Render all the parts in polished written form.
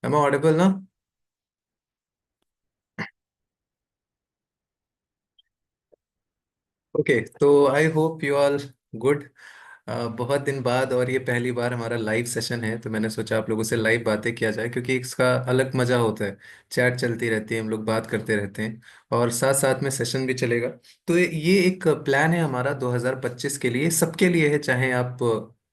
M I audible ना? Okay, तो I hope you all good. बहुत दिन बाद और ये पहली बार हमारा लाइव सेशन है, तो मैंने सोचा आप लोगों से लाइव बातें किया जाए, क्योंकि इसका अलग मजा होता है। चैट चलती रहती है, हम लोग बात करते रहते हैं और साथ साथ में सेशन भी चलेगा। तो ये एक प्लान है हमारा 2025 के लिए, सबके लिए है। चाहे आप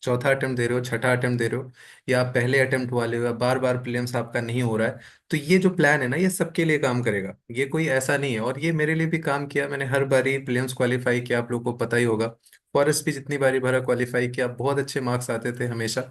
चौथा अटेम्प्ट दे रहे हो, छठा अटेम्प्ट दे रहे हो, या आप पहले अटेम्प्ट वाले हो, या बार बार प्रीलिम्स आपका नहीं हो रहा है, तो ये जो प्लान है ना, ये सबके लिए काम करेगा। ये कोई ऐसा नहीं है, और ये मेरे लिए भी काम किया। मैंने हर बारी प्रीलिम्स क्वालिफाई किया, आप लोगों को पता ही होगा। फॉरेस्ट भी जितनी बारी भरा क्वालिफाई किया, बहुत अच्छे मार्क्स आते थे हमेशा।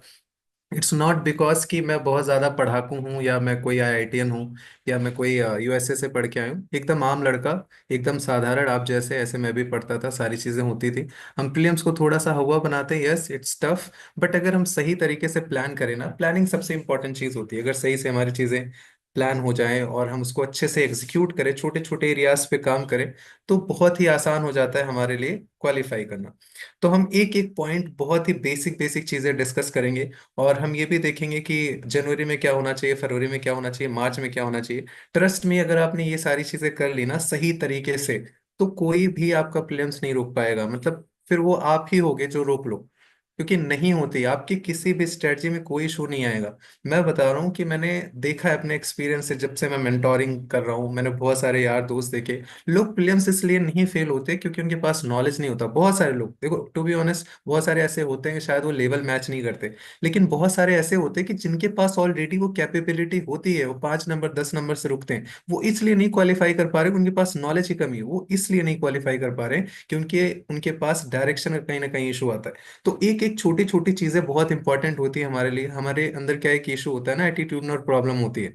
इट्स नॉट बिकॉज कि मैं बहुत ज़्यादा पढ़ाकू हूँ, या मैं कोई आईआईटीएन हूँ, या मैं कोई यूएसए से पढ़ के आया हूँ। एकदम आम लड़का, एकदम साधारण, आप जैसे ऐसे मैं भी पढ़ता था, सारी चीज़ें होती थी। हम प्रीलिम्स को थोड़ा सा हवा बनाते हैं, यस इट्स टफ, बट अगर हम सही तरीके से प्लान करें ना, प्लानिंग सबसे इंपॉर्टेंट चीज़ होती है। अगर सही से हमारी चीज़ें प्लान हो जाएं और हम उसको अच्छे से एग्जीक्यूट करें, छोटे छोटे एरियाज पे काम करें, तो बहुत ही आसान हो जाता है हमारे लिए क्वालिफाई करना। तो हम एक एक पॉइंट, बहुत ही बेसिक बेसिक चीज़ें डिस्कस करेंगे। और हम ये भी देखेंगे कि जनवरी में क्या होना चाहिए, फरवरी में क्या होना चाहिए, मार्च में क्या होना चाहिए। ट्रस्ट में, अगर आपने ये सारी चीजें कर ली ना सही तरीके से, तो कोई भी आपका प्रीलिम्स नहीं रोक पाएगा। मतलब फिर वो आप ही होगे जो रोक लो, क्योंकि नहीं होती आपकी किसी भी स्ट्रेटजी में कोई इशू नहीं आएगा। मैं बता रहा हूँ कि मैंने देखा है अपने एक्सपीरियंस से, जब से मैं मेंटोरिंग कर रहा हूँ, मैंने बहुत सारे यार दोस्त देखे। लोग प्रीलिम्स इसलिए नहीं फेल होते क्योंकि उनके पास नॉलेज नहीं होता। बहुत सारे लोग, देखो टू बी ऑनेस्ट, बहुत सारे ऐसे होते हैं कि शायद वो लेवल मैच नहीं करते, लेकिन बहुत सारे ऐसे होते हैं कि जिनके पास ऑलरेडी वो कैपेबिलिटी होती है, वो 5 नंबर 10 नंबर से रुकते हैं। वो इसलिए नहीं क्वालिफाई कर पा रहे, उनके पास नॉलेज की कमी है। वो इसलिए नहीं क्वालिफाई कर पा रहे हैं कि उनके उनके पास डायरेक्शन का कहीं ना कहीं इशू आता है। तो एक एक छोटी छोटी चीजें बहुत इंपॉर्टेंट होती है हमारे लिए। हमारे अंदर क्या एक इशू होता है ना, एटीट्यूड प्रॉब्लम होती है।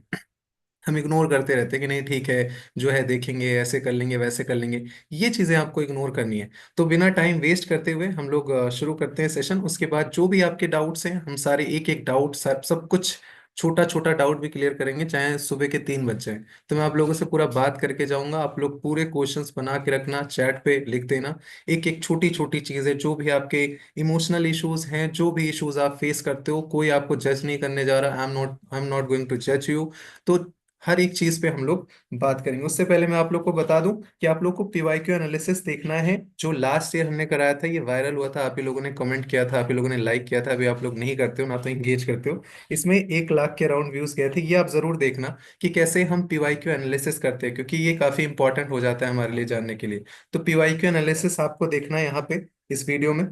हम इग्नोर करते रहते हैं कि नहीं ठीक है, जो है देखेंगे, ऐसे कर लेंगे, वैसे कर लेंगे। ये चीजें आपको इग्नोर करनी है। तो बिना टाइम वेस्ट करते हुए हम लोग शुरू करते हैं सेशन। उसके बाद जो भी आपके डाउट्स हैं, हम सारे एक एक डाउट, सब कुछ, छोटा छोटा डाउट भी क्लियर करेंगे, चाहे सुबह के 3 बज जाए। तो मैं आप लोगों से पूरा बात करके जाऊंगा। आप लोग पूरे क्वेश्चंस बना के रखना, चैट पे लिख देना। एक एक छोटी छोटी चीजें, जो भी आपके इमोशनल इश्यूज हैं, जो भी इश्यूज आप फेस करते हो, कोई आपको जज नहीं करने जा रहा। I am not going to जज यू। तो हर एक चीज पे हम लोग बात करेंगे। उससे पहले मैं आप लोग को बता दूं कि आप लोग को पीवाईक्यू एनालिसिस देखना है, जो लास्ट ईयर हमने कराया था। ये वायरल हुआ था, आप ही लोगों ने कमेंट किया था, आप ही लोगों ने लाइक किया था। अभी आप लोग नहीं करते हो ना, तो इंगेज करते हो। इसमें 1 लाख के अराउंड व्यूज गए थे। ये आप जरूर देखना कि कैसे हम पीवाईक्यू एनालिसिस करते हैं, क्योंकि ये काफी इंपॉर्टेंट हो जाता है हमारे लिए जानने के लिए। तो पीवाईक्यू एनालिसिस आपको देखना है यहाँ पे, इस वीडियो में।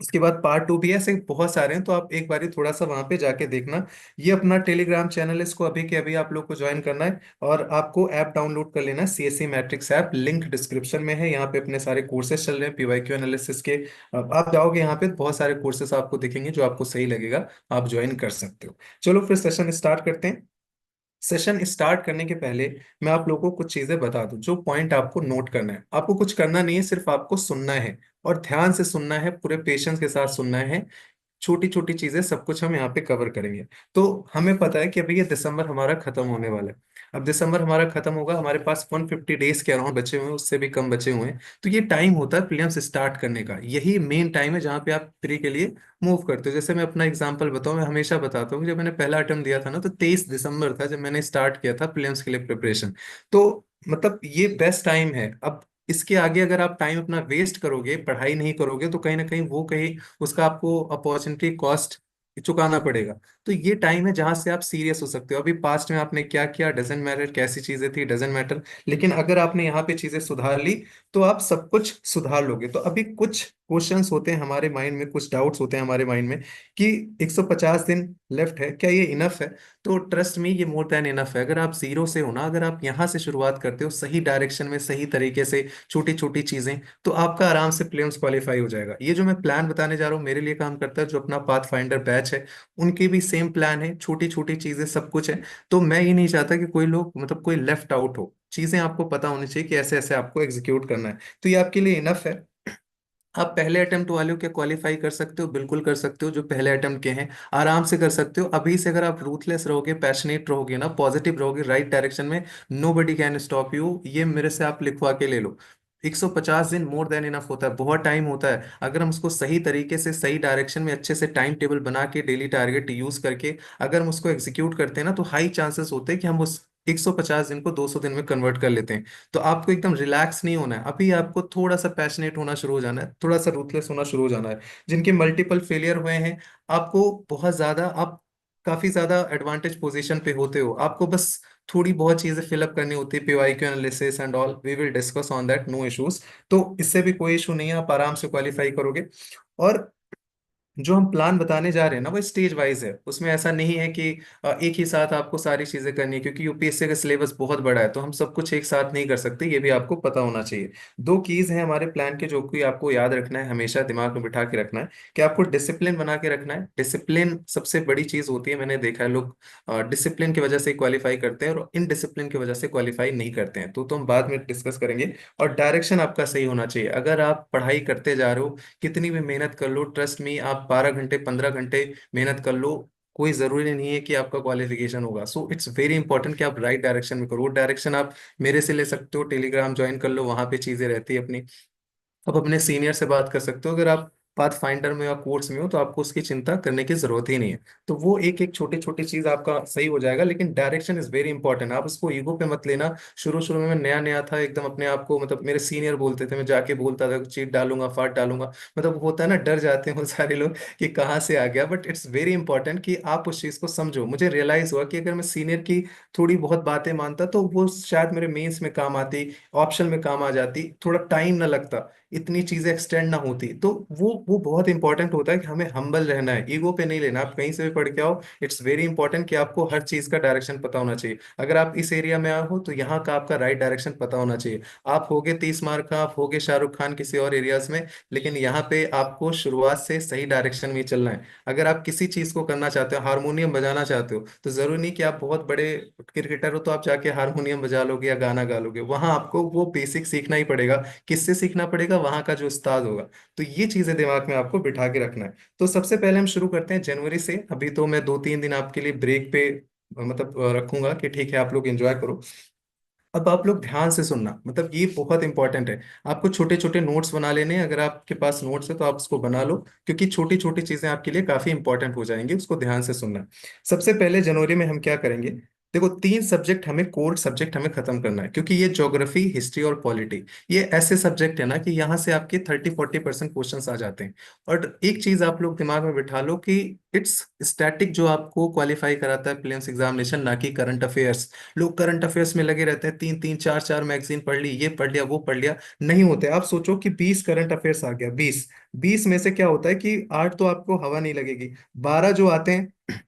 उसके बाद पार्ट 2 भी है, ऐसे बहुत सारे हैं, तो आप एक बारी थोड़ा सा वहां पे जाके देखना। ये अपना टेलीग्राम चैनल है, इसको अभी के अभी आप लोग को ज्वाइन करना है। और आपको ऐप डाउनलोड कर लेना है, CSC matrix app, link description में है। यहाँ पे अपने सारे कोर्सेज चल रहे हैं पीवाईक्यू एनालिसिस के। अब आप जाओगे यहाँ पे, बहुत सारे कोर्सेज आपको दिखेंगे, जो आपको सही लगेगा आप ज्वाइन कर सकते हो। चलो फिर सेशन स्टार्ट करते हैं। सेशन स्टार्ट करने के पहले मैं आप लोगों को कुछ चीजें बता दूं, जो पॉइंट आपको नोट करना है। आपको कुछ करना नहीं है, सिर्फ आपको सुनना है, और ध्यान से सुनना है, पूरे पेशेंस के साथ सुनना है। छोटी छोटी चीजें सब कुछ हम यहाँ पे कवर करेंगे। तो हमें पता है कि अभी ये दिसंबर हमारा खत्म होने वाला है। अब दिसंबर हमारा खत्म होगा, हमारे पास 150 डेज के अराउंड बचे हुए हैं, उससे भी कम बचे हुए हैं। तो ये टाइम होता है प्रीलिम्स स्टार्ट करने का, यही मेन टाइम है जहाँ पे आप प्री के लिए मूव करते हो। जैसे मैं अपना एग्जांपल बताऊं, मैं हमेशा बताता हूँ कि जब मैंने पहला अटेम्प्ट दिया था ना, तो 23 दिसंबर था जब मैंने स्टार्ट किया था प्रीलिम्स के लिए प्रिपरेशन। तो मतलब ये बेस्ट टाइम है। अब इसके आगे अगर आप टाइम अपना वेस्ट करोगे, पढ़ाई नहीं करोगे, तो कहीं ना कहीं वो कहीं उसका आपको अपॉर्चुनिटी कॉस्ट चुकाना पड़ेगा। तो ये टाइम है जहां से आप सीरियस हो सकते हो। अभी पास्ट में आपने क्या किया डजेंट मैटर, कैसी चीजें थी डजेंट मैटर, लेकिन अगर आपने यहाँ पे चीजें सुधार ली, तो आप सब कुछ सुधार लोगे। तो अभी कुछ क्वेश्चंस होते हैं हमारे माइंड में, कुछ डाउट्स होते हैं हमारे माइंड में कि 150 दिन लेफ्ट है, क्या ये इनफ है? तो ट्रस्ट मी, ये मोर देन इनफ है। अगर आप जीरो से हो ना, अगर आप यहाँ से शुरुआत करते हो सही डायरेक्शन में, सही तरीके से, छोटी छोटी चीजें, तो आपका आराम से प्रीलिम्स क्वालिफाई हो जाएगा। ये जो मैं प्लान बताने जा रहा हूँ, मेरे लिए काम करता है। जो अपना पाथ फाइंडर बैच है, उनकी भी सेम प्लान है, छोटी छोटी चीजें सब कुछ है। तो मैं ये नहीं चाहता कि कोई लोग, मतलब कोई लेफ्ट आउट हो। चीजें आपको पता होनी चाहिए कि ऐसे ऐसे आपको एग्जीक्यूट करना है। तो ये आपके लिए इनफ है। आप पहले अटेम्प्ट वाले हो क्या क्वालिफाई कर सकते हो? बिल्कुल कर सकते हो। जो पहले अटेम्प्ट के हैं आराम से कर सकते हो। अभी से अगर आप रूथलेस रहोगे, पैशनेट रहोगे ना, पॉजिटिव रहोगे, राइट डायरेक्शन में, nobody can stop you. ये मेरे से आप लिखवा के ले लो। 150 दिन मोर देन इनफ होता है, बहुत टाइम होता है। अगर हम उसको सही तरीके से सही डायरेक्शन में अच्छे से टाइम टेबल बना के डेली टारगेट यूज करके अगर हम उसको एग्जीक्यूट करते हैं ना, तो हाई चांसेस होते हैं कि हम उस 150 दिन को 200 दिन में कन्वर्ट कर लेते हैं। तो आपको एकदम रिलैक्स नहीं होना है, अभी आपको थोड़ा सा पैशनेट होना शुरू हो जाना है, थोड़ा सा रूथलेस होना शुरू हो जाना है। जिनके मल्टीपल फेलियर हुए हैं, आपको बहुत ज्यादा, आप काफी ज्यादा एडवांटेज पोजीशन पे होते हो, आपको बस थोड़ी बहुत चीजें फिलअप करनी होती है, PYQ analysis and all, we will discuss on that, no issues. तो इससे भी कोई इशू नहीं है, आप आराम से क्वालिफाई करोगे। और जो हम प्लान बताने जा रहे हैं ना, वो स्टेज वाइज है, उसमें ऐसा नहीं है कि एक ही साथ आपको सारी चीजें करनी है, क्योंकि यूपीएससी का सिलेबस बहुत बड़ा है, तो हम सब कुछ एक साथ नहीं कर सकते, ये भी आपको पता होना चाहिए। दो कीज है हमारे प्लान के, जो कि आपको याद रखना है, हमेशा दिमाग में बिठा के रखना है, कि आपको डिसिप्लिन बना के रखना है। डिसिप्लिन सबसे बड़ी चीज होती है, मैंने देखा है लोग डिसिप्लिन की वजह से क्वालिफाई करते हैं और इनडिसिप्लिन की वजह से क्वालिफाई नहीं करते हैं, तो हम बाद में डिस्कस करेंगे। और डायरेक्शन आपका सही होना चाहिए, अगर आप पढ़ाई करते जा रहे हो, कितनी भी मेहनत कर लो, ट्रस्ट मी, आप 12 घंटे 15 घंटे मेहनत कर लो, कोई जरूरी नहीं है कि आपका क्वालिफिकेशन होगा। सो इट्स वेरी इंपॉर्टेंट कि आप राइट डायरेक्शन में करो। वो डायरेक्शन आप मेरे से ले सकते हो, टेलीग्राम ज्वाइन कर लो, वहां पे चीजें रहती है अपनी। आप अपने सीनियर से बात कर सकते हो, अगर आप पाथ फाइंडर में या कोर्स में हो तो आपको उसकी चिंता करने की जरूरत ही नहीं है। तो वो एक एक छोटी छोटी चीज आपका सही हो जाएगा, लेकिन डायरेक्शन इज वेरी इंपॉर्टेंट, आप उसको ईगो पे मत लेना। शुरू शुरू में मैं नया नया था एकदम, अपने आप को, मतलब मेरे सीनियर बोलते थे, मैं जाके बोलता था चीट डालूंगा, फाट डालूंगा, मतलब होता है ना, डर जाते हैं वो सारे लोग कि कहाँ से आ गया। बट इट्स वेरी इंपॉर्टेंट कि आप उस चीज को समझो। मुझे रियलाइज हुआ कि अगर मैं सीनियर की थोड़ी बहुत बातें मानता तो वो शायद मेरे मेंस में काम आती, ऑप्शन में काम आ जाती, थोड़ा टाइम ना लगता, इतनी चीजें एक्सटेंड ना होती। तो वो बहुत इंपॉर्टेंट होता है कि हमें हम्बल रहना है, ईगो पे नहीं लेना। आप कहीं से भी पढ़ के आओ, इट्स वेरी इंपॉर्टेंट कि आपको हर चीज का डायरेक्शन पता होना चाहिए। अगर आप इस एरिया में आए हो तो यहाँ का आपका राइट डायरेक्शन पता होना चाहिए। आप होगे 30 मार्क का, आप होगे शाहरुख खान किसी और एरियाज में, लेकिन यहाँ पे आपको शुरुआत से सही डायरेक्शन में ही चलना है। अगर आप किसी चीज को करना चाहते हो, हारमोनियम बजाना चाहते हो, तो जरूरी नहीं कि आप बहुत बड़े क्रिकेटर हो तो आप जाके हारमोनियम बजा लोगे या गाना गा लोगे, वहां आपको वो बेसिक सीखना ही पड़ेगा। किससे सीखना पड़ेगा? वहां का जो उस्ताद होगा। तो ये चीजें दिमाग में आपको बिठा के रखना है। तो सबसे पहले हम शुरू करते हैं जनवरी से। अभी तो मैं 2-3 दिन आपके लिए ब्रेक पे मतलब रखूंगा कि ठीक है आप लोग एंजॉय करो। अब आप लोग ध्यान से सुनना, मतलब ये बहुत इंपॉर्टेंट है। आपको छोटे छोटे नोट्स बना लेने हैं, अगर आपके पास नोट्स है तो आप उसको बना लो, क्योंकि छोटी छोटी चीजें आपके लिए काफी इंपॉर्टेंट हो जाएंगी, उसको ध्यान से सुनना। सबसे पहले जनवरी में हम क्या करेंगे? देखो, 3 सब्जेक्ट हमें, कोर सब्जेक्ट हमें खत्म करना है, क्योंकि ये ज्योग्राफी, हिस्ट्री और पॉलिटी, ये ऐसे सब्जेक्ट है ना कि यहाँ से आपके 30-40% क्वेश्चंस आ जाते हैं। और एक चीज आप लोग दिमाग में बिठा लो कि इट्स स्टैटिक जो आपको क्वालिफाई कराता है प्रीलिम्स एग्जामिनेशन, ना कि करंट अफेयर्स। लोग करंट अफेयर्स में लगे रहते हैं, 3-3 4-4 मैगजीन पढ़ ली, ये पढ़ लिया वो पढ़ लिया, नहीं होते। आप सोचो कि 20 करंट अफेयर्स आ गया, 20, 20 में से क्या होता है कि 8 तो आपको हवा नहीं लगेगी, 12 जो आते हैं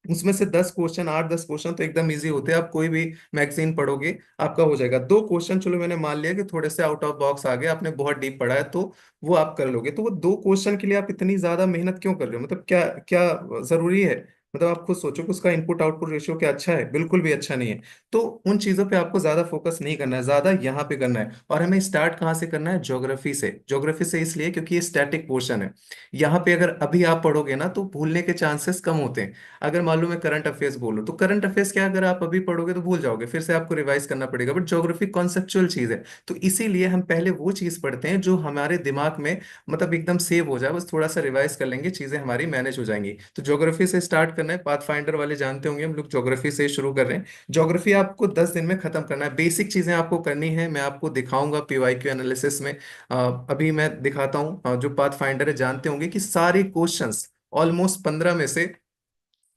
उसमें से 10 क्वेश्चन, 8-10 क्वेश्चन तो एकदम इजी होते हैं। आप कोई भी मैगजीन पढ़ोगे आपका हो जाएगा। 2 क्वेश्चन चलो मैंने मान लिया कि थोड़े से आउट ऑफ बॉक्स आ गए, आपने बहुत डीप पढ़ा है तो वो आप कर लोगे। तो वो 2 क्वेश्चन के लिए आप इतनी ज्यादा मेहनत क्यों कर रहे हो? मतलब क्या क्या जरूरी है? मतलब आप खुद सोचो कि उसका इनपुट आउटपुट रेशियो क्या अच्छा है? बिल्कुल भी अच्छा नहीं है। तो उन चीजों पे आपको ज्यादा फोकस नहीं करना है, ज्यादा यहाँ पे करना है। और हमें स्टार्ट कहाँ से करना है? ज्योग्राफी से। ज्योग्राफी से इसलिए क्योंकि ये स्टैटिक पोर्शन है। यहाँ पे अगर अभी आप पढ़ोगे ना तो भूलने के चांसेस कम होते हैं। अगर मान लो मैं करंट अफेयर्स बोलूं तो करंट अफेयर्स क्या, अगर आप अभी पढ़ोगे तो भूल जाओगे, फिर से आपको रिवाइज करना पड़ेगा। बट ज्योग्राफी कॉन्सेप्चुअल चीज है, तो इसीलिए हम पहले वो चीज पढ़ते हैं जो हमारे दिमाग में मतलब एकदम सेव हो जाए, बस थोड़ा सा रिवाइज कर लेंगे, चीजें हमारी मैनेज हो जाएंगी। तो ज्योग्राफी से स्टार्ट करना है, पाथ फाइंडर वाले जानते होंगे, हम लोग ज्योग्राफी से शुरू कर रहे हैं। ज्योग्राफी आपको 10 दिन में खत्म करना है, बेसिक चीजें आपको करनी है, मैं आपको दिखाऊंगा पीवाईक्यू एनालिसिस में। अभी मैं दिखाता हूँ। जो पाथ फाइंडर है जानते होंगे कि सारे क्वेश्चंस, ऑलमोस्ट 15 में से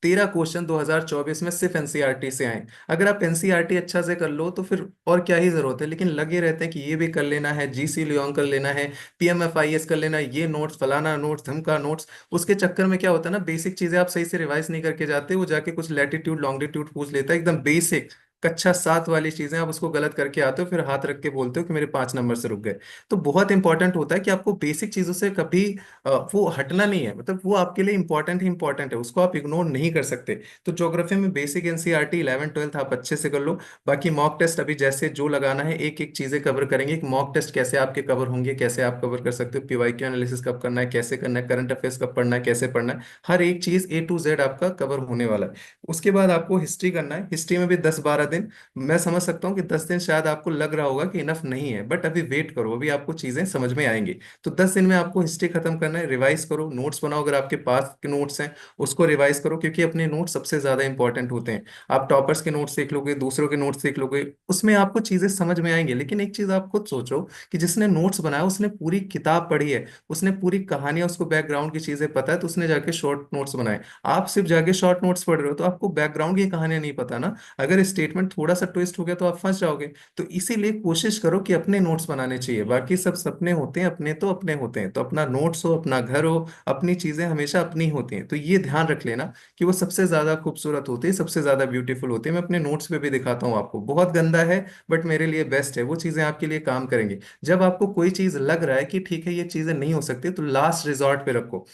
13 क्वेश्चन 2024 में सिर्फ एनसीईआरटी से आए। अगर आप एनसीईआरटी अच्छा से कर लो तो फिर और क्या ही जरूरत है, लेकिन लगे रहते हैं कि ये भी कर लेना है, जीसी लियोंग कर लेना है, पीएमएफआईएस कर लेना है, ये नोट्स फलाना नोट्स धमका नोट्स। उसके चक्कर में क्या होता है ना, बेसिक चीजें आप सही से रिवाइज नहीं करके जाते, वो जाके कुछ लैटिट्यूड लॉन्गिट्यूड पूछ लेता है, एकदम बेसिक कक्षा 7 वाली चीजें आप उसको गलत करके आते हो, फिर हाथ रख के बोलते हो कि मेरे 5 नंबर से रुक गए। तो बहुत इंपॉर्टेंट होता है कि आपको बेसिक चीजों से कभी वो हटना नहीं है, मतलब वो आपके लिए इंपॉर्टेंट ही इंपॉर्टेंट है, उसको आप इग्नोर नहीं कर सकते। तो ज्योग्राफी में बेसिक एनसीईआरटी 11 12 आप अच्छे से कर लो। बाकी मॉक टेस्ट अभी जैसे जो लगाना है, एक एक चीजें कवर करेंगे कि मॉक टेस्ट कैसे आपके कवर होंगे, कैसे आप कवर कर सकते हो, पीवाईक्यू एनालिसिस कब करना है, कैसे करना है, करंट अफेयर्स कब पढ़ना है, कैसे पढ़ना है, हर एक चीज A to Z आपका कवर होने वाला है। उसके बाद आपको हिस्ट्री करना है। हिस्ट्री में भी 10-12 दिन। मैं समझ सकता हूँ कि 10 दिन शायद आपको लग रहा होगा कि इनफ नहीं है, बट अभी वेट करो, अभी आपको चीजें समझ में आएंगी। तो 10 दिन में आपको हिस्ट्री खत्म करना है। रिवाइज करो, नोट्स बनाओ, अगर आपके पास के नोट्स हैं उसको रिवाइज करो, क्योंकि अपने नोट्स सबसे ज्यादा इंपॉर्टेंट होते हैं। आप टॉपर्स के नोट्स देख लोगे, दूसरों के नोट्स देख लोगे, उसमें आपको चीजें समझ में आएंगी। लेकिन एक चीज आप खुद सोचो कि जिसने नोट्स बनाया उसने पूरी किताब पढ़ी है, उसने पूरी कहानियां, उसको बैकग्राउंड की चीजें पता है, तो उसने जाके शॉर्ट नोट्स बनाए। आप सिर्फ जाके शॉर्ट नोट्स पढ़ रहे हो तो आपको बैकग्राउंड की कहानियां नहीं पता ना। अगर स्टेटमेंट थोड़ा सा ट्विस्ट हो गया तो आप फंस जाओगे। तो इसीलिए कोशिश करो कि अपने नोट्स बनाने चाहिए। बाकी सब सपने होते हैं, अपने तो अपने होते हैं। तो अपना नोट्स हो, अपना घर हो, अपनी चीजें हमेशा अपनी होती हैं। तो ये ध्यान रख लेना कि वो सबसे ज्यादा खूबसूरत होती है, सबसे ज्यादा ब्यूटीफुल होती है। मैं अपने नोट्स पे भी दिखाता हूँ आपको, बहुत गंदा है बट मेरे लिए बेस्ट है, वो चीजें आपके लिए काम करेंगी। जब आपको कोई चीज लग रहा है कि ठीक है ये चीजें नहीं हो सकती, तो लास्ट रिजॉर्ट पे रखो।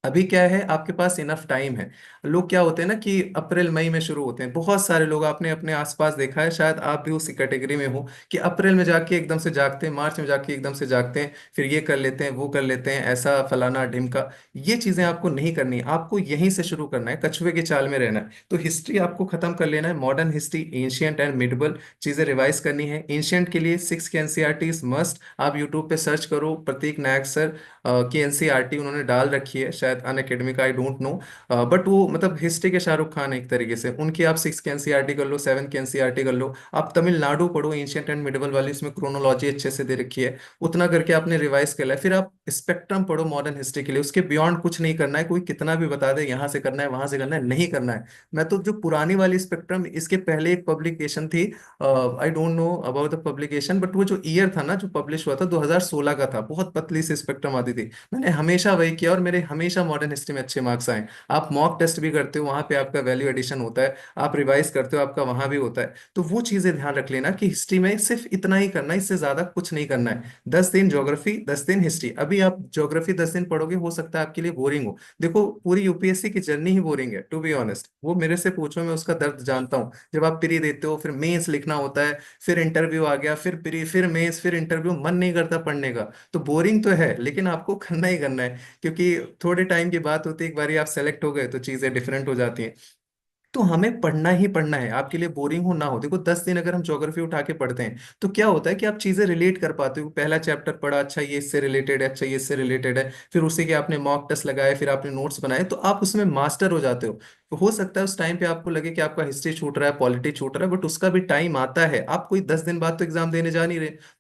अभी क्या है, आपके पास इनफ टाइम है। लोग क्या होते हैं ना कि अप्रैल मई में शुरू होते हैं, बहुत सारे लोग आपने अपने आसपास देखा है, शायद आप भी उसी कैटेगरी में हो, कि अप्रैल में जाके एकदम से जागते हैं, मार्च में जाके एकदम से जागते हैं, फिर ये कर लेते हैं, वो कर लेते हैं, ऐसा फलाना ढिमका। ये चीजें आपको नहीं करनी, आपको यहीं से शुरू करना है, कछुए की चाल में रहना है। तो हिस्ट्री आपको खत्म कर लेना है, modern history, ancient and medieval चीजें रिवाइज करनी है। एंशियंट के लिए 6 के एनसीईआरटी मस्ट। आप यूट्यूब पे सर्च करो, प्रतीक नायक सर की एनसीईआरटी उन्होंने डाल रखी है, शायद unacademic, I don't know. But वो मतलब हिस्ट्री के शाहरुख खान है एक तरीके से, उनकी आप 6 के एनसीईआरटी कर लो, 7 के एनसीईआरटी कर लो। आप तमिलनाडु पढ़ो, एंशियंट एंड मिडिवल वाली, इसमें क्रोनोलॉजी अच्छे से दे रखी है। उतना करके आपने रिवाइज कर लिया, फिर आप स्पेक्ट्रम पढ़ो मॉडर्न हिस्ट्री के लिए। उसके बियॉन्ड कुछ नहीं करना है, कोई कितना भी बता दे यहाँ से करना है वहां से करना है, नहीं करना है। मैं तो जो पुरानी वाली स्पेक्ट्रम, इसके पहले एक पब्लिकेशन थी, आई don't know about the publication, but वो जो ईयर था ना जो पब्लिश हुआ था 2016 का था, बहुत पतली सी स्पेक्ट्रम आती थी। मैंने हमेशा वही किया और मेरे हमेशा मॉडर्न हिस्ट्री में अच्छे मार्क्स आए। आप मॉक टेस्ट भी करते हो, वहां पे आपका वैल्यू एडिशन होता है, आप रिवाइज करते हो, आपका वहां भी होता है। तो वो चीजें ध्यान रख लेना कि हिस्ट्री में सिर्फ इतना ही करना है, इससे ज्यादा कुछ नहीं करना है। 10 दिन ज्योग्राफी, 10 दिन हिस्ट्री। अभी आप ज्योग्राफी 10 दिन पढ़ोगे, हो सकता है आपके लिए बोरिंग हो। देखो पूरी यूपीएससी की जर्नी ही बोरिंग है, टू बी ऑनेस्ट। वो मेरे से पूछो, मैं उसका दर्द जानता हूँ। जब आप प्री देते हो, फिर मेंस लिखना होता है, फिर इंटरव्यू आ गया, फिर प्री, फिर मेंस, फिर इंटरव्यू, मन नहीं करता पढ़ने का। तो बोरिंग तो है, लेकिन आपको करना ही करना है, क्योंकि थोड़े टाइम की बात होती है, एक बार आप सेलेक्ट हो गए तो चीजें डिफरेंट हो जाती हैं। तो हमें पढ़ना ही पढ़ना है, आपके लिए बोरिंग हो ना हो। देखो 10 दिन अगर हम ज्योग्राफी उठा के पढ़ते हैं तो क्या होता है कि आप चीजें रिलेट कर पाते हो। पहला चैप्टर पढ़ा, अच्छा ये इससे रिलेटेड है, अच्छा ये इससे रिलेटेड है, फिर उसी के आपने मॉक टेस्ट लगाए, फिर आपने नोट्स बनाए, तो आप उसमें मास्टर हो जाते हो। तो हो सकता है उस टाइम पे आपको लगे कि आपका हिस्ट्री छूट रहा है, पॉलिटी छूट रहा है, बट उसका भी टाइम आता है। आप कोई 10 दिन बाद तो एग्जाम देने जा नहीं रहे,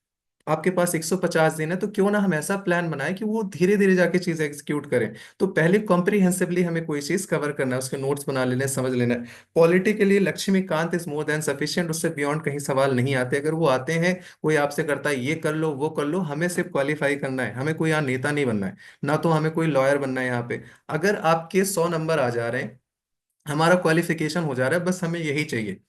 आपके पास 150 दिन है। तो क्यों ना हम ऐसा प्लान बनाएं कि वो धीरे धीरे जाके चीज एग्जीक्यूट करें। तो पहले कॉम्प्रिहेंसिवली हमें कोई चीज कवर करना है, उसके नोट्स बना लेने हैं, समझ लेना है। पॉलिटी के लिए Laxmikanth is more than sufficient, उससे बियॉन्ड कहीं सवाल नहीं आते। अगर वो आते हैं, कोई आपसे करता है ये कर लो वो कर लो, हमें सिर्फ क्वालिफाई करना है, हमें कोई यहाँ नेता नहीं बनना है, ना तो हमें कोई लॉयर बनना है यहाँ पे। अगर आपके 100 नंबर आ जा रहे हैं, हमारा क्वालिफिकेशन हो जा रहा है, बस हमें यही चाहिए।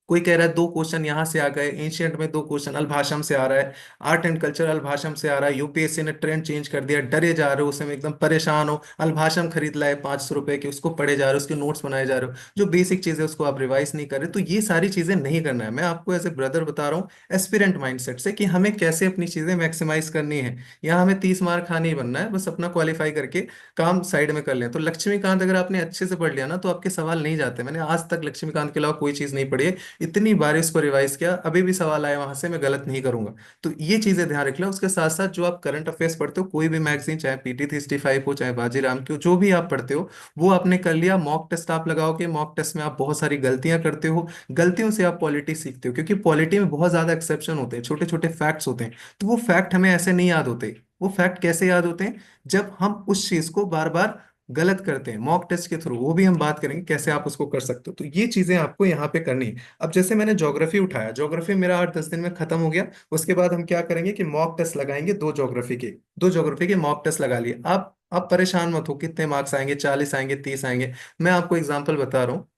कोई कह रहा है 2 क्वेश्चन यहाँ से आ गए, एंशियंट में 2 क्वेश्चन अल्भाषम से आ रहा है, आर्ट एंड कल्चर अल्भाषम से आ रहा है, यूपीएससी ने ट्रेंड चेंज कर दिया, डरे जा रहे हो उसमें, एकदम परेशान हो, अल्भाषम खरीद लाए 500 रुपए की, उसको पढ़े जा रहे हो, उसके नोट्स बनाए जा रहे हो, जो बेसिक चीजें उसको आप रिवाइज नहीं कर रहे। तो ये सारी चीजें नहीं करना है। मैं आपको एज ए ब्रदर बता रहा हूँ एस्पिरेंट माइंडसेट से, कि हमें कैसे अपनी चीजें मैक्सिमाइज करनी है। यहाँ हमें 30 मार्क नहीं बनना है, बस अपना क्वालिफाई करके काम साइड में कर लें। तो लक्ष्मीकांत अगर आपने अच्छे से पढ़ लिया ना, तो आपके सवाल नहीं जाते। मैंने आज तक लक्ष्मीकांत के अलावा कोई चीज नहीं पढ़ी है, इतनी बार इसको रिवाइज किया, अभी भी सवाल आया वहां से, मैं गलत नहीं करूंगा। तो ये चीजें ध्यान रख लो। उसके साथ साथ जो आप करंट अफेयर्स पढ़ते हो, कोई भी मैगजीन, चाहे PT 365 हो, चाहे बाजीराम की हो, जो भी आप पढ़ते हो वो आपने कर लिया। मॉक टेस्ट आप लगाओगे, मॉक टेस्ट में आप बहुत सारी गलतियां करते हो, गलतियों से आप पॉलिटी सीखते हो, क्योंकि पॉलिटी में बहुत ज्यादा एक्सेप्शन होते हैं, छोटे छोटे फैक्ट्स होते हैं। तो वो फैक्ट हमें ऐसे नहीं याद होते। वो फैक्ट कैसे याद होते हैं, जब हम उस चीज को बार बार गलत करते हैं मॉक टेस्ट के थ्रू। वो भी हम बात करेंगे कैसे आप उसको कर सकते हो। तो ये चीजें आपको यहाँ पे करनी है। अब जैसे मैंने ज्योग्राफी उठाया, ज्योग्राफी मेरा 8-10 दिन में खत्म हो गया। उसके बाद हम क्या करेंगे कि मॉक टेस्ट लगाएंगे, 2 ज्योग्राफी के मॉक टेस्ट लगा लिए। आप परेशान मत हो कितने मार्क्स आएंगे, 40 आएंगे, 30 आएंगे। मैं आपको एग्जाम्पल बता रहा हूँ।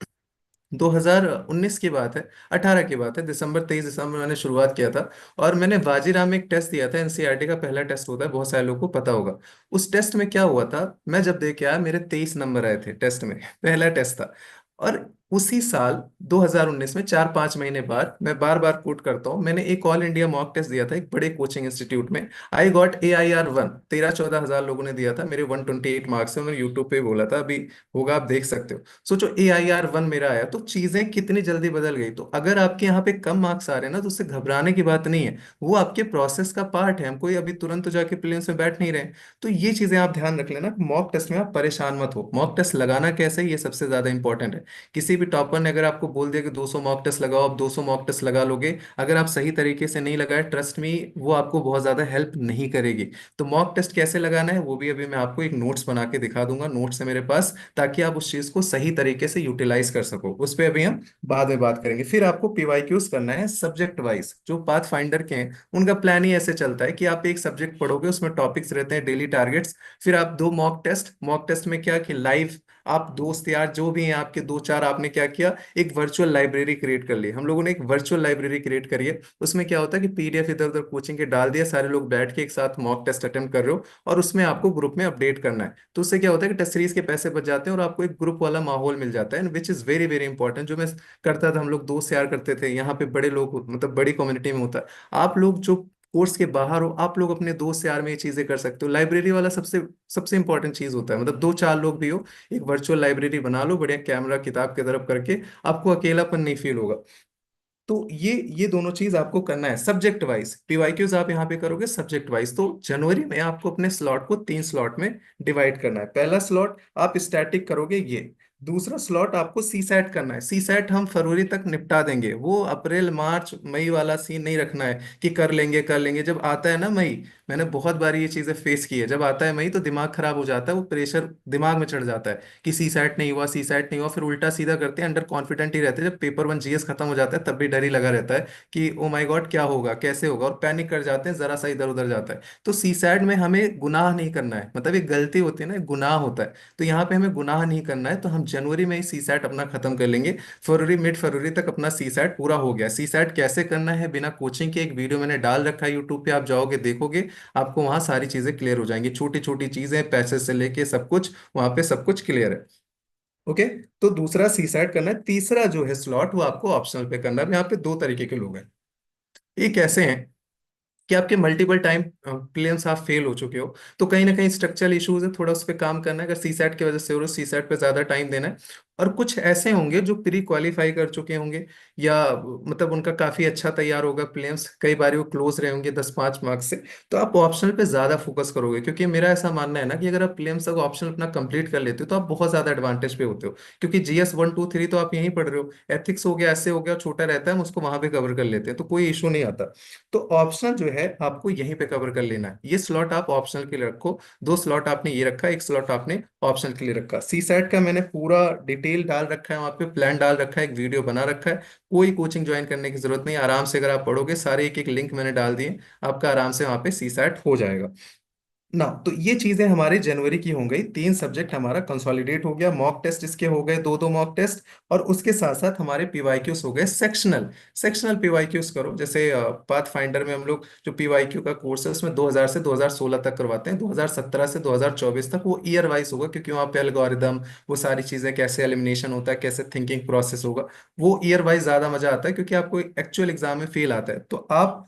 2019 की बात है, 18 की बात है, दिसंबर, 23 दिसंबर मैंने शुरुआत किया था। और मैंने वाजीराम में एक टेस्ट दिया था, एनसीईआरटी का पहला टेस्ट होता है, बहुत सारे लोगों को पता होगा। उस टेस्ट में क्या हुआ था, मैं जब दे के आया, मेरे 23 नंबर आए थे टेस्ट में पहला टेस्ट था। और उसी साल 2019 में 4-5 महीने बाद, मैं बार बार कोट करता हूँ, मैंने एक ऑल इंडिया मॉक टेस्ट दिया था एक बड़े कोचिंग इंस्टीट्यूट में। I got AIR 1। 13-14 हजार लोगों ने दिया था, मेरे 128 मार्क्स से। मैंने यूट्यूब पे बोला था, अभी होगा, आप देख सकते हो। सोचो AIR 1 मेरा आया, तो चीजें कितनी जल्दी बदल गई। तो अगर आपके यहाँ पे कम मार्क्स आ रहे हैं ना, तो उससे घबराने की बात नहीं है, वो आपके प्रोसेस का पार्ट है। हम कोई अभी तुरंत तो जाके प्लेन्स में बैठ नहीं रहे। तो ये चीजें आप ध्यान रख लेना, मॉक टेस्ट में आप परेशान मत हो। मॉक टेस्ट लगाना कैसे, ये सबसे ज्यादा इंपॉर्टेंट है। किसी भी टॉपर ने अगर आपको बोल दिया कि 200 मॉक टेस्ट लगाओ, आप 200 मॉक टेस्ट लगा लोगे, अगर आप सही तरीके से नहीं लगाए, ट्रस्ट मी, वो आपको बहुत ज्यादा हेल्प नहीं करेगी। तो मॉक टेस्ट कैसे लगाना है वो भी अभी मैं आपको एक नोट्स बना के दिखा दूंगा, नोट्स है मेरे पास, ताकि आप उस चीज को सही तरीके से यूटिलाइज कर सको। उस पर अभी हम बाद में बात करेंगे। फिर आपको PYQs करना है सब्जेक्ट वाइज। जो पाथ फाइंडर के हैं उनका प्लान ही ऐसे चलता है कि आप एक सब्जेक्ट पढ़ोगे, उसमें टॉपिक्स रहते हैं, डेली टारगेट्स। फिर आप दो मॉक टेस्ट में क्या कि लाइव, आप दोस्त यार जो भी हैं आपके दो चार, आपने क्या किया, एक वर्चुअल लाइब्रेरी क्रिएट कर ली। हम लोगों ने एक वर्चुअल लाइब्रेरी क्रिएट करी है। उसमें क्या होता है कि PDF इधर उधर कोचिंग के डाल दिया, सारे लोग बैठ के एक साथ मॉक टेस्ट अटेम्प्ट कर रहे हो, और उसमें आपको ग्रुप में अपडेट करना है। तो उससे क्या होता है कि टेस्ट सीरीज के पैसे बच जाते हैं, और आपको एक ग्रुप वाला माहौल मिल जाता है, which is very very important. जो मैं करता था, हम लोग दोस्त यार करते थे, यहाँ पे बड़े लोग, मतलब बड़ी कम्युनिटी में होता है। आप लोग जो कोर्स के बाहर हो, आप लोग अपने दोस्त यार में ये चीजें कर सकते हो। लाइब्रेरी वाला सबसे सबसे इंपॉर्टेंट चीज होता है, मतलब 2-4 लोग भी हो, एक वर्चुअल लाइब्रेरी बना लो, बढ़िया कैमरा किताब की तरफ करके, आपको अकेलापन नहीं फील होगा। तो ये दोनों चीज आपको करना है सब्जेक्ट वाइज। PYQs आप यहाँ पे करोगे सब्जेक्ट वाइज। तो जनवरी में आपको अपने स्लॉट को 3 स्लॉट में डिवाइड करना है। पहला स्लॉट आप स्टैटिक करोगे ये। दूसरा स्लॉट आपको CSAT करना है। CSAT हम फरवरी तक निपटा देंगे, वो अप्रैल मार्च मई वाला सीन नहीं रखना है कि कर लेंगे कर लेंगे। जब आता है ना मई, मैंने बहुत बार ये चीजें फेस की है, जब आता है मई तो दिमाग खराब हो जाता है, वो प्रेशर दिमाग में चढ़ जाता है कि CSAT नहीं हुआ, CSAT नहीं हुआ, फिर उल्टा सीधा करते हैं, अंडर कॉन्फिडेंट ही रहते हैं। जब पेपर 1 GS खत्म हो जाता है, तब भी डर ही लगा रहता है कि ओ माय गॉड क्या होगा कैसे होगा, और पैनिक कर जाते हैं, जरा सा इधर उधर जाता है। तो CSAT में हमें गुनाह नहीं करना है, मतलब एक गलती होती है ना, एक गुनाह होता है। तो यहाँ पे हमें गुनाह नहीं करना है, तो हम जनवरी में ही CSAT अपना खत्म कर लेंगे। फरवरी, मिड फरवरी तक अपना CSAT पूरा हो गया। CSAT कैसे करना है बिना कोचिंग के, एक वीडियो मैंने डाल रखा है यूट्यूब पे, आप जाओगे देखोगे, आपको वहां सारी चीजें क्लियर हो जाएंगी। छोटी छोटी चीजें, पैसे से लेके सब कुछ, वहां पे सब कुछ क्लियर है। ओके। तो दूसरा CSAT करना है। तीसरा जो है स्लॉट, वो आपको ऑप्शनल पे करना है। यहाँ पे दो तरीके के लोग हैं। एक ऐसे हैं कि आपके मल्टीपल टाइम प्लेन्स आप फेल हो चुके हो, तो कहीं ना कहीं स्ट्रक्चरल इश्यूज है, थोड़ा उस पर काम करना है। अगर CSAT की वजह से हो रहा है, CSAT पे ज्यादा टाइम देना है। और कुछ ऐसे होंगे जो प्री क्वालिफाई कर चुके होंगे, या मतलब उनका काफी अच्छा तैयार होगा प्लेन्स, कई बार वो क्लोज रहे होंगे 10-5 मार्क्स से। तो आप ऑप्शनल पे ज्यादा फोकस करोगे, क्योंकि मेरा ऐसा मानना है ना कि अगर आप प्लेन्स तक ऑप्शनल अपना कंप्लीट कर लेते हो, तो आप बहुत ज्यादा एडवांटेज पे होते हो। क्योंकि GS 1 2 3 तो आप यहीं पढ़ रहे हो, एथिक्स हो गया, ऐसे हो गया, छोटा रहता है, हम उसको वहां पे कवर कर लेते हैं, तो कोई इशू नहीं आता। तो ऑप्शनल जो है आपको यहीं पे कवर कर लेना है। ये स्लॉट आप ऑप्शनल के लिए रखो। 2 स्लॉट आपने ये रखा, एक स्लॉट आपने ऑप्शनल के लिए रखा। CSAT का मैंने पूरा डिटेल डाल रखा है, वहाँ पे प्लान डाल रखा है, एक वीडियो बना रखा है। कोई कोचिंग ज्वाइन करने की जरूरत नहीं, आराम से अगर आप पढ़ोगे, सारे एक एक लिंक मैंने डाल दिए, आपका आराम से वहाँ पे CSAT हो जाएगा ना। तो ये चीजें हमारे जनवरी की हो गई। 3 सब्जेक्ट हमारा कंसोलिडेट हो गया। मॉक टेस्ट इसके हो गए, दो दो मॉक टेस्ट। और उसके साथ साथ हमारे PYQs हो गए सेक्शनल। सेक्शनल PYQs करो, जैसे पाथ फाइंडर में हम लोग जो PYQ का कोर्स है, उसमें 2000 से 2016 तक करवाते हैं, 2017 से 2024 तक वो ईयर वाइज होगा, क्योंकि वहाँ पे एल्गोरिदम, वो सारी चीजें, कैसे एलिमिनेशन होता है, कैसे थिंकिंग प्रोसेस होगा, वो ईयर वाइज ज्यादा मजा आता है, क्योंकि आपको एक्चुअल एग्जाम में फेल आता है। तो आप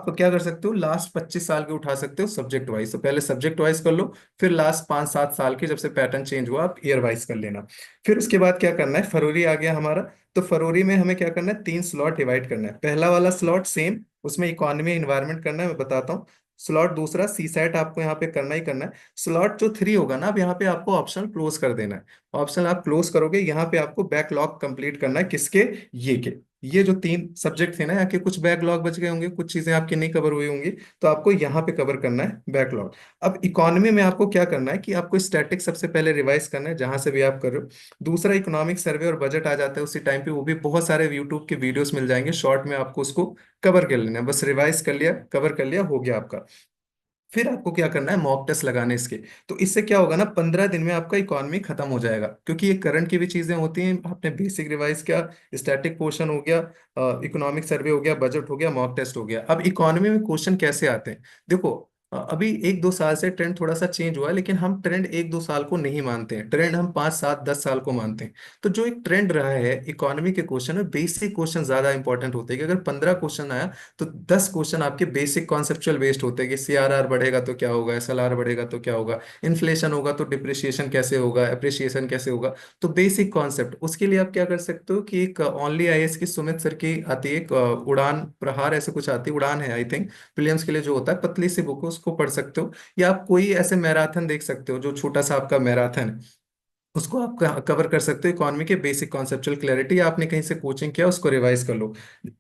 क्या कर सकते हो, लास्ट 25 साल के उठा सकते हो सब्जेक्ट वाइज। तो पहले सब्जेक्ट वाइज कर लो, फिर लास्ट 5-7 साल के, जब से पैटर्न चेंज हुआ, आप ईयर वाइज कर लेना। फिर उसके बाद क्या करना है, फरवरी आ गया हमारा। तो फरवरी में हमें क्या करना है, 3 स्लॉट डिवाइड करना है। पहला वाला स्लॉट सेम, उसमें इकोनॉमी इन्वायरमेंट करना है, मैं बताता हूँ। स्लॉट दूसरा CSAT आपको यहाँ पे करना ही करना है। स्लॉट जो 3 होगा ना, अब यहाँ पे आपको ऑप्शनल क्लोज कर देना है। ऑप्शनल आप क्लोज करोगे, यहाँ पे आपको बैकलॉग कंप्लीट करना है, किसके, ये के। ये जो 3 सब्जेक्ट थे ना, यहाँ के कुछ बैकलॉग बच गए होंगे, कुछ चीजें आपकी नहीं कवर हुई होंगी, तो आपको यहाँ पे कवर करना है बैकलॉग। अब इकोनॉमी में आपको क्या करना है कि आपको स्टैटिक सबसे पहले रिवाइज करना है, जहां से भी आप कर रहे हो। दूसरा इकोनॉमिक सर्वे और बजट आ जाता है उसी टाइम पे, वो भी बहुत सारे यूट्यूब के वीडियोस मिल जाएंगे शॉर्ट में, आपको उसको कवर कर लेना है। बस रिवाइज कर लिया, कवर कर लिया, हो गया आपका। फिर आपको क्या करना है, मॉक टेस्ट लगाने इसके। तो इससे क्या होगा ना, 15 दिन में आपका इकॉनमी खत्म हो जाएगा, क्योंकि ये करंट की भी चीजें होती हैं। आपने बेसिक रिवाइज किया, स्टैटिक पोर्शन हो गया, इकोनॉमिक सर्वे हो गया, बजट हो गया, मॉक टेस्ट हो गया। अब इकोनॉमी में क्वेश्चन कैसे आते हैं, देखो, अभी 1-2 साल से ट्रेंड थोड़ा सा चेंज हुआ है, लेकिन हम ट्रेंड 1-2 साल को नहीं मानते हैं, ट्रेंड हम 5, 7, 10 साल को मानते हैं। तो जो एक ट्रेंड रहा है इकोनॉमी के क्वेश्चन में, बेसिक क्वेश्चन ज्यादा इंपॉर्टेंट होते हैं कि अगर 15 क्वेश्चन आया तो 10 क्वेश्चन आपके बेसिक कॉन्सेप्चुअल बेस्ड होते हैं कि सीआरआर बढ़ेगा तो क्या होगा, एसएलआर बढ़ेगा तो क्या होगा, इन्फ्लेशन होगा तो डिप्रिसिएशन कैसे होगा, अप्रिसिएशन कैसे होगा। तो बेसिक कॉन्सेप्ट, उसके लिए आप क्या कर सकते हो कि एक ओनली आईएएस की सुमित सर की आती है एक उड़ान प्रहार ऐसे कुछ आती है, उड़ान है आई थिंक, प्रीलिम्स के लिए जो होता है, पतली सी बुक है, उसको पढ़ सकते हो। या आप कोई ऐसे मैराथन देख सकते हो जो छोटा सा आपका मैराथन है, उसको आप कवर कर सकते हो, इकोनॉमी के बेसिक कॉन्सेप्चुअल क्लैरिटी, आपने कहीं से कोचिंग किया उसको रिवाइज कर लो।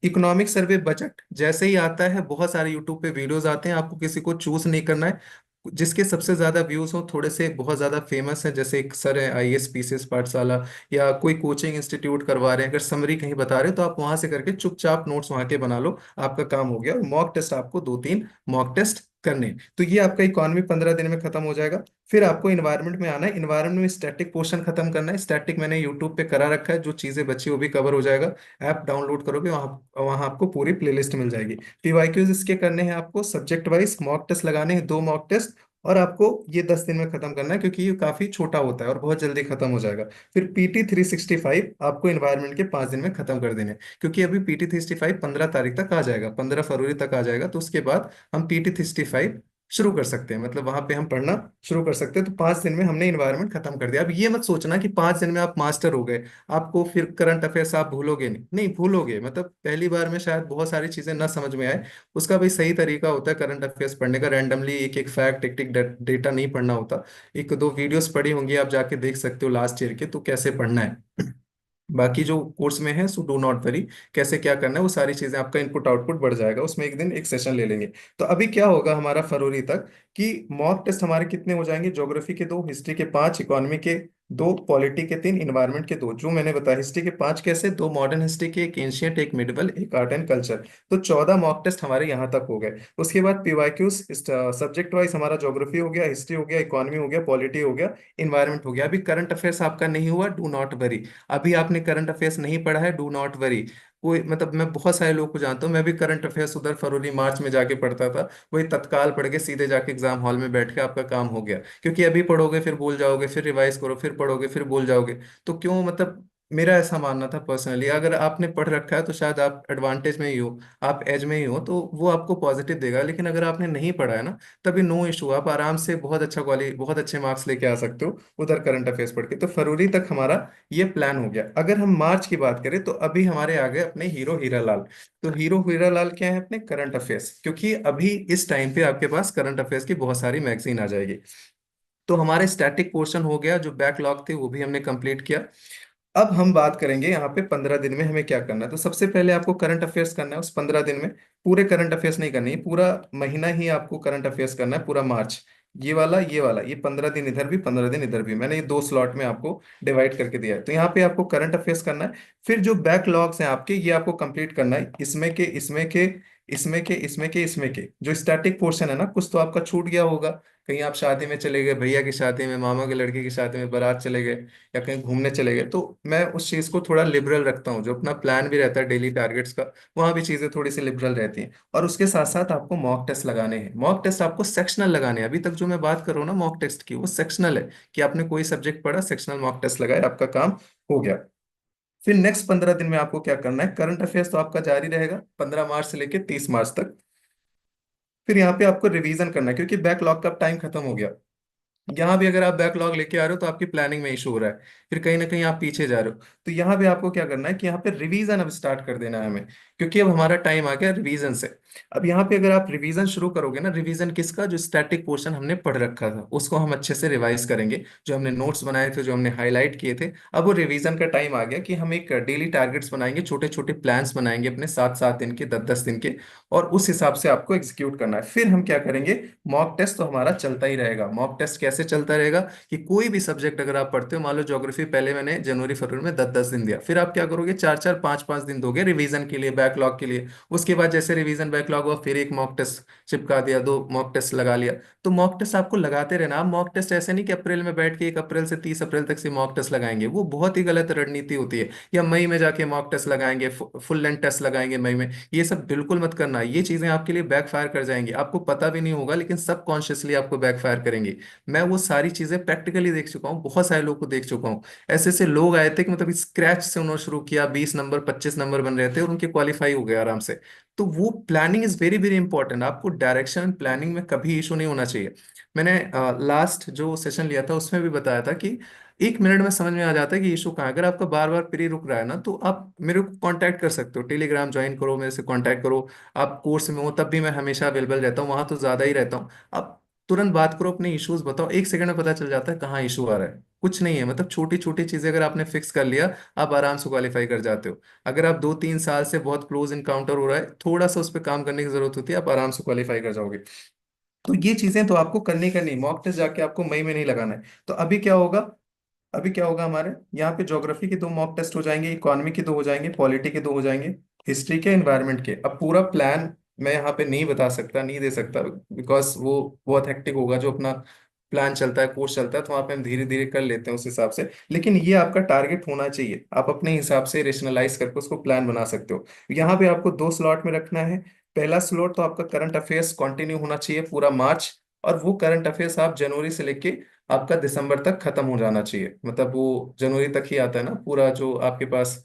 इकोनॉमिक सर्वे बजट जैसे ही आता है, बहुत सारे यूट्यूब पे वीडियोस आते हैं, आपको किसी को चूज नहीं करना है, जिसके सबसे ज्यादा व्यूज हो, थोड़े से बहुत ज्यादा फेमस है, जैसे एक सर है आईएएस पीसीएस पाठशाला, या कोई कोचिंग इंस्टीट्यूट करवा रहे हैं, अगर समरी कहीं बता रहे हो तो आप वहां से करके चुपचाप नोट्स वहां के बना लो, आपका काम हो गया। और मॉक टेस्ट आपको 2-3 मॉक टेस्ट करने हैं। तो ये आपका इकोनॉमी 15 दिन में खत्म हो जाएगा। फिर आपको इन्वायरमेंट में आना है, इन्वायरमेंट में स्टैटिक पोर्शन खत्म करना है, स्टैटिक मैंने यूट्यूब पे करा रखा है, जो चीजें बची वो भी कवर हो जाएगा। ऐप डाउनलोड करोगे, वहाँ वहाँ आपको पूरी प्लेलिस्ट मिल जाएगी। पीवाईक्यूज इसके करने हैं आपको, सब्जेक्ट वाइज मॉक टेस्ट लगाने हैं, 2 मॉक टेस्ट, और आपको ये 10 दिन में खत्म करना है, क्योंकि ये काफी छोटा होता है और बहुत जल्दी खत्म हो जाएगा। फिर PT 365 आपको इन्वायरमेंट के 5 दिन में खत्म कर देने हैं, क्योंकि अभी PT 365 15 तारीख तक आ जाएगा, 15 फरवरी तक आ जाएगा, तो उसके बाद हम PT 365 शुरू कर सकते हैं, मतलब वहां पे हम पढ़ना शुरू कर सकते हैं। तो 5 दिन में हमने इन्वायरमेंट खत्म कर दिया। अब ये मत सोचना कि 5 दिन में आप मास्टर हो गए, आपको फिर करंट अफेयर्स आप भूलोगे नहीं, नहीं भूलोगे, मतलब पहली बार में शायद बहुत सारी चीजें ना समझ में आए। उसका भी सही तरीका होता है करंट अफेयर्स पढ़ने का, रैंडमली एक एक फैक्ट, एक एक डेटा नहीं पढ़ना होता। 1-2 वीडियोस पढ़ी होंगी, आप जाके देख सकते हो लास्ट ईयर के, तो कैसे पढ़ना है। बाकी जो कोर्स में है, सो डू नॉट वरी, कैसे क्या करना है वो सारी चीजें, आपका इनपुट आउटपुट बढ़ जाएगा, उसमें एक दिन एक सेशन ले लेंगे। तो अभी क्या होगा हमारा फरवरी तक, कि मॉक टेस्ट हमारे कितने हो जाएंगे, ज्योग्राफी के 2, हिस्ट्री के 5, इकोनॉमी के 2, पॉलिटी के 3, इन्वायरमेंट के 2, जो मैंने बताया। हिस्ट्री के 5 कैसे, 2 मॉडर्न हिस्ट्री के, एक एंशियंट, एक मिडिवल, एक आर्ट एंड कल्चर। तो 14 मॉक टेस्ट हमारे यहाँ तक हो गए। उसके बाद पीवाईक्यूज सब्जेक्ट वाइज हमारा ज्योग्राफी हो गया, हिस्ट्री हो गया, इकोनॉमी हो गया, पॉलिटी हो गया, इन्वायरमेंट हो गया। अभी करंट अफेयर्स आपका नहीं हुआ, डू नॉट वरी। अभी आपने करंट अफेयर्स नहीं पढ़ा है, डू नॉट वरी। कोई मतलब, मैं बहुत सारे लोग को जानता हूँ, मैं भी करंट अफेयर्स उधर फरवरी मार्च में जाके पढ़ता था, वही तत्काल पढ़ के सीधे जाके एग्जाम हॉल में बैठ के आपका काम हो गया। क्योंकि अभी पढ़ोगे फिर भूल जाओगे, फिर रिवाइज करो, फिर पढ़ोगे फिर भूल जाओगे। तो क्यों, मतलब मेरा ऐसा मानना था पर्सनली, अगर आपने पढ़ रखा है तो शायद आप एडवांटेज में ही हो, आप एज में ही हो, तो वो आपको पॉजिटिव देगा। लेकिन अगर आपने नहीं पढ़ा है ना, तभी नो इशू, आप आराम से बहुत अच्छा क्वालिटी, बहुत अच्छे मार्क्स लेके आ सकते हो उधर करंट अफेयर्स पढ़ के। तो फरवरी तक हमारा ये प्लान हो गया। अगर हम मार्च की बात करें, तो अभी हमारे आ गए अपने हीरो हीरा लाल। तो हीरो हीरा लाल क्या है, अपने करंट अफेयर्स, क्योंकि अभी इस टाइम पे आपके पास करंट अफेयर्स की बहुत सारी मैगजीन आ जाएगी। तो हमारे स्टैटिक पोर्शन हो गया, जो बैकलॉग थे वो भी हमने कंप्लीट किया। अब हम बात करेंगे यहाँ पे 15 दिन में हमें क्या करना है। तो सबसे पहले आपको करंट अफेयर्स करना है उस 15 दिन में। पूरे करंट अफेयर्स नहीं करनी है, पूरा महीना ही आपको करंट अफेयर्स करना है, पूरा मार्च। ये वाला ये 15 दिन इधर भी, 15 दिन इधर भी, मैंने ये 2 स्लॉट में आपको डिवाइड करके दिया है। तो यहाँ पे आपको करंट अफेयर्स करना है। फिर जो बैकलॉग्स हैं आपके, ये आपको कंप्लीट करना है, इसमें के जो स्टैटिक पोर्शन है ना, कुछ तो आपका छूट गया होगा। कहीं आप शादी में चले गए, भैया की शादी में, मामा के लड़के की शादी में बारात चले गए, या कहीं घूमने चले गए, तो मैं उस चीज़ को थोड़ा लिबरल रखता हूँ, जो अपना प्लान भी रहता है डेली टारगेट्स का, वहाँ भी चीज़ें थोड़ी सी लिबरल रहती हैं। और उसके साथ साथ आपको मॉक टेस्ट लगाने हैं, मॉक टेस्ट आपको सेक्शनल लगाने हैं। अभी तक जो मैं बात कर रहा हूँ ना मॉक टेस्ट की, वो सेक्शनल है, कि आपने कोई सब्जेक्ट पढ़ा, सेक्शनल मॉक टेस्ट लगाए, आपका काम हो गया। फिर नेक्स्ट 15 दिन में आपको क्या करना है, करंट अफेयर्स तो आपका जारी रहेगा 15 मार्च से लेकर 30 मार्च तक। फिर यहाँ पे आपको रिवीजन करना है, क्योंकि बैकलॉग का टाइम खत्म हो गया। यहाँ भी अगर आप बैकलॉग लेके आ रहे हो, तो आपकी प्लानिंग में इशू हो रहा है, फिर कहीं ना कहीं आप पीछे जा रहे हो। तो यहाँ पे आपको क्या करना है कि यहाँ पे रिवीजन अब स्टार्ट कर देना है हमें, क्योंकि अब हमारा टाइम आ गया रिवीजन से। अब यहाँ पे अगर आप रिवीजन शुरू करोगे ना, रिवीजन किसका, जो स्टैटिक पोर्शन हमने पढ़ रखा था उसको हम अच्छे से रिवाइज करेंगे, जो हमने नोट्स बनाए थे, जो हमने हाईलाइट किए थे। अब वो रिवीजन का टाइम आ गया कि हम एक डेली टारगेट्स बनाएंगे, छोटे छोटे प्लान्स बनाएंगे अपने, 7-7 दिन के, 10-10 दिन के, और उस हिसाब से आपको एग्जीक्यूट करना है। फिर हम क्या करेंगे, मॉक टेस्ट तो हमारा चलता ही रहेगा। मॉक टेस्ट कैसे ऐसे चलता रहेगा कि कोई भी सब्जेक्ट अगर आप पढ़ते हो, मान लो ज्योग्राफी पहले मैंने जनवरी फरवरी में 10-10 दिन दिया, फिर आप क्या करोगे, 4-4 5-5 दिन दोगे रिवीजन के लिए, बैकलॉग के लिए। उसके बाद जैसे रिवीजन बैकलॉग हुआ, फिर एक मॉक टेस्ट चिपका दिया, दो मॉक टेस्ट लगा लिया। तो मॉक टेस्ट आपको लगाते रहना। आप मॉक टेस्ट ऐसे नहीं कि अप्रैल में बैठ के 1 अप्रैल से 30 अप्रैल तक से मॉक टेस्ट लगाएंगे, वो बहुत ही गलत रणनीति होती है। या मई में जाके मॉक टेस्ट लगाएंगे, फुल लेंथ टेस्ट लगाएंगे मई में, ये सब बिल्कुल मत करना। ये चीजें आपके लिए बैकफायर कर जाएंगी, आपको पता भी नहीं होगा, लेकिन सबकॉन्शियसली आपको बैकफायर करेंगी। मैं वो सारी चीजें प्रैक्टिकली देख चुका हूँ, बहुत सारे लोग को देख चुका हूँ। ऐसे ऐसे लोग आए थे कि मतलब स्क्रैच से उन्होंने शुरू किया, 20 नंबर 25 नंबर बन रहे थे और उनके क्वालिफाई हो गए आराम से। तो वो planning is very very important. आपको डायरेक्शन एंड प्लानिंग में कभी इशू नहीं होना चाहिए। मैंने लास्ट जो सेशन लिया था उसमें भी बताया था कि 1 मिनट में समझ में आ जाता है कि इशू कहाँ है। अगर आपका बार बार प्री रुक रहा है ना, तो आप मेरे को कांटेक्ट कर सकते हो, टेलीग्राम ज्वाइन करो, मेरे से कांटेक्ट करो। आप कोर्स में हो तब भी मैं हमेशा अवेलेबल रहता हूँ, वहां तो ज्यादा ही रहता हूँ। आप तुरंत बात करो, अपने इश्यूज बताओ, 1 सेकंड में पता चल जाता है कहाँ इशू आ रहा है। कुछ नहीं है, मतलब छोटी छोटी चीजें अगर आपने फिक्स कर लिया, आप आराम से क्वालिफाई कर जाते हो। अगर आप 2-3 साल से बहुत क्लोज इनकाउंटर हो रहा है, थोड़ा सा उस पर काम करने की जरूरत होती है, आप आराम से क्वालिफाई कर जाओगे। तो ये चीजें तो आपको करनी करनी, मॉक टेस्ट जाके आपको मई में नहीं लगाना है। तो अभी क्या होगा, अभी क्या होगा, हमारे यहाँ पे ज्योग्राफी के 2 मॉक टेस्ट हो जाएंगे, इकोनॉमी के 2 हो जाएंगे, पॉलिटी के 2 हो जाएंगे, हिस्ट्री के, एनवायरनमेंट के। अब पूरा प्लान मैं यहाँ पे नहीं बता सकता, नहीं दे सकता, बिकॉज वो बहुत हेक्टिक होगा। जो अपना प्लान चलता है, कोर्स चलता है, तो वहाँ पे हम धीरे धीरे कर लेते हैं उस हिसाब से। लेकिन ये आपका टारगेट होना चाहिए, आप अपने हिसाब से रेशनलाइज करके उसको प्लान बना सकते हो। यहाँ पे आपको 2 स्लॉट में रखना है। पहला स्लॉट तो आपका करंट अफेयर्स कंटिन्यू होना चाहिए पूरा मार्च, और वो करंट अफेयर्स आप जनवरी से लेके आपका दिसंबर तक खत्म हो जाना चाहिए। मतलब वो जनवरी तक ही आता है ना पूरा, जो आपके पास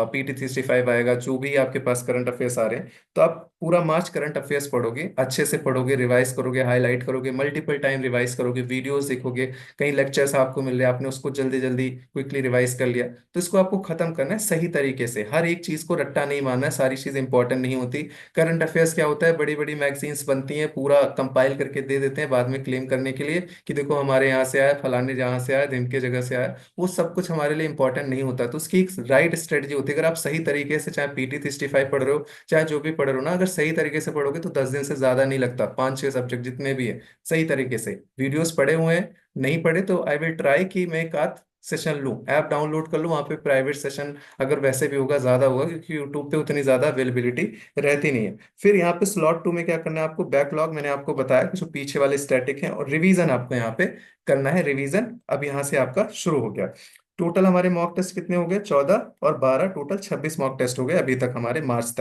PT 365 आएगा, जो भी आपके पास करंट अफेयर्स आ रहे हैं। तो आप पूरा मार्च करंट अफेयर्स पढ़ोगे, अच्छे से पढ़ोगे, रिवाइज करोगे, हाईलाइट करोगे, मल्टीपल टाइम रिवाइज करोगे, वीडियोस देखोगे, कहीं लेक्चर्स आपको मिल रहे हैं, आपने उसको जल्दी जल्दी क्विकली रिवाइज कर लिया। तो इसको आपको खत्म करना है सही तरीके से, हर एक चीज को रट्टा नहीं मारना है, सारी चीज इंपॉर्टेंट नहीं होती। करंट अफेयर्स क्या होता है, बड़ी बड़ी मैगजीन्स बनती हैं, पूरा कंपाइल करके दे देते हैं बाद में क्लेम करने के लिए कि देखो हमारे यहाँ से आया, फलाने जहाँ से आया, ढिमके जगह से आया। वो सब कुछ हमारे लिए इंपॉर्टेंट नहीं होता। तो उसकी एक राइट स्ट्रेटजी होती है। अगर आप सही तरीके से, चाहे PT 365 पढ़ रहे हो, चाहे जो भी पढ़ रहे हो ना, अगर सही तरीके से पढ़ोगे तो 10 दिन से ज्यादा नहीं लगता, 5-6 सब्जेक्ट जितने भी है सही तरीके से। वीडियोस पढ़े हुए हैं, नहीं पढ़े तो आई विल ट्राई कि मैं एक आध सेशन लूँ, ऐप डाउनलोड कर लूँ, वहाँ पे प्राइवेट सेशन अगर वैसे भी होगा ज्यादा होगा, क्योंकि यूट्यूब पे उतनी ज्यादा अवेलेबिलिटी रहती नहीं है। फिर यहाँ पे स्लॉट 2 में क्या करना है आपको, बैकलॉग मैंने आपको बताया कि जो पीछे वाले स्टैटिक हैं, और रिवीजन आपको यहाँ पे करना है। रिवीजन अब यहाँ से आपका शुरू हो गया। टोटल हमारे मॉक टेस्ट कितने हो गए, 14 और 12, टोटल 26 मॉक टेस्ट हो गए अभी तक हमारे मार्च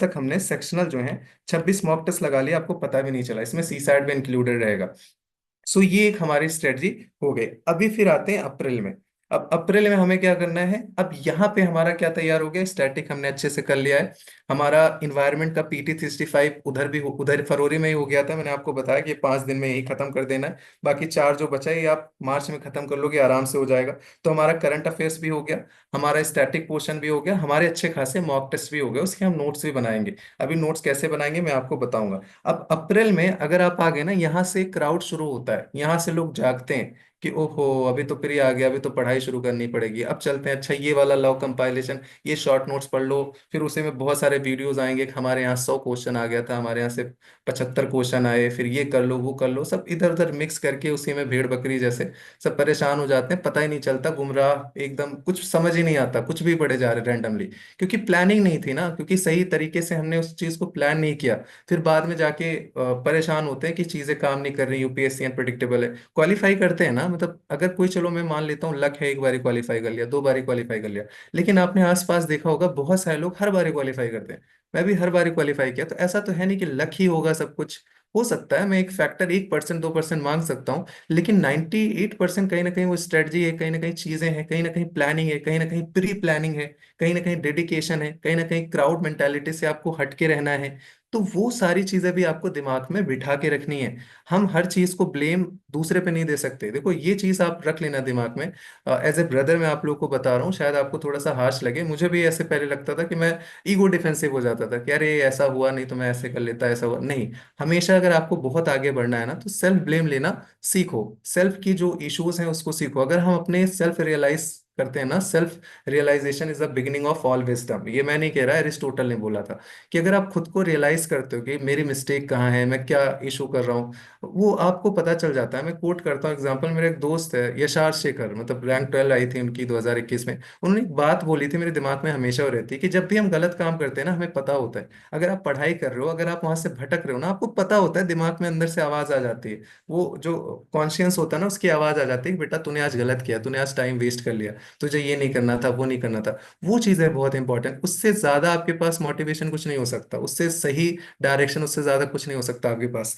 तक हमने सेक्शनल जो है 26 मॉक टेस्ट लगा लिया, आपको पता भी नहीं चला, इसमें सी साइड भी इंक्लूडेड रहेगा। सो ये एक हमारी स्ट्रेटजी हो गई। अभी फिर आते हैं अप्रैल में। अब अप्रैल में हमें क्या करना है, अब यहाँ पे हमारा क्या तैयार हो गया, स्टैटिक हमने अच्छे से कर लिया है। हमारा इन्वायरमेंट का PT 365 उधर भी उधर फरवरी में ही हो गया था, मैंने आपको बताया कि 5 दिन में यही खत्म कर देना है। बाकी 4 जो बचा है ये आप मार्च में खत्म कर लोगे, आराम से हो जाएगा। तो हमारा करंट अफेयर्स भी हो गया, हमारा स्टैटिक पोर्शन भी हो गया, हमारे अच्छे खासे मॉक टेस्ट भी हो गए, उसके हम नोट्स भी बनाएंगे। अभी नोट्स कैसे बनाएंगे मैं आपको बताऊंगा। अब अप्रैल में अगर आप आ गए ना, यहाँ से क्राउड शुरू होता है, यहाँ से लोग जागते हैं कि ओहो अभी तो प्री आ गया, अभी तो पढ़ाई शुरू करनी पड़ेगी, अब चलते हैं, अच्छा ये वाला लॉ कंपाइलेशन, ये शॉर्ट नोट्स पढ़ लो। फिर उसी में बहुत सारे वीडियोस आएंगे कि हमारे यहाँ 100 क्वेश्चन आ गया था, हमारे यहाँ से 75 क्वेश्चन आए, फिर ये कर लो वो कर लो, सब इधर उधर मिक्स करके उसी में भेड़ बकरी जैसे सब परेशान हो जाते हैं, पता ही नहीं चलता, गुमराह एकदम, कुछ समझ ही नहीं आता, कुछ भी पढ़े जा रहे रैंडमली। क्योंकि प्लानिंग नहीं थी ना, क्योंकि सही तरीके से हमने उस चीज को प्लान नहीं किया। फिर बाद में जाके परेशान होते हैं कि चीजें काम नहीं कर रही, UPSC अनप्रिडिक्टेबल है। क्वालिफाई करते हैं ना, मतलब अगर कोई, चलो मैं मान लेता हूँ लक है, एक बारी क्वालिफाई कर लिया, 2 बारी क्वालिफाई कर लिया, लेकिन आपने आसपास देखा होगा बहुत सारे लोग हर बारी क्वालिफाई करते हैं। मैं भी हर बारी क्वालिफाई किया, तो ऐसा तो है नहीं कि लक ही होगा सब कुछ। हो सकता है मैं एक फैक्टर 1% 2% मांग सकता हूँ, लेकिन 98% कहीं ना कहीं वो स्ट्रेटजी है, कहीं ना कहीं चीजें हैं, कहीं ना कहीं प्लानिंग है, कहीं ना कहीं प्री प्लानिंग है, कहीं ना कहीं डेडिकेशन है, कहीं ना कहीं क्राउड मेंटालिटी से आपको हटके रहना है। तो वो सारी चीजें भी आपको दिमाग में बिठा के रखनी है। हम हर चीज को ब्लेम दूसरे पे नहीं दे सकते। देखो ये चीज आप रख लेना दिमाग में। एज ए ब्रदर मैं आप लोग को बता रहा हूँ, शायद आपको थोड़ा सा हार्श लगे, मुझे भी ऐसे पहले लगता था कि मैं ईगो डिफेंसिव हो जाता था कि अरे ऐसा हुआ नहीं तो मैं ऐसे कर लेता, ऐसा हुआ नहीं। हमेशा अगर आपको बहुत आगे बढ़ना है ना, तो सेल्फ ब्लेम लेना सीखो, सेल्फ की जो इश्यूज हैं उसको सीखो। अगर हम अपने सेल्फ रियलाइज करते हैं ना, self realisation is the beginning of all wisdom. ये मैं नहीं कह रहा, एरिस्टोटल ने बोला था कि अगर आप खुद को रियलाइज करते हो कि मेरी मिस्टेक कहाँ है, मैं क्या इशू कर रहा हूँ, वो आपको पता चल जाता है। मैं कोट करता हूँ एग्जांपल, मेरा एक दोस्त है यशार शेखर, मतलब रैंक 12 आई थी उनकी 2021 में। उन्होंने एक बात बोली थी, मेरे दिमाग में हमेशा वो रहती है कि जब भी हम गलत काम करते हैं ना, हमें पता होता है, अगर आप पढ़ाई कर रहे हो, अगर आप वहां से भटक रहे हो ना, आपको पता होता है, दिमाग में अंदर से आवाज आ जाती है, वो जो कॉन्शियस होता है ना, उसकी आवाज आ जाती है कि बेटा तूने आज गलत किया, तूने आज टाइम वेस्ट कर लिया, तुझे ये नहीं करना था, वो नहीं करना था। वो चीज़ है बहुत इंपॉर्टेंट। उससे ज्यादा आपके पास मोटिवेशन कुछ नहीं हो सकता, उससे सही डायरेक्शन, उससे ज्यादा कुछ नहीं हो सकता आपके पास।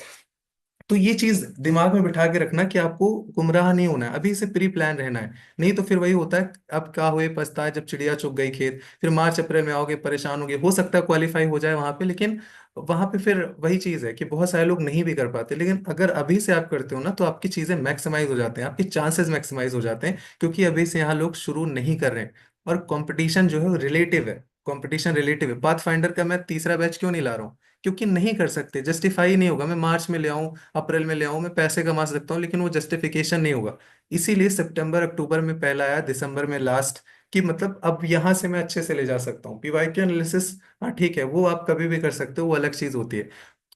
तो ये चीज दिमाग में बिठा के रखना कि आपको गुमराह नहीं होना है, अभी से प्री प्लान रहना है। नहीं तो फिर वही होता है, अब क्या हुए पछताए जब चिड़िया चुग गई खेत। फिर मार्च अप्रैल में आओगे, परेशान होगे, हो सकता है क्वालिफाई हो जाए वहां पे, लेकिन वहां पे फिर वही चीज है कि बहुत सारे लोग नहीं भी कर पाते। लेकिन अगर अभी से आप करते हो ना, तो आपकी चीजें मैक्सिमाइज हो जाते हैं, आपके चांसेस मैक्सिमाइज हो जाते हैं, क्योंकि अभी से यहाँ लोग शुरू नहीं कर रहे हैं। और कंपटीशन जो है रिलेटिव है, कंपटीशन रिलेटिव है। पाथ फाइंडर का मैं तीसरा बैच क्यों नहीं ला रहा हूँ? क्योंकि नहीं कर सकते, जस्टिफाई नहीं होगा। मैं मार्च में ले आऊं, अप्रैल में ले आऊं, मैं पैसे कमा सकता हूँ, लेकिन वो जस्टिफिकेशन नहीं होगा। इसीलिए सितंबर अक्टूबर में पहला आया, दिसंबर में लास्ट, कि मतलब अब यहां से मैं अच्छे से ले जा सकता हूँ पीवाईक्यू एनालिसिस। हाँ ठीक है, वो आप कभी भी कर सकते हो, वो अलग चीज होती है,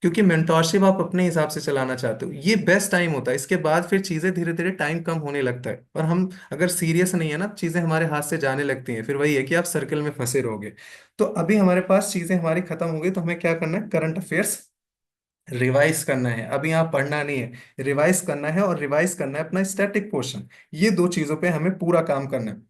क्योंकि मेंटोरशिप आप अपने हिसाब से चलाना चाहते हो। ये बेस्ट टाइम होता है, इसके बाद फिर चीजें धीरे धीरे टाइम कम होने लगता है, और हम अगर सीरियस नहीं है ना, चीजें हमारे हाथ से जाने लगती हैं, फिर वही है कि आप सर्कल में फंसे रहोगे। तो अभी हमारे पास चीजें हमारी खत्म हो गई, तो हमें क्या करना है? करंट अफेयर्स रिवाइज करना है। अभी यहाँ पढ़ना नहीं है, रिवाइज करना है, और रिवाइज करना है अपना स्टैटिक पोर्शन। ये दो चीजों पे हमें पूरा काम करना है।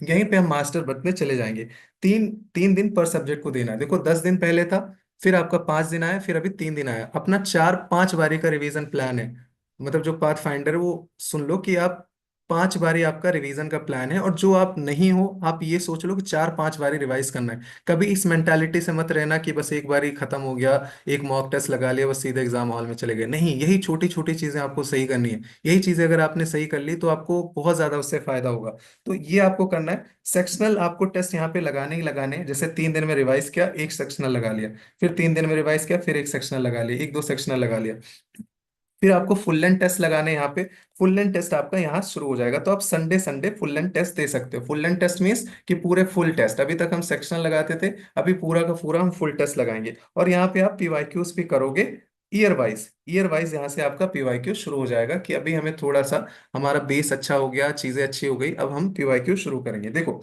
यहीं पे हम मास्टर बनने चले जाएंगे। तीन तीन दिन पर सब्जेक्ट को देना है। देखो 10 दिन पहले था, फिर आपका 5 दिन आया, फिर अभी 3 दिन आया। अपना 4-5 बारी का रिवीजन प्लान है। मतलब जो पाथ फाइंडर है वो सुन लो कि आप 5 बारी आपका रिवीजन का प्लान है, और जो आप नहीं हो, आप ये सोच लो कि 4-5 बारी रिवाइज करना है। कभी इस मेंटालिटी से मत रहना कि बस एक बारी खत्म हो गया, एक मॉक टेस्ट लगा लिया, बस सीधे एग्जाम हॉल में चले गए। नहीं, यही छोटी छोटी चीजें आपको सही करनी है। यही चीजें अगर आपने सही कर ली, तो आपको बहुत ज्यादा उससे फायदा होगा। तो ये आपको करना है। सेक्शनल आपको टेस्ट यहाँ पे लगाने ही लगाने हैं। जैसे 3 दिन में रिवाइज किया, एक सेक्शनल लगा लिया, फिर 3 दिन में रिवाइज किया, फिर एक सेक्शनल लगा लिया, एक दो सेक्शनल लगा लिया। फिर आपको फुल लेंथ टेस्ट लगाने हैं यहाँ पे। फुल लेंथ टेस्ट आपका यहाँ शुरू हो जाएगा, तो आप Sunday Sunday full length test दे सकते हो। फुल लेंथ टेस्ट मीन्स कि पूरे फुल टेस्ट, अभी तक हम सेक्शनल लगाते थे, अभी पूरा का पूरा हम फुल टेस्ट लगाएंगे। और यहाँ पे आप पीवाईक्यूज भी करोगे, ईयर वाइज। ईयर वाइज यहाँ से आपका पीवाईक्यू शुरू हो जाएगा, कि अभी हमें थोड़ा सा हमारा बेस अच्छा हो गया, चीजें अच्छी हो गई, अब हम पीवाईक्यू शुरू करेंगे। देखो,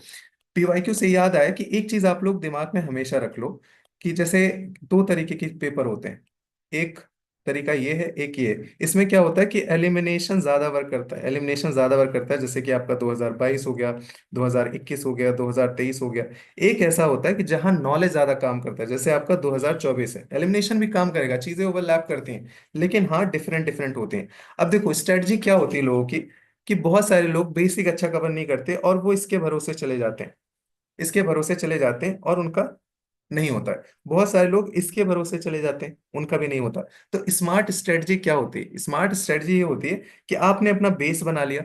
पीवाईक्यू से याद आया कि एक चीज आप लोग दिमाग में हमेशा रख लो, कि जैसे दो तरीके के पेपर होते हैं। एक तरीका ये है, एक ये है। इसमें क्या होता है कि एलिमिनेशन ज्यादा वर्क करता है, एलिमिनेशन ज्यादा वर्क करता है। जैसे कि आपका 2022 हो गया, 2021 हो गया, 2023 हो गया। एक ऐसा होता है कि जहां नॉलेज ज्यादा काम करता है, जैसे आपका 2024 है, एलिमिनेशन भी काम करेगा, चीजें ओवरलैप करती हैं, लेकिन हाँ डिफरेंट डिफरेंट होती हैं। अब देखो स्ट्रेटजी क्या होती है लोगों की, कि बहुत सारे लोग बेसिक अच्छा कवर नहीं करते, और वो इसके भरोसे चले जाते हैं, इसके भरोसे चले जाते हैं, और उनका नहीं होता है। बहुत सारे लोग इसके भरोसे चले जाते हैं, उनका भी नहीं होता। तो स्मार्ट स्ट्रेटजी क्या होती है? स्मार्ट स्ट्रेटजी ये होती है कि आपने अपना बेस बना लिया।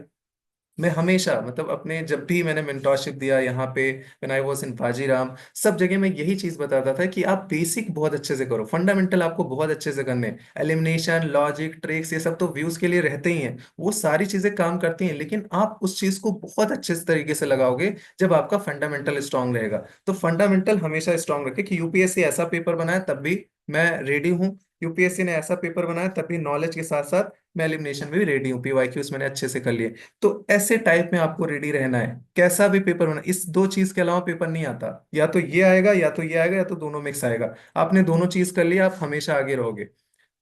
मैं हमेशा, मतलब अपने जब भी मैंने मेंटोरशिप दिया यहाँ पे, when I was in Bajiram, सब जगह मैं यही चीज बताता था कि आप बेसिक बहुत अच्छे से करो, फंडामेंटल आपको बहुत अच्छे से करने हैं। एलिमिनेशन, लॉजिक, ट्रिक्स, ये सब तो व्यूज के लिए रहते ही हैं, वो सारी चीजें काम करती हैं, लेकिन आप उस चीज को बहुत अच्छे से तरीके से लगाओगे जब आपका फंडामेंटल स्ट्रांग रहेगा। तो फंडामेंटल हमेशा स्ट्रांग रखे, कि यूपीएससी ऐसा पेपर बनाया तब भी मैं रेडी हूँ, यूपीएससी ने ऐसा पेपर बनाया तब भी नॉलेज के साथ साथ मैं एलिमिनेशन में भी रेडी हूँ, पीवाईक्यूज मैंने अच्छे से कर लिए। तो ऐसे टाइप में आपको रेडी रहना है, कैसा भी पेपर बना, इस दो चीज के अलावा पेपर नहीं आता। या तो ये आएगा, या तो ये आएगा, या तो दोनों मिक्स आएगा। आपने दोनों चीज कर लिया, आप हमेशा आगे रहोगे।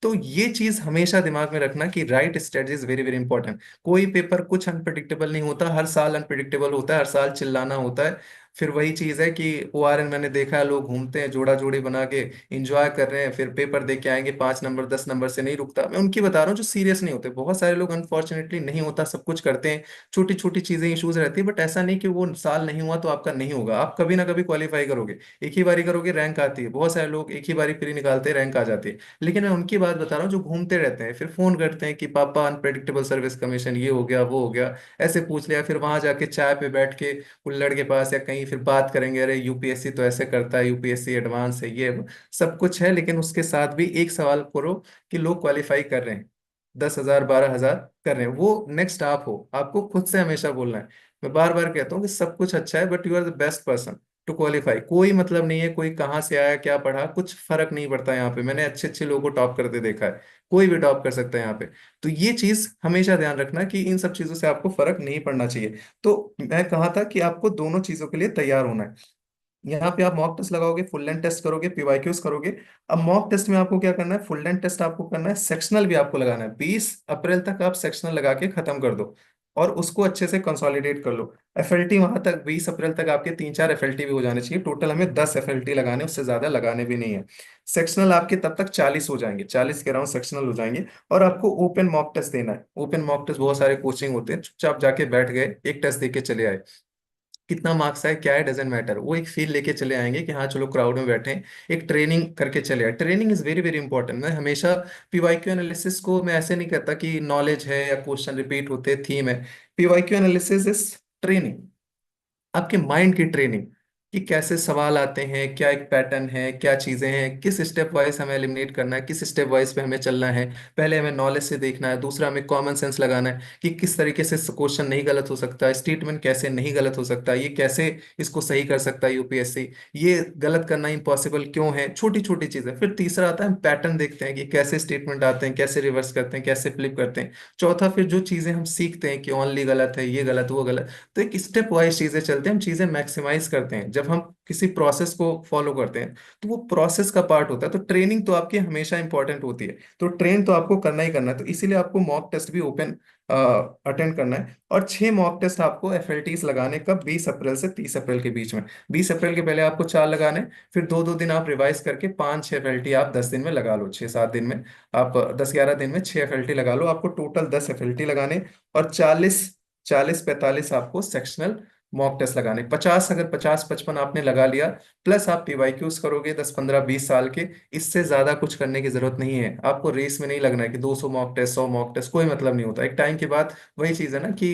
तो ये चीज हमेशा दिमाग में रखना कि right strategy is very very important. कोई पेपर कुछ अनप्रडिक्टेबल नहीं होता, हर साल अनप्रडिक्टेबल होता है, हर साल चिल्लाना होता है। फिर वही चीज है कि ओआरएन मैंने देखा है, लोग घूमते हैं जोड़ा जोड़ी बना के, इंजॉय कर रहे हैं, फिर पेपर दे के आएंगे 5 नंबर 10 नंबर से नहीं रुकता। मैं उनकी बता रहा हूँ जो सीरियस नहीं होते। बहुत सारे लोग अनफॉर्चुनेटली नहीं होता, सब कुछ करते हैं, छोटी छोटी चीजें इश्यूज रहती है, बट ऐसा नहीं कि वो साल नहीं हुआ तो आपका नहीं होगा। आप कभी ना कभी क्वालिफाई करोगे, एक ही बारी करोगे रैंक आती है। बहुत सारे लोग एक ही बारी प्री निकालते हैं, रैंक आ जाती है। लेकिन मैं उनकी बात बता रहा हूँ जो घूमते रहते हैं, फिर फोन करते हैं कि पापा अनप्रेडिक्टेबल सर्विस कमीशन ये हो गया वो हो गया, ऐसे पूछ लिया, फिर वहां जाके चाय पे बैठ के कुल्लड़ के पास या कहीं फिर बात करेंगे, अरे यूपीएससी तो ऐसे करता है, यूपीएससी एडवांस है, ये सब कुछ है। लेकिन उसके साथ भी एक सवाल करो कि लोग क्वालिफाई कर रहे हैं, 10,000 12,000 कर रहे हैं, वो नेक्स्ट आप हो, आपको खुद से हमेशा बोलना है। मैं बार बार कहता हूँ कि सब कुछ अच्छा है, but you are the best person to qualify. कोई मतलब नहीं है कोई कहाँ से आया क्या पढ़ा, कुछ फर्क नहीं पड़ता यहाँ पे। मैंने अच्छे अच्छे लोगों को टॉप करते देखा है, कोई भी टॉप कर सकता है यहाँ पे। तो ये चीज हमेशा ध्यान रखना कि इन सब चीजों से आपको फर्क नहीं पड़ना चाहिए। तो मैं कहा था कि आपको दोनों चीजों के लिए तैयार होना है। यहाँ पे आप मॉक टेस्ट लगाओगे, फुल लेंथ टेस्ट करोगे, पीवाईक्यूज करोगे। अब मॉक टेस्ट में आपको क्या करना है, फुल लेंथ टेस्ट आपको करना है, सेक्शनल भी आपको लगाना है। 20 अप्रैल तक आप सेक्शनल लगा के खत्म कर दो और उसको अच्छे से कंसोलिडेट कर लो। एफएलटी वहां तक 20 अप्रैल तक आपके 3-4 एफएलटी भी हो जाने चाहिए। टोटल हमें 10 एफएलटी लगाने, उससे ज्यादा लगाने भी नहीं है। सेक्शनल आपके तब तक 40 हो जाएंगे, 40 के अराउंड सेक्शनल हो जाएंगे। और आपको ओपन मॉक टेस्ट देना है। ओपन मॉक टेस्ट बहुत सारे कोचिंग होते हैं, चुपचाप जाके बैठ गए, एक टेस्ट दे के चले आए। कितना मार्क्स आए क्या है डजेंट मैटर, वो एक फील लेके चले आएंगे कि हाँ चलो क्राउड में बैठे हैं, एक ट्रेनिंग करके चले आए। Training is very very important. मैं हमेशा पीवाईक्यू एनालिसिस को मैं ऐसे नहीं कहता कि नॉलेज है या क्वेश्चन रिपीट होते थीम है। पीवाईक्यू एनालिसिस इज ट्रेनिंग, आपके माइंड की ट्रेनिंग, कि कैसे सवाल आते हैं, क्या एक पैटर्न है, क्या चीजें हैं, किस स्टेप वाइज हमें एलिमिनेट करना है, किस स्टेप वाइज पे हमें चलना है। पहले हमें नॉलेज से देखना है, दूसरा हमें कॉमन सेंस लगाना है कि किस तरीके से क्वेश्चन नहीं गलत हो सकता, स्टेटमेंट कैसे नहीं गलत हो सकता, ये कैसे इसको सही कर सकता है यूपीएससी, ये गलत करना इम्पॉसिबल क्यों है, छोटी छोटी चीजें। फिर तीसरा आता है हम पैटर्न देखते हैं कि कैसे स्टेटमेंट आते हैं, कैसे रिवर्स करते हैं, कैसे फ्लिप करते हैं। चौथा फिर जो चीजें हम सीखते हैं कि ओनली गलत है, ये गलत वो गलत। तो एक स्टेप वाइज चीजें चलते हैं, हम चीजें मैक्सिमाइज करते हैं जब हम किसी प्रोसेस को फॉलो करते हैं। तो वो प्रोसेस का पार्ट होता है। तो ट्रेनिंग तो आपकी हमेशा इंपॉर्टेंट होती है, तो ट्रेन तो आपको करना ही करना है। तो इसीलिए आपको मॉक टेस्ट भी ओपन अटेंड करना है। और 6 मॉक टेस्ट आपको एफएलटीज लगाने कब, 20 अप्रैल से 30 अप्रैल के बीच में। 20 अप्रैल के पहले आपको 4 लगाने, फिर 2-2 दिन आप रिवाइज करके 5-6 एफएलटी आप 10 दिन में लगा लो, 6-7 दिन में। आप 10-11 दिन में 6 एफएलटी लगा लो, आपको टोटल 10 एफएलटी लगाने। और 40-45 आपको सेक्शनल मॉक टेस्ट लगाने। 50, अगर 50-55 आपने लगा लिया, प्लस आप पीवाईक्यूज करोगे 10-15-20 साल के, इससे ज्यादा कुछ करने की जरूरत नहीं है। आपको रेस में नहीं लगना है कि 200 मॉक टेस्ट, 100 मॉक टेस्ट, कोई मतलब नहीं होता। एक टाइम के बाद वही चीज है ना कि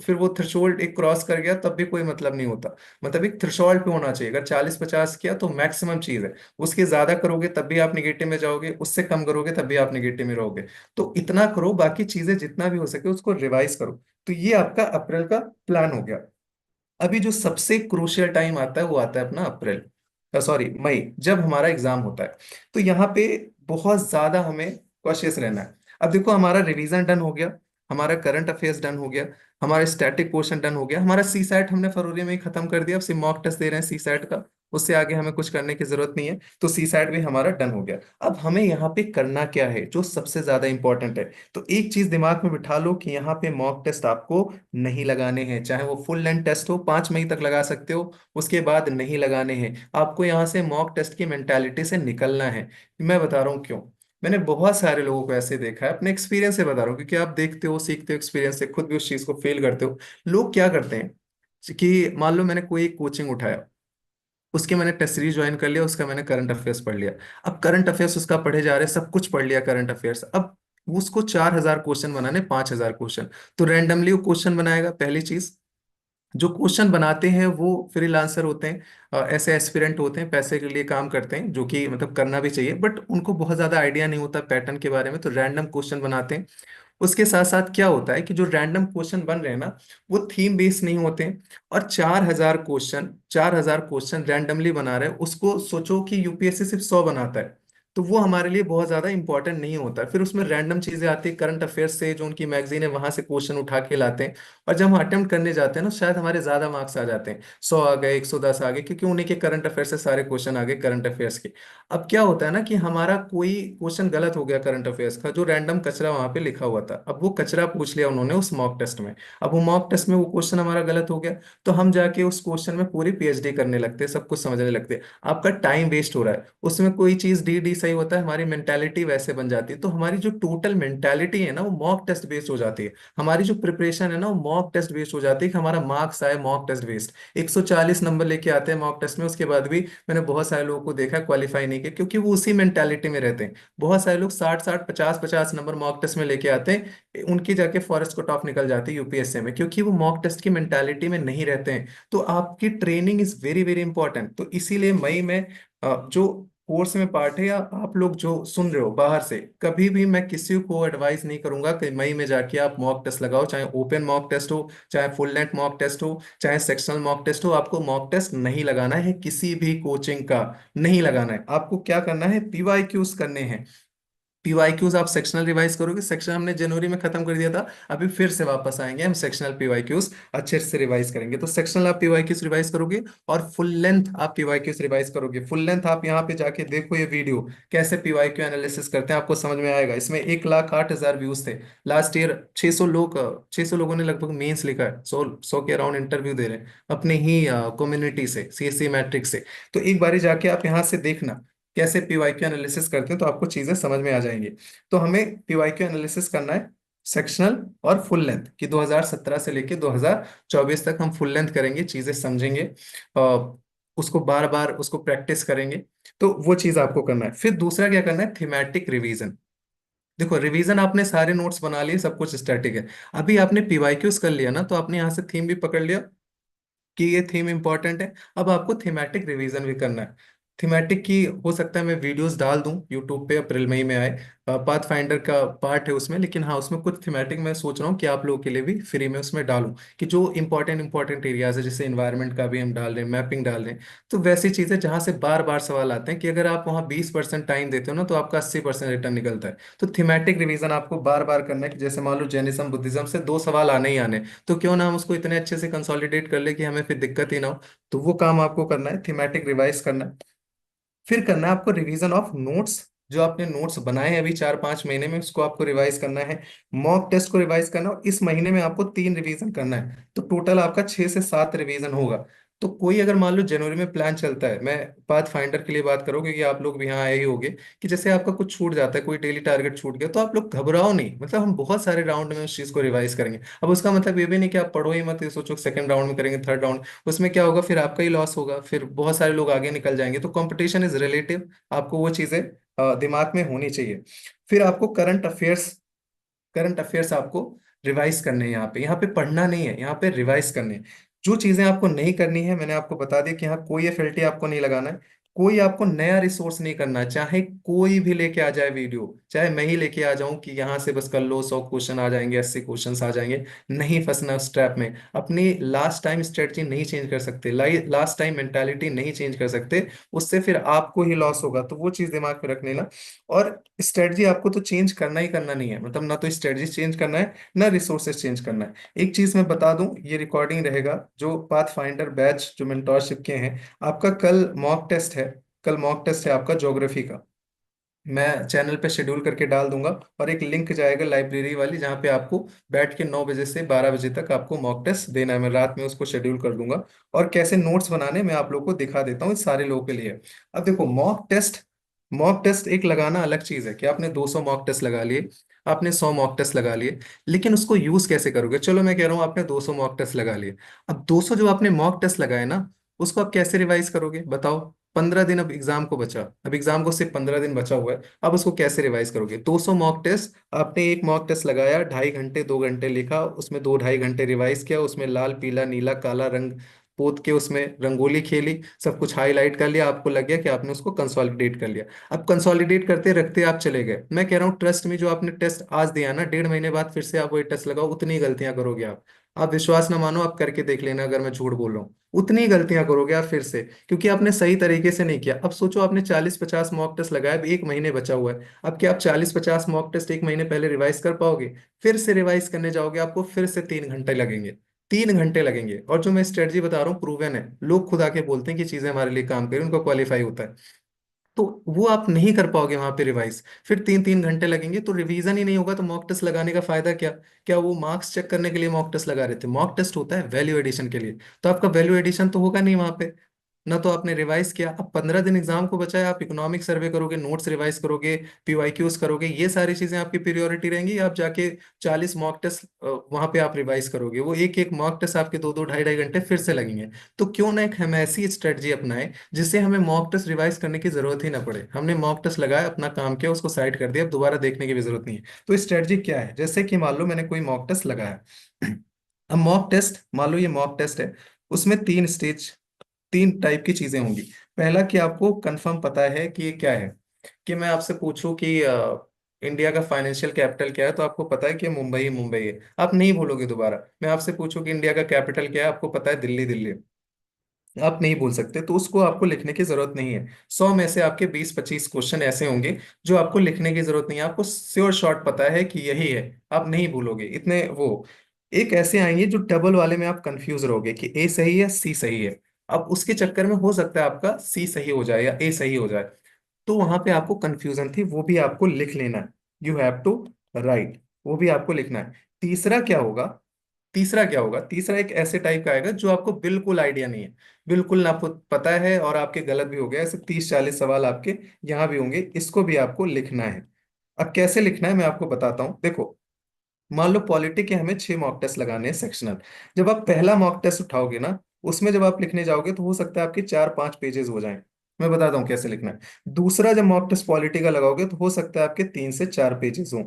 फिर वो थ्रेशोल्ड एक क्रॉस कर गया तब भी कोई मतलब नहीं होता। मतलब एक थ्रेशोल्ड पे होना चाहिए। अगर 40-50 किया तो मैक्सिमम चीज है। उसके ज्यादा करोगे तब भी आप निगेटिव में जाओगे, उससे कम करोगे तब भी आप निगेटिव में रहोगे। तो इतना करो, बाकी चीजें जितना भी हो सके उसको रिवाइज करो। तो ये आपका अप्रैल का प्लान हो गया। अभी जो सबसे क्रूशियल टाइम आता है वो आता है अपना अप्रैल, सॉरी मई, जब हमारा एग्जाम होता है। तो यहाँ पे बहुत ज्यादा हमें कॉशियस रहना है। अब देखो हमारा रिवीजन डन हो गया, हमारा करंट अफेयर्स डन हो गया, हमारा स्टैटिक पोर्शन डन हो गया, हमारा सी सैट हमने फरवरी में ही खत्म कर दिया। अब सिर्फ मॉक टेस्ट दे रहे हैं सी सैट का, उससे आगे हमें कुछ करने की जरूरत नहीं है। तो सी सैट भी हमारा डन हो गया। अब हमें यहाँ पे करना क्या है जो सबसे ज्यादा इंपॉर्टेंट है। तो एक चीज दिमाग में बिठा लो कि यहाँ पे मॉक टेस्ट आपको नहीं लगाने हैं। चाहे वो फुल लेंथ टेस्ट हो, 5 मई तक लगा सकते हो, उसके बाद नहीं लगाने हैं। आपको यहाँ से मॉक टेस्ट की मेंटालिटी से निकलना है। मैं बता रहा हूँ क्यों। मैंने बहुत सारे लोगों को ऐसे देखा है, अपने एक्सपीरियंस से बता रहा हूँ, क्योंकि आप देखते हो सीखते हो एक्सपीरियंस से, खुद भी उस चीज को फेल करते हो। लोग क्या करते हैं कि मान लो मैंने कोई कोचिंग उठाया, उसके मैंने टेस्ट सीरीज ज्वाइन कर लिया, उसका मैंने करंट अफेयर्स पढ़ लिया। अब करंट अफेयर्स उसका पढ़े जा रहे हैं, सब कुछ पढ़ लिया करंट अफेयर्स। अब उसको 4,000 क्वेश्चन बनाने, 5,000 क्वेश्चन। तो रैंडमली वो क्वेश्चन बनाएगा, पहली चीज। जो क्वेश्चन बनाते हैं वो फ्रीलांसर होते हैं, ऐसे एस्पिरेंट होते हैं, पैसे के लिए काम करते हैं, जो कि मतलब करना भी चाहिए, बट उनको बहुत ज्यादा आइडिया नहीं होता पैटर्न के बारे में, तो रैंडम क्वेश्चन बनाते हैं। उसके साथ साथ क्या होता है कि जो रैंडम क्वेश्चन बन रहे हैं ना, वो थीम बेस्ड नहीं होते हैं। और 4,000 क्वेश्चन रैंडमली बना रहे हैं, उसको सोचो कि यूपीएससी सिर्फ 100 बनाता है। तो वो हमारे लिए बहुत ज्यादा इंपॉर्टेंट नहीं होता है। फिर उसमें रैंडम चीजें आती है करंट अफेयर्स से, जो उनकी मैगजीन है वहां से क्वेश्चन उठा के लाते हैं। और जब हम अटेम्प्ट करने जाते हैं ना, शायद हमारे ज्यादा मार्क्स आ जाते हैं, 100 आ गए, 110 आ गए, क्योंकि उन्हीं के करंट अफेयर्स से सारे क्वेश्चन आ गए करंट अफेयर्स के। अब क्या होता है ना कि हमारा कोई क्वेश्चन गलत हो गया करंट अफेयर्स का, जो रैंडम कचरा वहां पे लिखा हुआ था, अब वो कचरा पूछ लिया उन्होंने उस मॉक टेस्ट में। अब वो मॉक टेस्ट में वो क्वेश्चन हमारा गलत हो गया, तो हम जाके उस क्वेश्चन में पूरी पीएचडी करने लगते हैं, सब कुछ समझने लगते हैं। आपका टाइम वेस्ट हो रहा है उसमें। कोई चीज डी डी सही होता है, हमारी मेंटालिटी वैसे बन जाती है। तो हमारी जो टोटल मेंटालिटी है ना, वो मॉक टेस्ट बेस्ड हो जाती है। हमारी जो प्रिपरेशन है ना, वो मॉक टेस्ट बेस्ड हो जाती है, कि हमारा मार्क्स आए मॉक टेस्ट बेस्ड। 140 नंबर लेके आते हैं मॉक टेस्ट में, उसके बाद भी मैंने बहुत सारे लोगों को देखा क्वालिफाई नहीं किया, क्योंकि वो उसी मेंटालिटी में रहते हैं। बहुत सारे लोग 60-60, 50-50 नंबर मॉक टेस्ट में लेके आते हैं, उनकी जाके फॉरेस्ट कट ऑफ निकल जाती है यूपीएससी में, क्योंकि वो मॉक टेस्ट की मेंटालिटी में नहीं रहते हैं। तो आपकी training is very very important. तो इसीलिए मई में जो कोर्स में पार्ट है या आप लोग जो सुन रहे हो बाहर से, कभी भी मैं किसी को एडवाइस नहीं करूंगा कि मई में जाके आप मॉक टेस्ट लगाओ, चाहे ओपन मॉक टेस्ट हो, चाहे फुल लेंथ मॉक टेस्ट हो, चाहे सेक्शनल मॉक टेस्ट हो। आपको मॉक टेस्ट नहीं लगाना है किसी भी कोचिंग का, नहीं लगाना है। आपको क्या करना है, पीवाईक्यूज करने हैं। पीवाईक्यूज आप सेक्शनल रिवाइज करोगे, सेक्शन हमने जनवरी में खत्म कर दिया था, अभी फिर से वापस आएंगे हम सेक्शनल पीवाईक्यूज अच्छे से रिवाइज करेंगे। तो सेक्शनल आप पीवाईक्यूज रिवाइज करोगे और फुल लेंथ आप पीवाईक्यूज रिवाइज करोगे। फुल लेंथ आप यहाँ पे जाके देखो ये वीडियो कैसे पीवाईक्यू एनालिसिस करते हैं, आपको समझ में आएगा। इसमें 1,08,000 व्यूज थे लास्ट ईयर। 600 लोगों ने लगभग मेंस लिखा है, 100 के अराउंड इंटरव्यू दे रहे हैं अपने ही कम्युनिटी से, सीएससी मैट्रिक से। तो एक बारी जाके आप यहाँ से देखना कैसे पीवाईक्यू एनालिसिस करते हैं, तो आपको चीजें समझ में आ जाएंगी। तो हमें पीवाईक्यू एनालिसिस करना है सेक्शनल और फुल लेंथ कि 2017 से लेके 2024 तक हम फुल लेंथ करेंगे, चीजें समझेंगे और उसको बार बार उसको प्रैक्टिस करेंगे। तो वो चीज आपको करना है। फिर दूसरा क्या करना है, थीमेटिक रिवीजन। देखो रिवीजन आपने सारे नोट्स बना लिए, सब कुछ स्टैटिक है। अभी आपने पीवाईक्यूज कर लिया ना, तो आपने यहाँ से थीम भी पकड़ लिया कि ये थीम इंपॉर्टेंट है। अब आपको थीमेटिक रिवीजन भी करना है। थीमेटिक की हो सकता है मैं वीडियोस डाल दूं यूट्यूब पे, अप्रैल मई में आए। पाथ फाइंडर का पार्ट है उसमें, लेकिन हाँ उसमें कुछ थीमेटिक मैं सोच रहा हूँ कि आप लोगों के लिए भी फ्री में उसमें डालूं, कि जो इंपॉर्टेंट एरियाज है, जैसे इन्वायरमेंट का भी हम डाल रहे हैं, मैपिंग डाल रहे हैं। तो वैसी चीजें जहां से बार बार सवाल आते हैं कि अगर आप वहाँ 20% टाइम देते हो ना, तो आपका 80% रिटर्न निकलता है। तो थीमेटिक रिवीजन आपको बार बार करना है, कि जैसे मान लो जैनिज्म बुद्धिज्म से 2 सवाल आने ही आने, तो क्यों ना हम उसको इतने अच्छे से कंसोलिडेट कर ले कि हमें फिर दिक्कत ही ना हो। तो वो काम आपको करना है, थीमेटिक रिवाइज करना है। फिर करना है आपको रिवीजन ऑफ नोट्स। जो आपने नोट्स बनाए हैं अभी 4-5 महीने में, उसको आपको रिवाइज करना है। मॉक टेस्ट को रिवाइज करना है, और इस महीने में आपको 3 रिवीजन करना है, तो टोटल आपका 6 से 7 रिवीजन होगा। तो कोई अगर मान लो जनवरी में प्लान चलता है, मैं पाथ फाइंडर के लिए बात करूँ क्योंकि आप लोग भी यहाँ आए ही होगे, कि जैसे आपका कुछ छूट जाता है, कोई डेली टारगेट छूट गया, तो आप लोग घबराओ नहीं। मतलब हम बहुत सारे राउंड में उस चीज को रिवाइज करेंगे। अब उसका मतलब ये भी नहीं कि आप पढ़ो ही मत, ये सोचो सेकंड राउंड में करेंगे, थर्ड राउंड, उसमें क्या होगा, फिर आपका ही लॉस होगा, फिर बहुत सारे लोग आगे निकल जाएंगे। तो कंपटीशन इज रिलेटिव, आपको वो चीजें दिमाग में होनी चाहिए। फिर आपको करंट अफेयर्स आपको रिवाइज करने हैं। यहाँ पे पढ़ना नहीं है, यहाँ पे रिवाइज करने हैं। जो चीजें आपको नहीं करनी है मैंने आपको बता दिया, कि यहाँ कोई एफएलटी आपको नहीं लगाना है, कोई आपको नया रिसोर्स नहीं करना है। चाहे कोई भी लेके आ जाए वीडियो, चाहे मैं ही लेके आ जाऊं कि यहाँ से बस कर लो, 100 क्वेश्चन आ जाएंगे, 80 क्वेश्चन आ जाएंगे, नहीं फंसना उस ट्रैप में। अपनी लास्ट टाइम स्ट्रेटजी नहीं चेंज कर सकते, लास्ट टाइम मेंटालिटी नहीं चेंज कर सकते, उससे फिर आपको ही लॉस होगा। तो वो चीज दिमाग में रख लेना। और स्ट्रेटजी आपको तो चेंज करना ही करना नहीं है, मतलब ना तो स्ट्रेटजी चेंज करना है, ना रिसोर्सेज चेंज करना है। एक चीज मैं बता दूं, ये रिकॉर्डिंग रहेगा, जो पाथ फाइंडर बैच जो मेंटोरशिप के हैं, आपका कल मॉक टेस्ट है। कल मॉक टेस्ट है आपका ज्योग्राफी का, मैं चैनल पे शेड्यूल करके डाल दूंगा। और एक लिंक जाएगा लाइब्रेरी वाली, जहाँ पे आपको बैठ के 9 बजे से 12 बजे तक आपको मॉक टेस्ट देना है। मैं रात में उसको शेड्यूल कर दूंगा, और कैसे नोट्स बनाने मैं आप लोगों को दिखा देता हूँ, इस सारे लोगों के लिए। अब देखो मॉक टेस्ट एक लगाना अलग चीज है, कि आपने 200 मॉक टेस्ट लगा लिए, आपने 100 मॉक टेस्ट लगा लिए, लेकिन उसको यूज कैसे करोगे। चलो मैं कह रहा हूँ आपने 200 मॉक टेस्ट लगा लिए, अब 200 जो आपने मॉक टेस्ट लगाए ना, उसको आप कैसे रिवाइज करोगे बताओ। 15 दिन अब एग्जाम को बचा, अब एग्जाम को सिर्फ 15 दिन बचा हुआ है, अब उसको कैसे रिवाइज करोगे। 200 मॉक टेस्ट, आपने एक मॉक टेस्ट लगाया, 2.5 घंटे 2 घंटे लिखा, उसमें 2-2.5 घंटे रिवाइज किया, उसमें लाल पीला नीला काला रंग पोत के उसमें रंगोली खेली, सब कुछ हाईलाइट कर लिया, आपको लग गया कि आपने उसको कंसोलिडेट कर लिया। अब कंसोलिडेट करते रखते आप चले गए, मैं कह रहा हूँ ट्रस्ट में, जो आपने टेस्ट आज दिया ना, 1.5 महीने बाद फिर से आप वही टेस्ट लगाओ, उतनी ही गलतियां करोगे आप विश्वास ना मानो, आप करके देख लेना अगर मैं झूठ बोल रहा हूँ, उतनी ही गलतियां करोगे आप फिर से, क्योंकि आपने सही तरीके से नहीं किया। अब सोचो आपने 40-50 मॉक टेस्ट लगाया, अब 1 महीने बचा हुआ है, अब क्या आप 40-50 मॉक टेस्ट 1 महीने पहले रिवाइज कर पाओगे। फिर से रिवाइज करने जाओगे, आपको फिर से 3 घंटे लगेंगे, 3 घंटे लगेंगे। और जो मैं स्ट्रेटजी बता रहा हूँ प्रूवन है, लोग खुद आके बोलते हैं कि चीजें हमारे लिए काम करें, उनको क्वालिफाई होता है। तो वो आप नहीं कर पाओगे वहां पे रिवाइज, फिर 3-3 घंटे लगेंगे, तो रिवीजन ही नहीं होगा, तो मॉक टेस्ट लगाने का फायदा क्या। क्या वो मार्क्स चेक करने के लिए मॉक टेस्ट लगा रहे थे, मॉक टेस्ट होता है वैल्यू एडिशन के लिए, तो आपका वैल्यू एडिशन तो होगा नहीं वहां पे, ना तो आपने रिवाइज किया। अब 15 दिन एग्जाम को बचा है, आप इकोनॉमिक सर्वे करोगे, नोट्स रिवाइज करोगे, पीवाईक्यूज करोगे, ये सारी चीजें आपकी प्रियोरिटी रहेंगी। आप जाके 40 मॉक टेस्ट वहां पे आप रिवाइज करोगे, वो एक एक मॉक टेस्ट आपके 2-2 2.5-2.5 घंटे फिर से लगेंगे। तो क्यों ना एक हम ऐसी स्ट्रेटजी अपनाएं जिससे हमें मॉक टेस्ट रिवाइज करने की जरूरत ही ना पड़े। हमने मॉक टेस्ट लगाया, अपना काम किया, उसको साइड कर दिया, अब दोबारा देखने की भी जरूरत नहीं है। तो स्ट्रेटजी क्या है, जैसे कि मान लो मैंने कोई मॉक टेस्ट लगाया, अब मॉक टेस्ट मान लो ये मॉक टेस्ट है, उसमें 3 टाइप की चीजें होंगी। पहला कि आपको कंफर्म पता है कि ये क्या है। कि मैं आपसे पूछूं कि इंडिया का फाइनेंशियल कैपिटल क्या है, तो आपको पता है कि मुंबई मुंबई है, आप नहीं भूलोगे दोबारा। मैं आपसे पूछूं कि इंडिया का कैपिटल क्या है, आपको पता है दिल्ली दिल्ली है, आप नहीं बोल सकते, तो उसको आपको लिखने की जरूरत नहीं है। 100 में से आपके 20-25 क्वेश्चन ऐसे होंगे जो आपको लिखने की जरूरत नहीं है, आपको श्योर शॉट पता है कि यही है, आप नहीं भूलोगे इतने वो। एक ऐसे आएंगे जो डबल वाले में आप कंफ्यूज रहोगे कि ए सही है सी सही है। अब उसके चक्कर में हो सकता है आपका सी सही हो जाए या ए सही हो जाए, तो वहां पे आपको कंफ्यूजन थी, वो भी आपको लिख लेना है। यू हैव टू राइट, वो भी आपको लिखना है। तीसरा क्या होगा, तीसरा एक ऐसे टाइप का आएगा जो आपको बिल्कुल आइडिया नहीं है, बिल्कुल ना पता है, और आपके गलत भी हो गया, ऐसे 30-40 सवाल आपके यहाँ भी होंगे, इसको भी आपको लिखना है। अब कैसे लिखना है मैं आपको बताता हूँ, देखो। मान लो पॉलिटी के हमें 6 मॉक टेस्ट लगाने हैं सेक्शनल। जब आप पहला मॉक टेस्ट उठाओगे ना, उसमें जब आप लिखने जाओगे तो हो सकता है आपके 4-5 पेजेस हो जाएं। मैं बताता हूँ कैसे लिखना है। दूसरा जब मॉक टेस्ट पॉलिटी का लगाओगे तो हो सकता है आपके 3 से 4 पेजेस हों।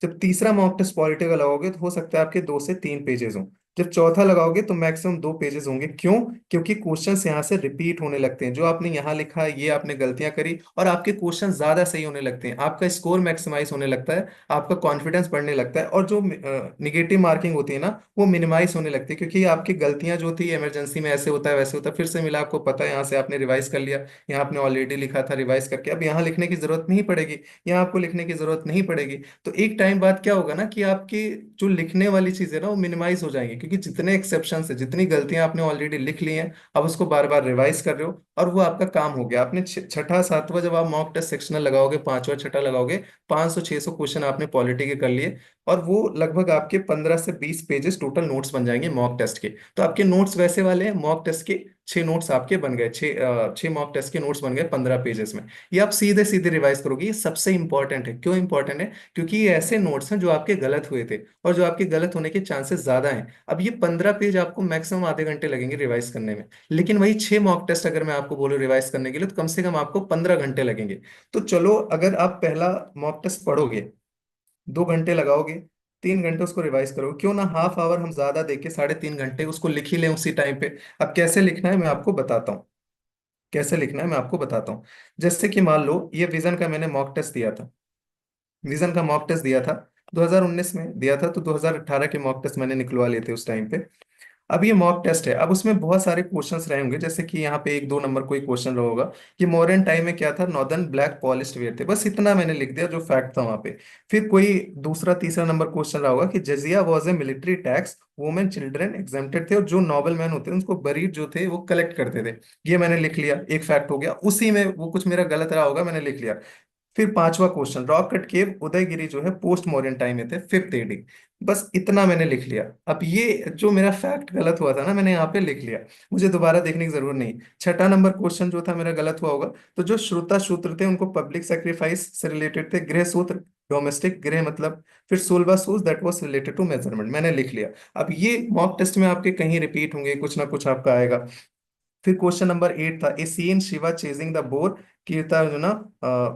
जब तीसरा मॉक टेस्ट पॉलिटी का लगाओगे तो हो सकता है आपके 2 से 3 पेजेस हों। जब चौथा लगाओगे तो मैक्सिमम 2 पेजेस होंगे। क्यों? क्योंकि क्वेश्चंस यहाँ से रिपीट होने लगते हैं, जो आपने यहाँ लिखा है ये आपने गलतियां करी, और आपके क्वेश्चन ज्यादा सही होने लगते हैं, आपका स्कोर मैक्सिमाइज होने लगता है, आपका कॉन्फिडेंस बढ़ने लगता है, और जो निगेटिव मार्किंग होती है ना वो मिनिमाइज होने लगती है, क्योंकि आपकी गलतियां जो थी इमरजेंसी में ऐसे होता है वैसे होता है, फिर से मिला आपको पता है, यहाँ से आपने रिवाइज कर लिया, यहाँ आपने ऑलरेडी लिखा था रिवाइज करके, अब यहाँ लिखने की जरूरत नहीं पड़ेगी, यहाँ आपको लिखने की जरूरत नहीं पड़ेगी। तो एक टाइम बाद क्या होगा ना कि आपकी जो लिखने वाली चीजें ना वो मिनिमाइज हो जाएंगी, क्योंकि जितने एक्सेप्शन है, जितनी गलतियां आपने ऑलरेडी लिख ली हैं, अब उसको बार बार रिवाइज कर रहे हो, और वो आपका काम हो गया। आपने छठा सातवां जब आप मॉक टेस्ट सेक्शनल लगाओगे, पांचवा छठा लगाओगे, 500-600 क्वेश्चन आपने पॉलिटी के कर लिए, और वो लगभग आपके 15 से 20 पेजेस टोटल नोट्स बन जाएंगे मॉक टेस्ट के। तो आपके नोट्स वैसे वाले हैं, मॉक टेस्ट के 6 नोट्स आपके बन गए, छह मॉक टेस्ट के नोट्स बन गए 15 पेजेस में। ये आप सीधे सीधे रिवाइज करोगे, ये सबसे इंपॉर्टेंट है। क्यों इंपॉर्टेंट है? क्योंकि ये ऐसे नोट्स हैं जो आपके गलत हुए थे, और जो आपके गलत होने के चांसेस ज्यादा हैं। अब ये 15 पेज आपको मैक्सिमम आधे घंटे लगेंगे रिवाइज करने में, लेकिन वही 6 मॉक टेस्ट अगर मैं आपको बोलूँ रिवाइज करने के लिए, तो कम से कम आपको 15 घंटे लगेंगे। तो चलो, अगर आप पहला मॉक टेस्ट पढ़ोगे, 2 घंटे लगाओगे, 3 घंटे उसको रिवाइज करोगे, क्यों ना हाफ आवर हम ज्यादा देके 3.5 घंटे उसको लिख ही लें उसी टाइम पे। अब कैसे लिखना है मैं आपको बताता हूँ, कैसे लिखना है मैं आपको बताता हूँ। जैसे कि मान लो ये विजन का मैंने मॉक टेस्ट दिया था, विजन का मॉक टेस्ट दिया था 2019 में दिया था, तो 2018 के मॉक टेस्ट मैंने निकलवा लिए थे उस टाइम पे। अब ये मॉक टेस्ट है, अब उसमें बहुत सारे क्वेश्चंस रहे होंगे, जैसे कि यहाँ पे 1-2 नंबर कोई क्वेश्चन रहा होगा कि मॉडर्न टाइम में क्या था, नॉर्दर्न ब्लैक पॉलिश्ड वेयर थे, बस इतना मैंने लिख दिया जो फैक्ट था वहां पे। फिर कोई दूसरा तीसरा नंबर क्वेश्चन रहा होगा कि जजिया was a military tax, women children exempted थे, और जो नॉबल मैन होते हैं उनको बरीड जो थे वो कलेक्ट करते थे। ये मैंने लिख लिया, एक फैक्ट हो गया, उसी में वो कुछ मेरा गलत रहा होगा मैंने लिख लिया। फिर पांचवा question, rock cut cave Udayagiri जो है पोस्ट मॉडर्न टाइम में थे, 5th AD। बस इतना मैंने लिख लिया। अब ये जो मेरा फैक्ट गलत हुआ था ना, मैंने यहाँ पे लिख लिया, मुझे दोबारा देखने की जरूरत नहीं। छठा नंबर क्वेश्चन जो था मेरा गलत हुआ होगा, तो जो श्रुता सूत्र थे उनको पब्लिक सेक्रीफाइस से रिलेटेड थे, गृह सूत्र डोमेस्टिक गृह मतलब, फिर सोलवा सूज that was related to measurement, मैंने लिख लिया। अब ये मॉक टेस्ट में आपके कहीं रिपीट होंगे, कुछ ना कुछ आपका आएगा। फिर क्वेश्चन नंबर 8 था, a scene Shiva chasing the boar Kiratarjuna,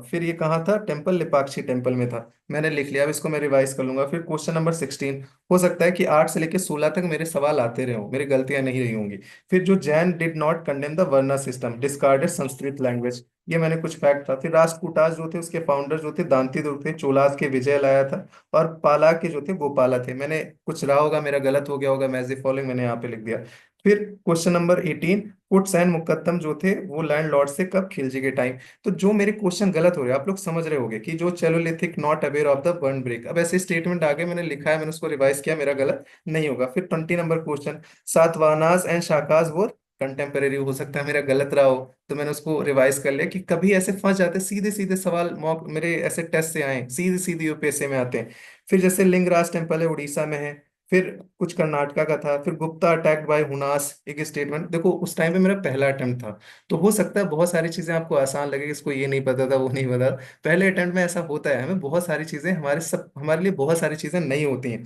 फिर ये कहाँ था, टेम्पल लेपाक्षी टेम्पल में था, मैंने लिख लिया। अब इसको मैं रिवाइज कर लूंगा। फिर क्वेश्चन नंबर 16, हो सकता है कि 8 से लेकर 16 तक मेरे सवाल आते रहे हों, मेरी गलतियां नहीं रही होंगी। फिर जो Jain did not condemn the varna system, discarded Sanskrit language, ये मैंने कुछ फैक्ट था। फिर राष्ट्रकूटास जो थे उसके फाउंडर जो थे दांती दुर्ग थे, चोलास के विजय लाया था, और पाला के जो थे गोपाला थे। मैंने कुछ रहा होगा, मेरा गलत हो गया होगा, मैज द फॉलोइंग मैंने यहाँ पे लिख दिया। फिर क्वेश्चन नंबर 18, कुट्स एंड मुकद्दम जो थे वो लैंड लॉर्ड से कब खिलजी के टाइम। तो जो मेरे क्वेश्चन गलत हो रहे हैं, आप लोग समझ रहे होंगे कि जो Chalcolithic not aware of the burnt brick, अब ऐसे स्टेटमेंट आगे मैंने लिखा है, मैंने उसको रिवाइज किया, मेरा गलत नहीं होगा। फिर 20 नंबर क्वेश्चन, सातवाहनास एंड शाकाज वो कंटेम्परेरी, हो सकता है मेरा गलत रहा हो, तो मैंने उसको रिवाइज कर लिया कि कभी ऐसे फंस जाते सीधे सीधे सवाल मॉक मेरे ऐसे टेस्ट से आए, सीधे सीधे यूपीएससी में आते हैं। फिर जैसे लिंगराज टेम्पल है उड़ीसा में है, फिर कुछ कर्नाटका का था। फिर गुप्ता अटैक्ड बाय हुनास, एक स्टेटमेंट, देखो उस टाइम पे मेरा पहला अटेम्प्ट था, तो हो सकता है बहुत सारी चीजें आपको आसान लगे, इसको ये नहीं पता था वो नहीं पता। पहले अटेम्प्ट में ऐसा होता है, हमें बहुत सारी चीजें हमारे लिए बहुत सारी चीजें नहीं होती हैं।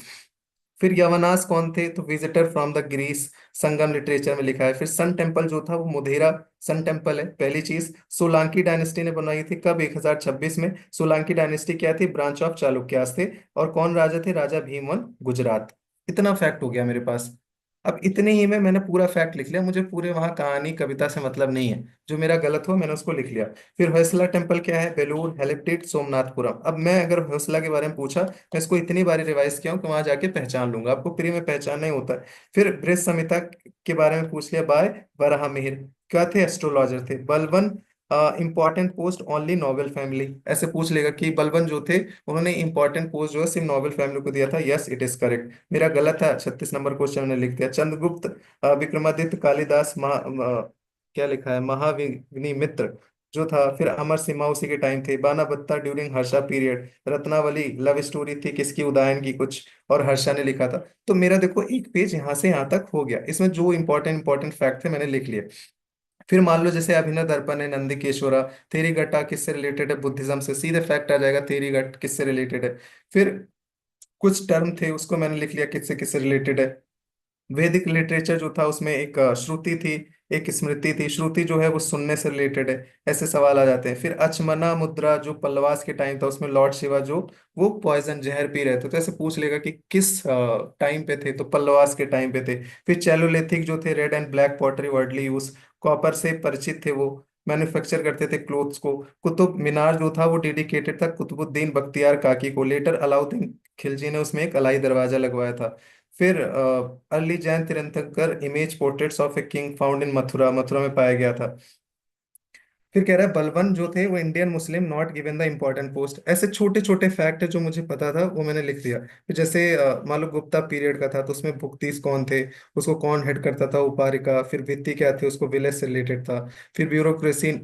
फिर यवनास कौन थे, तो visitor from the Greece, Sangam literature में लिखा है। फिर सन टेम्पल जो था वो मोधेरा सन टेम्पल है, पहली चीज। सोलांकी डायनेस्टी ने बनाई थी कब, 1026 में। सोलांकी डायनेस्टी क्या थी, ब्रांच ऑफ चालुक्यास थे, और कौन राजा थे, राजा भीमवन गुजरात। इतना फैक्ट हो गया मेरे पास। अब इतने ही में मैंने पूरा फैक्ट लिख लिया, मुझे पूरे वहां कहानी कविता से मतलब नहीं है, जो मेरा गलत हो मैंने उसको लिख लिया। फिर होयसला टेम्पल क्या है, बेलूर, हेलिप्टिड, सोमनाथपुरम। अब मैं अगर होयसला के बारे में पूछा, मैं इसको इतनी बारी रिवाइज किया हूं कि वहां जाके पहचान लूंगा, आपको प्री में पहचानना ही होता है। फिर बृहत संहिता के बारे में पूछ लिया, बाय वराहमिहिर, क्या थे, एस्ट्रोलॉजर थे। Balban, important post only Nobel family, ऐसे पूछ लेगा कि बलबन जो थे उन्होंने इंपॉर्टेंट पोस्ट जो है सिर्फ नोबेल फैमिली को दिया था। यस इट इज करेक्ट, मेरा गलत है, 36 नंबर क्वेश्चन मैंने लिख दिया। चंद्रगुप्त, विक्रमादित्य, कालिदास, क्या लिखा है, महाविघ्निमित्र जो था। फिर अमर सिम्हा उसी के टाइम थे। Banabhatta during Harsha period. Ratnavali love story थी किसकी, उदयन की कुछ, और हर्षा ने लिखा था। तो मेरा देखो एक पेज यहाँ से यहाँ तक हो गया, इसमें जो इंपॉर्टेंट इंपॉर्टेंट फैक्ट थे मैंने लिख लिए। फिर मान लो जैसे अभिनव दर्पण है, नंदिकेश्वरा, थेरी गट्टा किससे रिलेटेड है, बुद्धिज्म से, सीधे फैक्ट आ जाएगा थेरी गट किससे रिलेटेड है। फिर कुछ टर्म थे उसको मैंने लिख लिया किससे किससे रिलेटेड है। वैदिक लिटरेचर जो था उसमें एक श्रुति थी, एक स्मृति थी। श्रुति जो है वो सुनने से रिलेटेड है, ऐसे सवाल आ जाते हैं। फिर अचमना मुद्रा जो पल्लवास के टाइम था, उसमें लॉर्ड शिवा जो वो पॉइजन जहर पी रहे थे, तो ऐसे पूछ लेगा कि किस टाइम पे थे, तो पल्लवास के टाइम पे थे। फिर चैलोलिथिक जो थे, red and black pottery worldly use, copper से परिचित थे वो, मैन्युफैक्चर करते थे क्लोथ्स को। कुतुब मीनार जो था वो डेडिकेटेड था कुतुबुद्दीन बख्तियार काकी को, लेटर अलाउद्दीन खिलजी ने उसमें एक अलाई दरवाजा लगवाया था। फिर अर्ली जैन तीर्थंकर image portraits of a king found in Mathura, Mathura में पाया गया था। फिर कह रहा है बलबन जो थे वो Indian Muslim, not given the important post. ऐसे छोटे छोटे फैक्ट है जो मुझे पता था वो मैंने लिख दिया। फिर जैसे मान लो गुप्ता पीरियड का था तो उसमें भुक्तीस कौन थे, उसको कौन हेड करता था, उपारिका। फिर भित्ति क्या थे, उसको विलेज से रिलेटेड था। फिर ब्यूरोक्रेसी,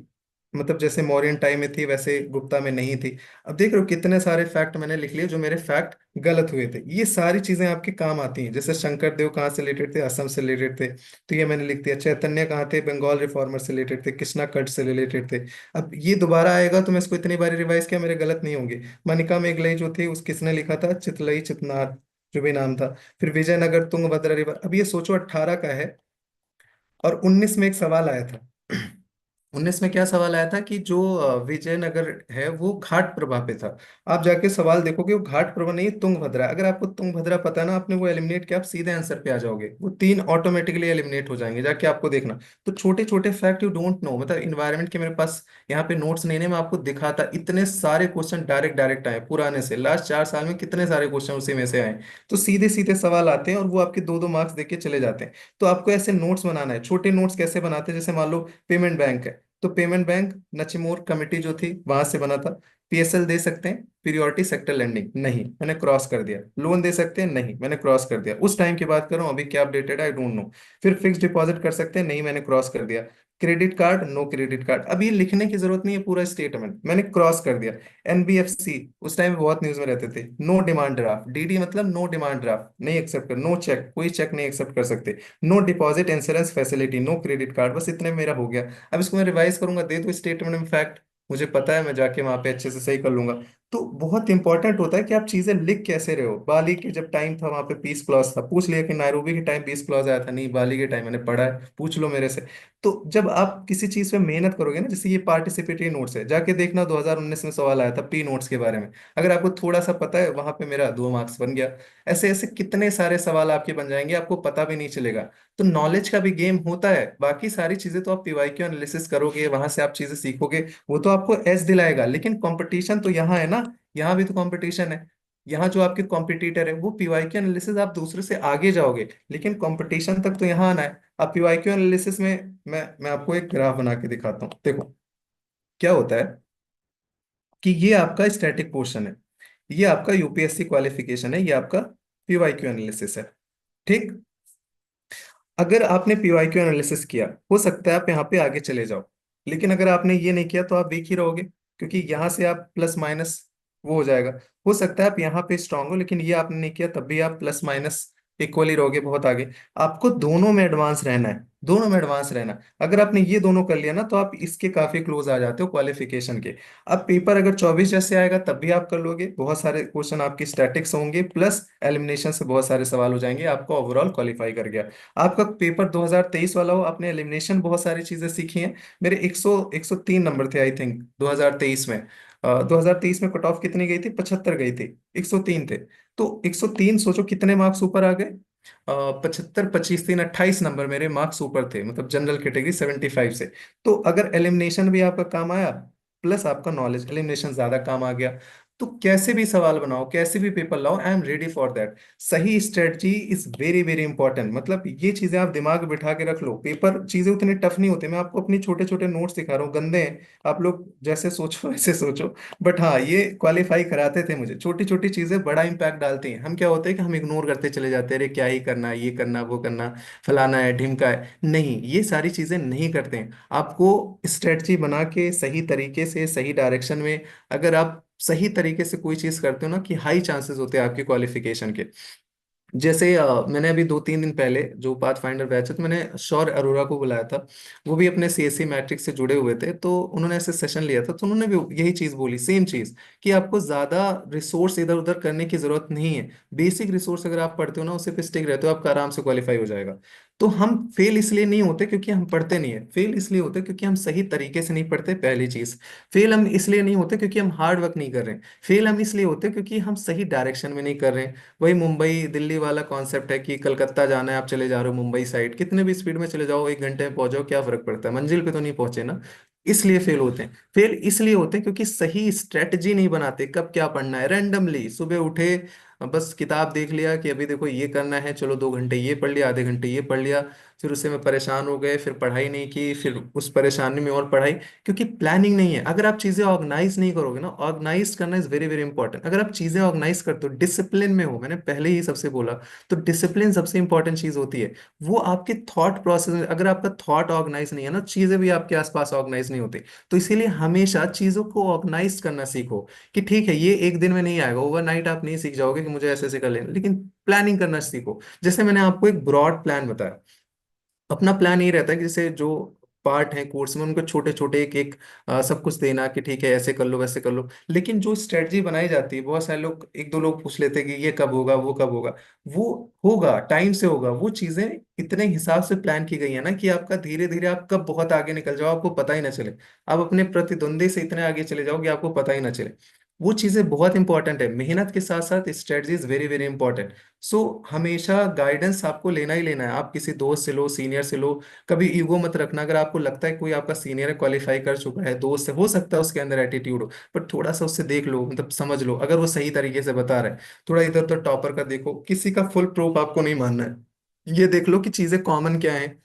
मतलब जैसे मौर्यन टाइम में थी वैसे गुप्ता में नहीं थी। अब देख रहे हो कितने सारे फैक्ट मैंने लिख लिए जो मेरे फैक्ट गलत हुए थे। ये सारी चीजें आपके काम आती हैं। जैसे शंकर देव कहाँ से रिलेटेड थे, असम से रिलेटेड थे, तो ये मैंने लिख दिया। चैतन्य कहाँ थे, बंगाल रिफॉर्मर से रिलेटेड थे। कृष्णा कट से रिलेटेड थे। अब ये दोबारा आएगा तो मैं इसको इतनी बारी रिवाइज किया, मेरे गलत नहीं होंगे। मनिका मेघले जो थे उस किसने लिखा था, चितलई चितनार जो भी नाम था। फिर विजयनगर तुंगभद्रा रिवर। अब ये सोचो 18 का है और 19 में एक सवाल आया था। 19 में क्या सवाल आया था कि जो विजयनगर है वो घाट प्रभा पे था। आप जाके सवाल देखोगे वो घाट प्रभा नहीं तुंगभद्रा है। अगर आपको तुंगभद्रा पता है ना, आपने वो एलिमिनेट किया, आप सीधे आंसर पे आ जाओगे, वो तीन ऑटोमेटिकली एलिमिनेट हो जाएंगे, जाके आपको देखना। तो छोटे छोटे फैक्ट यू डोंट नो, मतलब इन्वायरमेंट के मेरे पास यहाँ पे नोट्स नहीं है, मैं आपको दिखाता, इतने सारे क्वेश्चन डायरेक्ट डायरेक्ट आए पुराने से, लास्ट 4 साल में कितने सारे क्वेश्चन उसी में से आए। तो सीधे सीधे सवाल आते हैं और वो आपके दो दो मार्क्स देके चले जाते हैं। तो आपको ऐसे नोट्स बनाना है। छोटे नोट्स कैसे बनाते हैं, जैसे मान लो पेमेंट बैंक है, तो पेमेंट बैंक नचिमोर कमेटी जो थी वहां से बना था। पीएसएल दे सकते हैं, पीरियोडिक सेक्टर लेंडिंग, नहीं मैंने क्रॉस कर दिया। लोन दे सकते हैं, नहीं मैंने क्रॉस कर दिया। उस टाइम की बात कर रहा हूँ, अभी क्या अपडेटेड है आई डोंट नो। फिर फिक्स डिपॉजिट कर सकते हैं, नहीं मैंने क्रॉस कर दिया। Credit card, no credit card, अब ये लिखने की जरूरत नहीं है, पूरा स्टेटमेंट मैंने क्रॉस कर दिया। एनबीएफसी उस टाइम बहुत न्यूज में रहते थे, नो डिमांड ड्राफ्ट, डीडी मतलब नो डिमांड ड्राफ्ट, नहीं एक्सेप्ट कर। नो चेक, कोई चेक नहीं एक्सेप्ट कर सकते। No deposit insurance facility, no credit card, बस इतने मेरा हो गया। अब इसको मैं रिवाइज करूंगा, दे दो स्टेटमेंट में फैक्ट, मुझे पता है मैं जाके वहां पे अच्छे से सही कर लूंगा। तो बहुत इंपॉर्टेंट होता है कि आप चीजें लिख कैसे रहे हो। बाली के जब टाइम था वहां पे पीस क्लॉज था, पूछ लिया कि नायरोबी के टाइम पीस क्लॉज आया था, नहीं बाली के टाइम, मैंने पढ़ा है, पूछ लो मेरे से। तो जब आप किसी चीज पे मेहनत करोगे ना, जैसे ये पार्टिसिपेटरी नोट्स है, जाके देखना 2019 में सवाल आया था पी नोट्स के बारे में, अगर आपको थोड़ा सा पता है वहां पे मेरा 2 मार्क्स बन गया। ऐसे ऐसे कितने सारे सवाल आपके बन जाएंगे, आपको पता भी नहीं चलेगा। तो नॉलेज का भी गेम होता है, बाकी सारी चीजें तो आप पीवाईक्यू एनालिसिस करोगे, वहां से आप चीजें सीखोगे, वो तो आपको एज दिलाएगा। लेकिन कंपटीशन तो यहाँ है ना, यहाँ भी तो कंपटीशन है। यहाँ जो आपके कॉम्पिटिटर है वो पीवाईक्यू एनालिसिस, आप दूसरे से आगे जाओगे, लेकिन कंपटीशन तक तो यहाँ आना है। अब पीवाईक्यू एनालिसिस में मैं आपको एक ग्राफ बना के दिखाता हूँ, देखो क्या होता है कि ये आपका स्टैटिक पोर्शन है, ये आपका यूपीएससी क्वालिफिकेशन है, ये आपका पीवाईक्यू एनालिसिस है। ठीक, अगर आपने पीवाईक्यू एनालिसिस किया, हो सकता है आप यहाँ पे आगे चले जाओ, लेकिन अगर आपने ये नहीं किया तो आप वीक ही रहोगे, क्योंकि यहाँ से आप प्लस माइनस वो हो जाएगा। हो सकता है आप यहाँ पे स्ट्रांग हो, लेकिन ये आपने नहीं किया तब भी आप प्लस माइनस इक्वली रहोगे बहुत आगे। आपको दोनों में एडवांस रहना है, दोनों में एडवांस रहना। अगर आपने ये दोनों कर लिया ना तो आप इसके काफी क्लोज आ जाते हो क्वालिफिकेशन के। अब पेपर अगर 24 जैसे आएगा तब भी आप कर लोगे, बहुत सारे क्वेश्चन आपकी स्टैटिक्स होंगे, प्लस एलिमिनेशन से बहुत सारे सवाल हो जाएंगे, आपको ओवरऑल क्वालिफाई कर गया। आपका पेपर 2023 वाला हो, आपने एलिमिनेशन बहुत सारी चीजें सीखी हैं। मेरे 103 नंबर थे आई थिंक 2023 में। 2023 में कट ऑफ कितनी गई थी, 75 गई थी, 103 थे। तो 103 सोचो कितने मार्क्स ऊपर आ गए। 75, 25, 3, 28 नंबर मेरे मार्क्स ऊपर थे, मतलब जनरल कैटेगरी 75 से। तो अगर एलिमिनेशन भी आपका काम आया, प्लस आपका नॉलेज, एलिमिनेशन ज्यादा काम आ गया, तो कैसे भी सवाल बनाओ, कैसे भी पेपर लाओ, I am ready for that. सही strategy is very very important. मतलब ये चीजें आप दिमाग में बिठा के रख लो, पेपर चीजें उतनी टफ नहीं होती। मैं आपको अपनी छोटे छोटे नोट्स दिखा रहा हूँ, गंदे हैं, आप लोग जैसे सोचो वैसे सोचो, बट हाँ ये क्वालिफाई कराते थे मुझे। छोटी छोटी चीजें बड़ा इंपैक्ट डालती हैं। हम क्या होते हैं कि हम इग्नोर करते चले जाते हैं, अरे क्या ही करना, ये करना वो करना, फलाना है ढिमका है। नहीं, ये सारी चीजें नहीं करते हैं। आपको स्ट्रेटजी बना के सही तरीके से सही डायरेक्शन में, अगर आप सही तरीके से कोई चीज करते हो ना, कि हाई चांसेस होते हैं आपके क्वालिफिकेशन के। जैसे मैंने अभी 2-3 दिन पहले जो पाथ फाइंडर बैच है, तो मैंने शौर्य अरोरा को बुलाया था। वो भी अपने सीएससी मैट्रिक्स से जुड़े हुए थे, तो उन्होंने ऐसे सेशन लिया था, तो उन्होंने भी यही चीज बोली, सेम चीज, कि आपको ज्यादा रिसोर्स इधर उधर करने की जरूरत नहीं है। बेसिक रिसोर्स अगर आप पढ़ते हो ना, उसे पे स्टिक रहते हो, आपका आराम से क्वालिफाई हो जाएगा। तो हम फेल इसलिए नहीं होते क्योंकि हम पढ़ते नहीं है, फेल इसलिए होते क्योंकि हम सही तरीके से नहीं पढ़ते, पहली चीज। फेल हम इसलिए नहीं होते क्योंकि हम हार्ड वर्क नहीं कर रहे हैं। फेल हम इसलिए होते क्योंकि हम सही डायरेक्शन में नहीं कर रहे हैं। वही मुंबई दिल्ली वाला कॉन्सेप्ट है कि कलकत्ता जाना है, आप चले जा रहे हो मुंबई साइड, कितने भी स्पीड में चले जाओ, 1 घंटे में पहुंच जाओ, क्या फर्क पड़ता है, मंजिल पे तो नहीं पहुंचे ना। इसलिए फेल होते हैं। फेल इसलिए होते हैं क्योंकि सही स्ट्रेटजी नहीं बनाते, कब क्या पढ़ना है, रैंडमली सुबह उठे, बस किताब देख लिया कि अभी देखो ये करना है, चलो 2 घंटे ये पढ़ लिया, आधे घंटे ये पढ़ लिया, फिर उससे में परेशान हो गए, फिर पढ़ाई नहीं की, फिर उस परेशानी में और पढ़ाई। क्योंकि प्लानिंग नहीं है। अगर आप चीजें ऑर्गेनाइज नहीं करोगे ना, ऑर्गेनाइज करना इज वेरी वेरी इंपॉर्टेंट। अगर आप चीजें ऑर्गेनाइज करते हो, डिसिप्लिन में हो, मैंने पहले ही सबसे बोला, तो डिसिप्लिन सबसे इंपॉर्टेंट चीज होती है। वो आपके थॉट प्रोसेस में, अगर आपका थॉट ऑर्गेनाइज नहीं है ना, चीजें भी आपके आसपास ऑर्गेनाइज नहीं होती। तो इसीलिए हमेशा चीजों को ऑर्गेनाइज करना सीखो। कि ठीक है, ये एक दिन में नहीं आएगा, ओवरनाइट आप नहीं सीख जाओगे कि मुझे ऐसे ऐसे कर लेना, लेकिन प्लानिंग करना सीखो। जैसे मैंने आपको एक ब्रॉड प्लान बताया, अपना प्लान यही रहता है कि जैसे जो पार्ट है कोर्स में, उनको छोटे छोटे एक एक सब कुछ देना, कि ठीक है ऐसे कर लो वैसे कर लो। लेकिन जो स्ट्रेटजी बनाई जाती है, बहुत सारे लोग, एक दो लोग पूछ लेते हैं कि ये कब होगा, वो कब होगा। वो होगा, टाइम से होगा। वो चीजें इतने हिसाब से प्लान की गई है ना, कि आपका धीरे धीरे आप कब बहुत आगे निकल जाओ आपको पता ही ना चले। आप अपने प्रतिद्वंदी से इतने आगे चले जाओ कि आपको पता ही ना चले। वो चीजें बहुत इंपॉर्टेंट है। मेहनत के साथ साथ strategy is very very important. So हमेशा गाइडेंस आपको लेना ही लेना है। आप किसी दोस्त से लो, सीनियर से लो। कभी ईगो मत रखना। अगर आपको लगता है कोई आपका सीनियर है, क्वालिफाई कर चुका है, दोस्त है, हो सकता है उसके अंदर एटीट्यूड हो, पर थोड़ा सा उससे देख लो, मतलब समझ लो, अगर वो सही तरीके से बता रहा है। थोड़ा इधर उधर टॉपर का देखो, किसी का फुल प्रूफ आपको नहीं मानना है। ये देख लो कि चीजें कॉमन क्या है,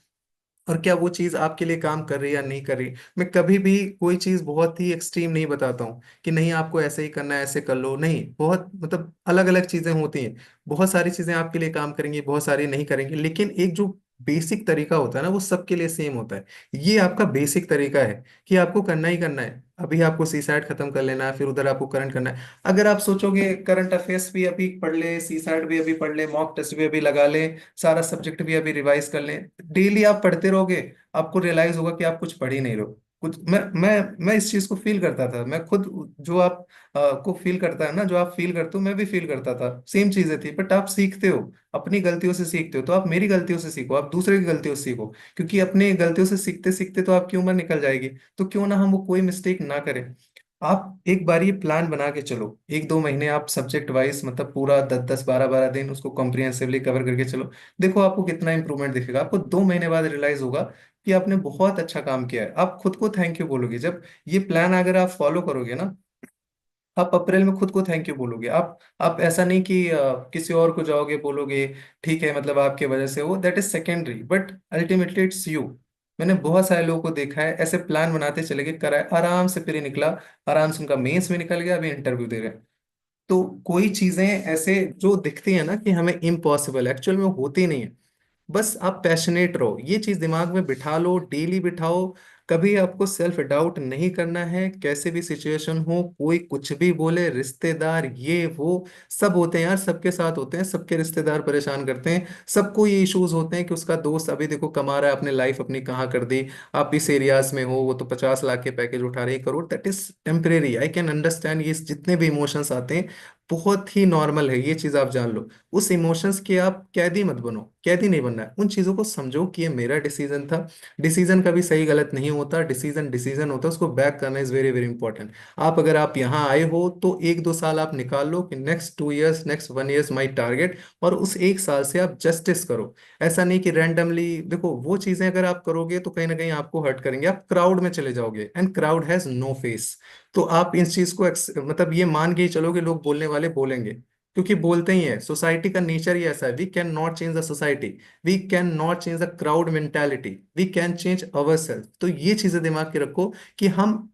और क्या वो चीज आपके लिए काम कर रही है या नहीं कर रही। मैं कभी भी कोई चीज बहुत ही एक्सट्रीम नहीं बताता हूँ कि नहीं आपको ऐसे ही करना है, ऐसे कर लो, नहीं। बहुत मतलब अलग अलग चीजें होती हैं। बहुत सारी चीजें आपके लिए काम करेंगी, बहुत सारी नहीं करेंगी, लेकिन एक जो बेसिक तरीका होता है ना, वो सबके लिए सेम होता है। ये आपका बेसिक तरीका है कि आपको करना ही करना है। अभी आपको सी सैट खत्म कर लेना है, फिर उधर आपको करंट करना है। अगर आप सोचोगे करंट अफेयर्स भी अभी पढ़ ले, सी सैट भी अभी पढ़ ले, मॉक टेस्ट भी अभी लगा ले, सारा सब्जेक्ट भी अभी रिवाइज कर लें, डेली आप पढ़ते रहोगे, आपको रियलाइज होगा कि आप कुछ पढ़ ही नहीं रहे हो। कुछ मैं इस चीज को फील करता था, मैं खुद, जो आप को फील करता है ना, जो आप फील करते हो, मैं भी फील करता था, सेम चीजें थी। बट आप सीखते हो, अपनी गलतियों से सीखते हो। तो आप मेरी गलतियों से सीखो, आप दूसरे की गलतियों से सीखो, क्योंकि अपनी गलतियों से सीखते सीखते तो आपकी उम्र निकल जाएगी। तो क्यों ना हम वो कोई मिस्टेक ना करें। आप एक बार ये प्लान बना के चलो, 1-2 महीने आप सब्जेक्ट वाइज, मतलब पूरा 10-10, 12-12 दिन उसको कॉम्प्रिहेंसिवली कवर करके चलो। देखो आपको कितना इंप्रूवमेंट दिखेगा। आपको 2 महीने बाद रियलाइज होगा कि आपने बहुत अच्छा काम किया है। आप खुद को थैंक यू बोलोगे जब ये प्लान अगर आप फॉलो करोगे ना। आप अप्रैल में खुद को थैंक यू बोलोगे। आप ऐसा नहीं कि किसी और को जाओगे बोलोगे, ठीक है मतलब आपके वजह से, वो that is secondary, but ultimately it's you. मैंने बहुत सारे लोगों को देखा है, ऐसे प्लान बनाते चले गए, कराए आराम से, फिर ही निकला, आराम से उनका मेंस भी निकल गया, अभी इंटरव्यू दे रहे हैं। तो कोई चीजें ऐसे जो दिखती है ना कि हमें इम्पॉसिबल, एक्चुअल में होती नहीं है। बस आप पैशनेट रहो, ये चीज दिमाग में बिठा लो, डेली बिठाओ। कभी आपको सेल्फ डाउट नहीं करना है। कैसे भी सिचुएशन हो, कोई कुछ भी बोले, रिश्तेदार ये वो सब होते हैं यार, सबके साथ होते हैं, सबके रिश्तेदार परेशान करते हैं। सबको ये इश्यूज होते हैं कि उसका दोस्त अभी देखो कमा रहा है, अपने लाइफ अपनी कहाँ कर दी। आप इस एरियाज में हो, वो तो 50 लाख के पैकेज उठा रहे, 1 crore, that is temporary. I can understand, ये जितने भी इमोशंस आते हैं, बहुत ही नॉर्मल है, ये चीज आप जान लो। उस इमोशंस के आप कैदी मत बनो, कैदी नहीं बनना है। उन चीजों को समझो कि ये मेरा डिसीजन था। डिसीजन कभी सही गलत नहीं होता, डिसीजन डिसीजन होता है, उसको बैक करना इज वेरी वेरी इंपॉर्टेंट। अगर आप यहाँ आए हो तो 1-2 साल आप निकाल लो कि next 2 years, next 1 years my target, और उस 1 साल से आप जस्टिस करो। ऐसा नहीं कि रैंडमली देखो, वो चीजें अगर आप करोगे तो कहीं ना कहीं आपको हर्ट करेंगे, आप क्राउड में चले जाओगे, and crowd has no face. तो आप इस चीज को मतलब ये मान के ही चलो कि लोग बोलने वाले बोलेंगे, क्योंकि बोलते ही है। सोसाइटी का नेचर ही ऐसा है, we can not change the society, we can not change the crowd mentality, we can change our self. तो ये चीजें दिमाग के रखो कि हम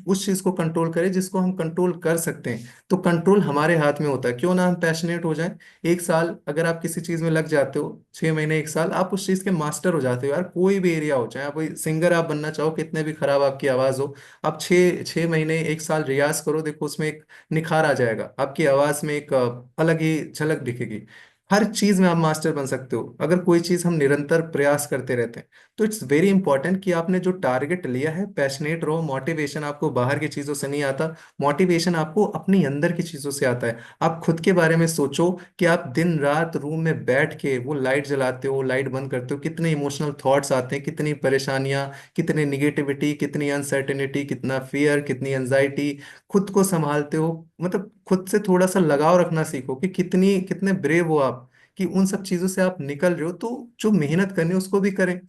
उस चीज को कंट्रोल करें जिसको हम कंट्रोल कर सकते हैं। तो कंट्रोल हमारे हाथ में होता है, क्यों ना हम पैशनेट हो जाएं। 1 साल अगर आप किसी चीज में लग जाते हो, 6 महीने 1 साल, आप उस चीज के मास्टर हो जाते हो यार। कोई भी एरिया हो, चाहे आप कोई सिंगर आप बनना चाहो, कितने भी खराब आपकी आवाज हो, आप 6 6 महीने 1 साल रियाज करो, देखो उसमें एक निखार आ जाएगा, आपकी आवाज में एक अलग ही झलक दिखेगी। हर चीज में आप मास्टर बन सकते हो अगर कोई चीज हम निरंतर प्रयास करते रहते हैं। तो इट्स वेरी इंपॉर्टेंट कि आपने जो टारगेट लिया है, पैशनेट रहो। मोटिवेशन आपको बाहर की चीजों से नहीं आता, मोटिवेशन आपको अपनी अंदर की चीजों से आता है। आप खुद के बारे में सोचो कि आप दिन रात रूम में बैठ के वो लाइट जलाते हो, लाइट बंद करते हो, कितने इमोशनल थॉट्स आते हैं, कितनी परेशानियां, कितनी निगेटिविटी, कितनी अनसर्टेनिटी, कितना फियर, कितनी एंजाइटी। खुद को संभालते हो, मतलब खुद से थोड़ा सा लगाव रखना सीखो कि कितनी कितने ब्रेव हो आप, कि उन सब चीजों से आप निकल रहे हो। तो जो मेहनत करनी है उसको भी करें।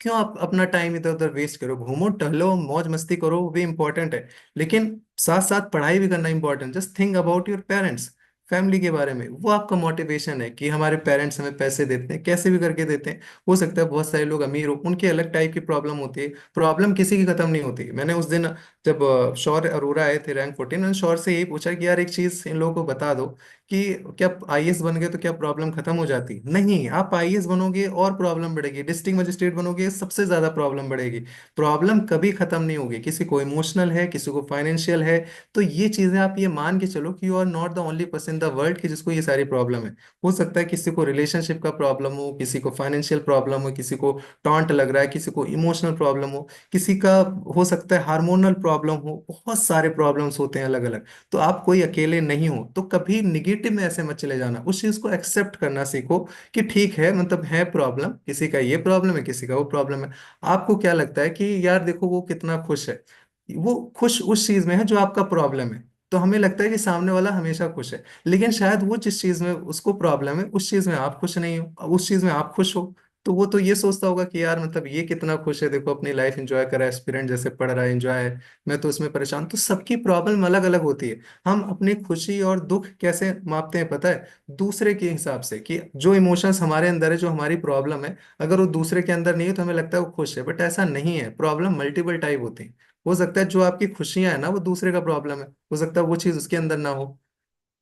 क्यों आप अपना टाइम इधर उधर वेस्ट करो, घूमो टहलो मौज मस्ती करो, वो भी इंपॉर्टेंट है। लेकिन साथ साथ पढ़ाई भी करना important. Just think about your parents, family के बारे में। वो आपका मोटिवेशन है कि हमारे पेरेंट्स हमें पैसे देते हैं, कैसे भी करके देते हैं। हो सकता है बहुत सारे लोग अमीर हो, उनकी अलग टाइप की प्रॉब्लम होती है, प्रॉब्लम किसी की खत्म नहीं होती। मैंने उस दिन जब शौर अरोरा आए थे रैंक 14, मैंने शौर से यही पूछा कि यार एक चीज इन लोगों को बता दो कि क्या आईएएस बन गए तो क्या प्रॉब्लम खत्म हो जाती? नहीं, आप आईएएस बनोगे और प्रॉब्लम बढ़ेगी, डिस्ट्रिक्ट मजिस्ट्रेट बनोगे सबसे ज्यादा प्रॉब्लम बढ़ेगी। प्रॉब्लम कभी खत्म नहीं होगी, किसी को इमोशनल है, किसी को फाइनेंशियल है। तो ये चीजें आप ये मान के चलो कि you are not the only person in the world कि जिसको ये सारी प्रॉब्लम है। हो सकता है किसी को रिलेशनशिप का प्रॉब्लम हो, किसी को फाइनेंशियल प्रॉब्लम हो, किसी को टॉन्ट लग रहा है, किसी को इमोशनल प्रॉब्लम हो, किसी का हो सकता है हार्मोनल प्रॉब्लम हो, बहुत सारे प्रॉब्लम्स होते हैं अलग अलग। तो आप कोई अकेले नहीं हो। तो कभी निगेटिव में ऐसे मत चले जाना, उस चीज को एक्सेप्ट करना सीखो कि ठीक है, मतलब है प्रॉब्लम, किसी का ये प्रॉब्लम है, किसी का वो प्रॉब्लम है। आपको क्या लगता है कि यार देखो वो कितना खुश है, वो खुश उस चीज में है जो आपका प्रॉब्लम है। तो हमें लगता है कि सामने वाला हमेशा खुश है, लेकिन शायद वो जिस चीज में उसको प्रॉब्लम है उस चीज में आप खुश नहीं हो, उस चीज में आप खुश हो। तो वो तो ये सोचता होगा कि यार मतलब ये कितना खुश है, देखो अपनी लाइफ एंजॉय कर रहा है, एस्पिरेंट जैसे पढ़ रहा है, एंजॉय है, मैं तो उसमें परेशान। तो सबकी प्रॉब्लम अलग अलग होती है। हम अपनी खुशी और दुख कैसे मापते हैं पता है? दूसरे के हिसाब से, कि जो इमोशंस हमारे अंदर है, जो हमारी प्रॉब्लम है, अगर वो दूसरे के अंदर नहीं है तो हमें लगता है वो खुश है। बट ऐसा नहीं है, प्रॉब्लम मल्टीपल टाइप होती है। हो सकता है जो आपकी खुशियां है ना वो दूसरे का प्रॉब्लम है, हो सकता है वो चीज उसके अंदर ना हो।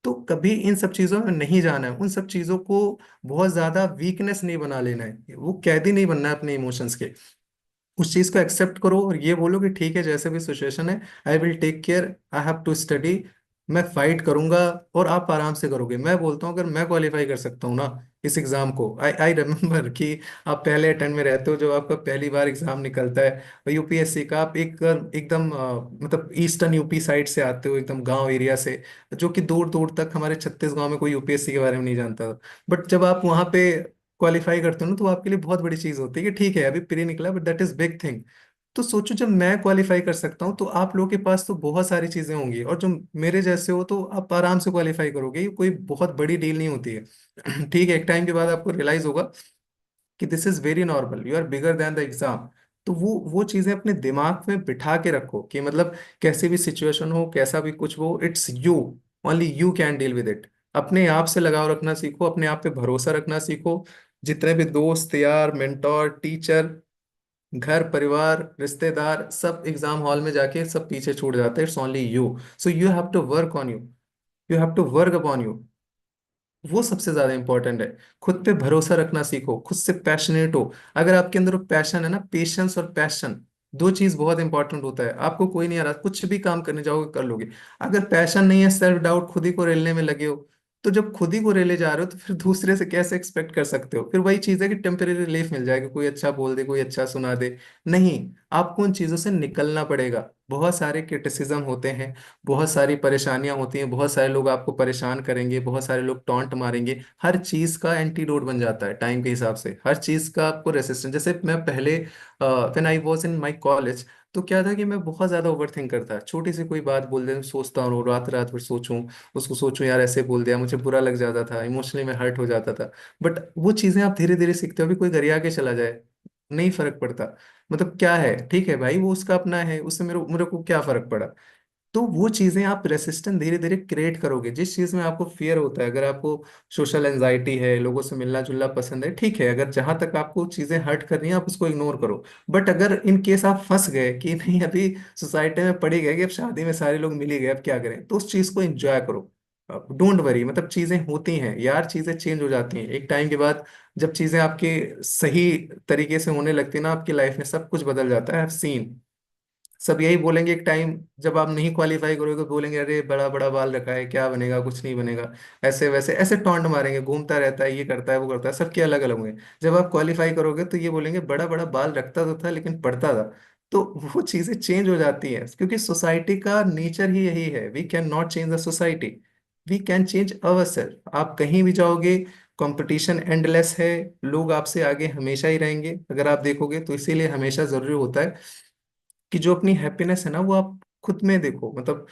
तो कभी इन सब चीजों में नहीं जाना है, उन सब चीजों को बहुत ज्यादा वीकनेस नहीं बना लेना है, वो कैदी नहीं बनना है अपने इमोशंस के। उस चीज को एक्सेप्ट करो और ये बोलो कि ठीक है, जैसे भी सिचुएशन है, I will take care, I have to study, मैं फाइट करूंगा। और आप आराम से करोगे। मैं बोलता हूँ अगर मैं क्वालिफाई कर सकता हूँ ना इस एग्जाम को, आई आई रिमेम्बर कि आप पहले अटेम्प्ट में रहते हो, जब आपका पहली बार एग्जाम निकलता है यूपीएससी का, आप एकदम मतलब ईस्टर्न यूपी साइड से आते हो, एकदम गांव एरिया से, जो कि दूर दूर तक हमारे 36 गांव में कोई यूपीएससी के बारे में नहीं जानता। बट जब आप वहां पे क्वालिफाई करते हो ना, तो आपके लिए बहुत बड़ी चीज होती है कि ठीक है अभी प्री निकला, but that is big thing. तो सोचो जब मैं क्वालिफाई कर सकता हूँ तो आप लोगों के पास तो बहुत सारी चीजें होंगी, और जो मेरे जैसे हो तो आप आराम से क्वालिफाई करोगे, ये कोई बहुत बड़ी डील नहीं होती है। ठीक है, एक टाइम के बाद आपको रियलाइज होगा कि this is very normal, you are bigger than the exam. तो वो चीजें अपने दिमाग में बिठा के रखो कि मतलब कैसी भी सिचुएशन हो, कैसा भी कुछ हो, it's you, only you can deal with it. अपने आप से लगाव रखना सीखो, अपने आप पे भरोसा रखना सीखो। जितने भी दोस्त यार, मेंटोर, टीचर, घर परिवार, रिश्तेदार, सब एग्जाम हॉल में जाके सब पीछे छूट जाते हैं, it's only you. So you have to work on you, you have to work upon you. वो सबसे ज्यादा इंपॉर्टेंट है। खुद पे भरोसा रखना सीखो, खुद से पैशनेट हो। अगर आपके अंदर पैशन है ना, पेशेंस और पैशन, दो चीज बहुत इंपॉर्टेंट होता है। आपको कोई नहीं आ रहा, कुछ भी काम करने जाओगे कर लोगे। अगर पैशन नहीं है, सेल्फ डाउट, खुद ही को रेलने में लगे हो, तो जब खुद ही को रेले जा रहे हो तो फिर दूसरे से कैसे एक्सपेक्ट कर सकते हो? फिर वही चीज है कि टेम्परेरी रिलीफ मिल जाएगा, कोई अच्छा बोल दे, कोई अच्छा सुना दे। नहीं, आपको उन चीजों से निकलना पड़ेगा। बहुत सारे क्रिटिसिज्म होते हैं, बहुत सारी परेशानियां होती हैं, बहुत सारे लोग आपको परेशान करेंगे, बहुत सारे लोग टॉन्ट मारेंगे। हर चीज का एंटीडोट बन जाता है टाइम के हिसाब से, हर चीज का आपको रेसिस्टेंस। जैसे मैं पहले when I was in my college, तो क्या था कि मैं बहुत ज्यादा ओवर थिंक करता, छोटी सी कोई बात बोल दे सोचता हूँ, रात रात भर सोचूं, उसको सोचूं यार ऐसे बोल दिया, मुझे बुरा लग जाता था, इमोशनली मैं हर्ट हो जाता था। बट वो चीजें आप धीरे धीरे सीखते हो। अभी कोई गरिया के चला जाए, नहीं फर्क पड़ता, मतलब क्या है, ठीक है भाई, वो उसका अपना है, उससे मेरे मेरे को क्या फर्क पड़ा। तो वो चीजें आप रेसिस्टेंस धीरे धीरे क्रिएट करोगे। जिस चीज में आपको फियर होता है, अगर आपको सोशल एंजाइटी है, लोगों से मिलना जुलना पसंद है, ठीक है, अगर जहां तक आपको चीजें हर्ट कर रही हैं आप उसको इग्नोर करो। बट अगर इन केस आप फंस गए कि नहीं, अभी सोसाइटी में पड़ी गए कि अब शादी में सारे लोग मिल ही गए, अब क्या करें, तो उस चीज को एंजॉय करो। डोंट वरी, मतलब चीजें होती हैं यार, चीजें चेंज हो जाती हैं एक टाइम के बाद। जब चीजें आपके सही तरीके से होने लगती है ना आपकी लाइफ में, सब कुछ बदल जाता है। सीन सब यही बोलेंगे एक टाइम, जब आप नहीं क्वालिफाई करोगे तो बोलेंगे अरे बड़ा बड़ा बाल रखा है, क्या बनेगा, कुछ नहीं बनेगा, ऐसे वैसे ऐसे टॉन्ट मारेंगे, घूमता रहता है, ये करता है वो करता है, सबके अलग अलग होंगे। जब आप क्वालिफाई करोगे तो ये बोलेंगे बड़ा बड़ा बाल रखता तो था लेकिन पढ़ता था। तो वो चीजें चेंज हो जाती हैं, क्योंकि सोसाइटी का नेचर ही यही है। We can not change the society, we can change our self. आप कहीं भी जाओगे, कंपटीशन एंडलेस है, लोग आपसे आगे हमेशा ही रहेंगे अगर आप देखोगे तो। इसीलिए हमेशा जरूरी होता है कि जो अपनी हैप्पीनेस है ना वो आप खुद में देखो। मतलब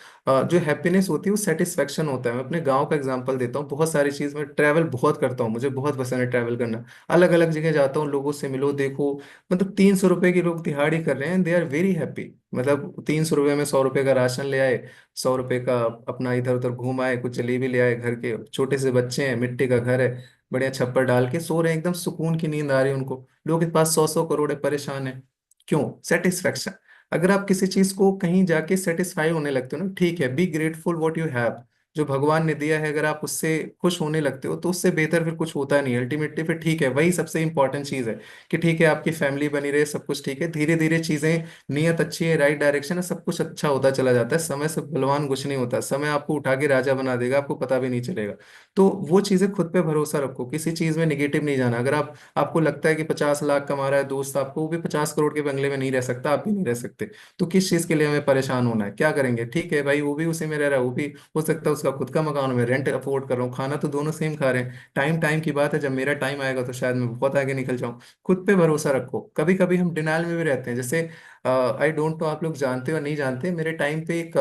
जो हैप्पीनेस होती है वो सेटिस्फेक्शन होता है। मैं अपने गांव का एग्जांपल देता हूँ, बहुत सारी चीज मैं ट्रैवल बहुत करता हूँ, मुझे बहुत पसंद है ट्रैवल करना। अलग अलग जगह जाता हूँ, लोगों से मिलो देखो। मतलब 300 रुपए की लोग दिहाड़ी कर रहे हैं, दे आर वेरी हैप्पी। मतलब 300 रुपये में 100 रुपए का राशन ले आए, 100 रुपए का अपना इधर उधर घूम आए, कुछ जलेबी ले आए, घर के छोटे से बच्चे हैं, मिट्टी का घर है, बढ़िया छप्पर डाल के सो रहे हैं, एकदम सुकून की नींद आ रही है उनको। लोगों के पास 100 100 करोड़ है, परेशान है। क्यों? सेटिस्फेक्शन। अगर आप किसी चीज को कहीं जाके सेटिस्फाई होने लगते हो ना, ठीक है, be grateful what you have, जो भगवान ने दिया है, अगर आप उससे खुश होने लगते हो तो उससे बेहतर फिर कुछ होता नहीं अल्टीमेटली। फिर ठीक है, वही सबसे इंपॉर्टेंट चीज है कि ठीक है आपकी फैमिली बनी रहे, सब कुछ ठीक है, धीरे धीरे चीजें, नियत अच्छी है, राइट डायरेक्शन है, सब कुछ अच्छा होता चला जाता है। समय से बलवान कुछ नहीं होता, समय आपको उठा के राजा बना देगा, आपको पता भी नहीं चलेगा। तो वो चीजें, खुद पे भरोसा रखो, किसी चीज में निगेटिव नहीं जाना। अगर आप आपको लगता है कि 50 लाख कमा रहा है दोस्त आपको, वो भी 50 करोड़ के बंगले में नहीं रह सकता, आप भी नहीं रह सकते। तो किस चीज के लिए हमें परेशान होना है? क्या करेंगे, ठीक है भाई, वो भी उसी में रह रहा है, वो भी हो सकता है उसका खुद का मकान हो, मैं रेंट अफोर्ड कर रहा हूँ, खाना तो दोनों सेम खा रहे हैं। टाइम टाइम की बात है, जब मेरा टाइम आएगा तो शायद मैं बहुत आगे निकल जाऊं। खुद पे भरोसा रखो। कभी कभी हम डिनाइल में भी रहते हैं, जैसे आई डोंट नो आप लोग जानते हो या नहीं जानते, मेरे टाइम पे एक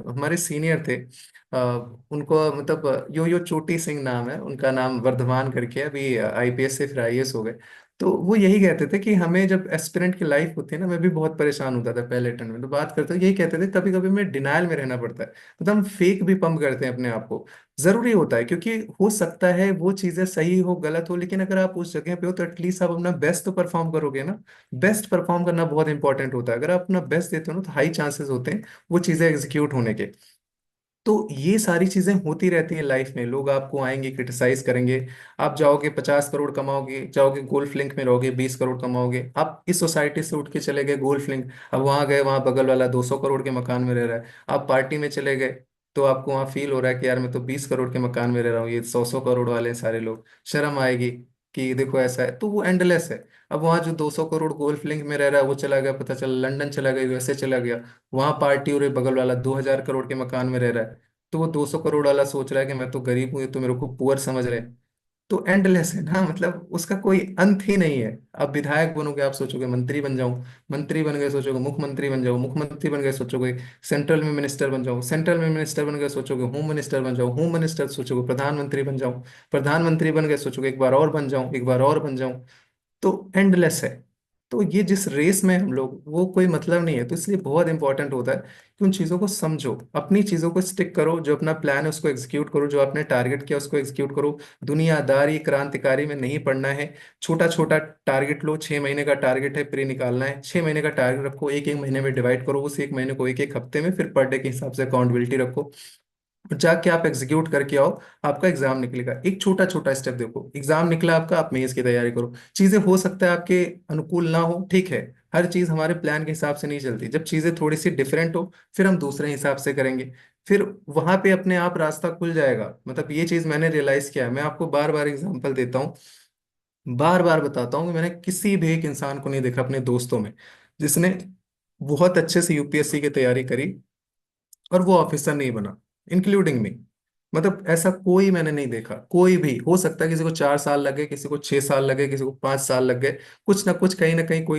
हमारे सीनियर थे, उनको मतलब यो यो चोटी सिंह नाम है उनका, नाम वर्धमान करके, अभी आईपीएस से फिर आईएएस हो गए। तो वो यही कहते थे कि हमें जब एस्पिरेंट की लाइफ होती है ना, मैं भी बहुत परेशान होता था पहले अटेम्प्ट में, तो बात करते यही कहते थे कभी कभी हमें डिनायल में रहना पड़ता है, मतलब हम फेक भी पंप करते हैं अपने आप को। जरूरी होता है, क्योंकि हो सकता है वो चीजें सही हो गलत हो, लेकिन अगर आप उस जगह पे हो तो एटलीस्ट आप अपना बेस्ट तो परफॉर्म करोगे ना। बेस्ट परफॉर्म करना बहुत इंपॉर्टेंट होता है। अगर आप अपना बेस्ट देते हो ना तो हाई चांसेस होते हैं वो चीजें एग्जीक्यूट होने के। तो ये सारी चीजें होती रहती हैं लाइफ में, लोग आपको आएंगे क्रिटिसाइज करेंगे। आप जाओगे 50 करोड़ कमाओगे, जाओगे गोल्फ लिंक में रहोगे, 20 करोड़ कमाओगे। आप इस सोसाइटी से उठ के चले गए गोल्फ लिंक, अब वहां गए, वहां बगल वाला 200 करोड़ के मकान में रह रहा है। आप पार्टी में चले गए तो आपको वहां फील हो रहा है कि यार मैं तो 20 करोड़ के मकान में रह रहा हूँ, ये 100 100 करोड़ वाले हैं सारे लोग। शर्म आएगी कि देखो ऐसा है, तो वो एंडलेस है। अब वहां जो 200 करोड़ गोल्फ लिंक में रह रहा है वो चला गया, पता चला लंदन चला गया, यूएसए चला गया, वहां पार्टी हो रही, बगल वाला 2000 करोड़ के मकान में रह रहा है। तो वो 200 करोड़ वाला सोच रहा है कि मैं तो गरीब हूं, ये तो मेरे को पुअर समझ रहे हैं। तो एंडलेस है ना, मतलब उसका कोई अंत ही नहीं है। अब विधायक बनोगे आप सोचोगे मंत्री बन जाऊं, मंत्री बन गए सोचोगे मुख्यमंत्री बन जाऊं, मुख्यमंत्री बन गए सोचोगे सेंट्रल में मिनिस्टर बन जाऊं, सेंट्रल में मिनिस्टर बन गए सोचोगे होम मिनिस्टर बन जाऊं, होम मिनिस्टर सोचोगे प्रधानमंत्री बन जाऊं, प्रधानमंत्री बन गए सोचोगे एक बार और बन जाऊं, एक बार और बन जाऊं। तो एंडलेस है। तो ये जिस रेस में हम लोग, वो कोई मतलब नहीं है। तो इसलिए बहुत इंपॉर्टेंट होता है कि उन चीज़ों को समझो, अपनी चीज़ों को स्टिक करो, जो अपना प्लान है उसको एग्जीक्यूट करो, जो आपने टारगेट किया उसको एग्जीक्यूट करो। दुनियादारी क्रांतिकारी में नहीं पढ़ना है। छोटा छोटा टारगेट लो, 6 महीने का टारगेट है प्री निकालना है, 6 महीने का टारगेट रखो, एक एक महीने में डिवाइड करो उस एक महीने को, एक एक हफ्ते में, फिर पर डे के हिसाब से अकाउंटेबिलिटी रखो, जाके आप एग्जीक्यूट करके आओ। आपका एग्जाम निकलेगा, एक छोटा छोटा स्टेप देखो, एग्जाम निकला आपका, आप मेंस की तैयारी करो। चीजें हो सकता है आपके अनुकूल ना हो, ठीक है, हर चीज हमारे प्लान के हिसाब से नहीं चलती, जब चीजें थोड़ी सी डिफरेंट हो फिर हम दूसरे हिसाब से करेंगे। फिर वहां पे अपने आप रास्ता खुल जाएगा। मतलब ये चीज मैंने रियलाइज किया है। मैं आपको बार बार एग्जांपल देता हूँ, बार बार बताता हूँ कि मैंने किसी भी एक इंसान को नहीं देखा अपने दोस्तों में जिसने बहुत अच्छे से यूपीएससी की तैयारी करी और वो ऑफिसर नहीं बना, इंक्लूडिंग मी। मतलब ऐसा कोई मैंने नहीं देखा। कोई भी हो सकता है, किसी को 4 साल लगे, किसी को 6 साल लगे, किसी को 5 साल लग गए, कुछ ना कुछ कहीं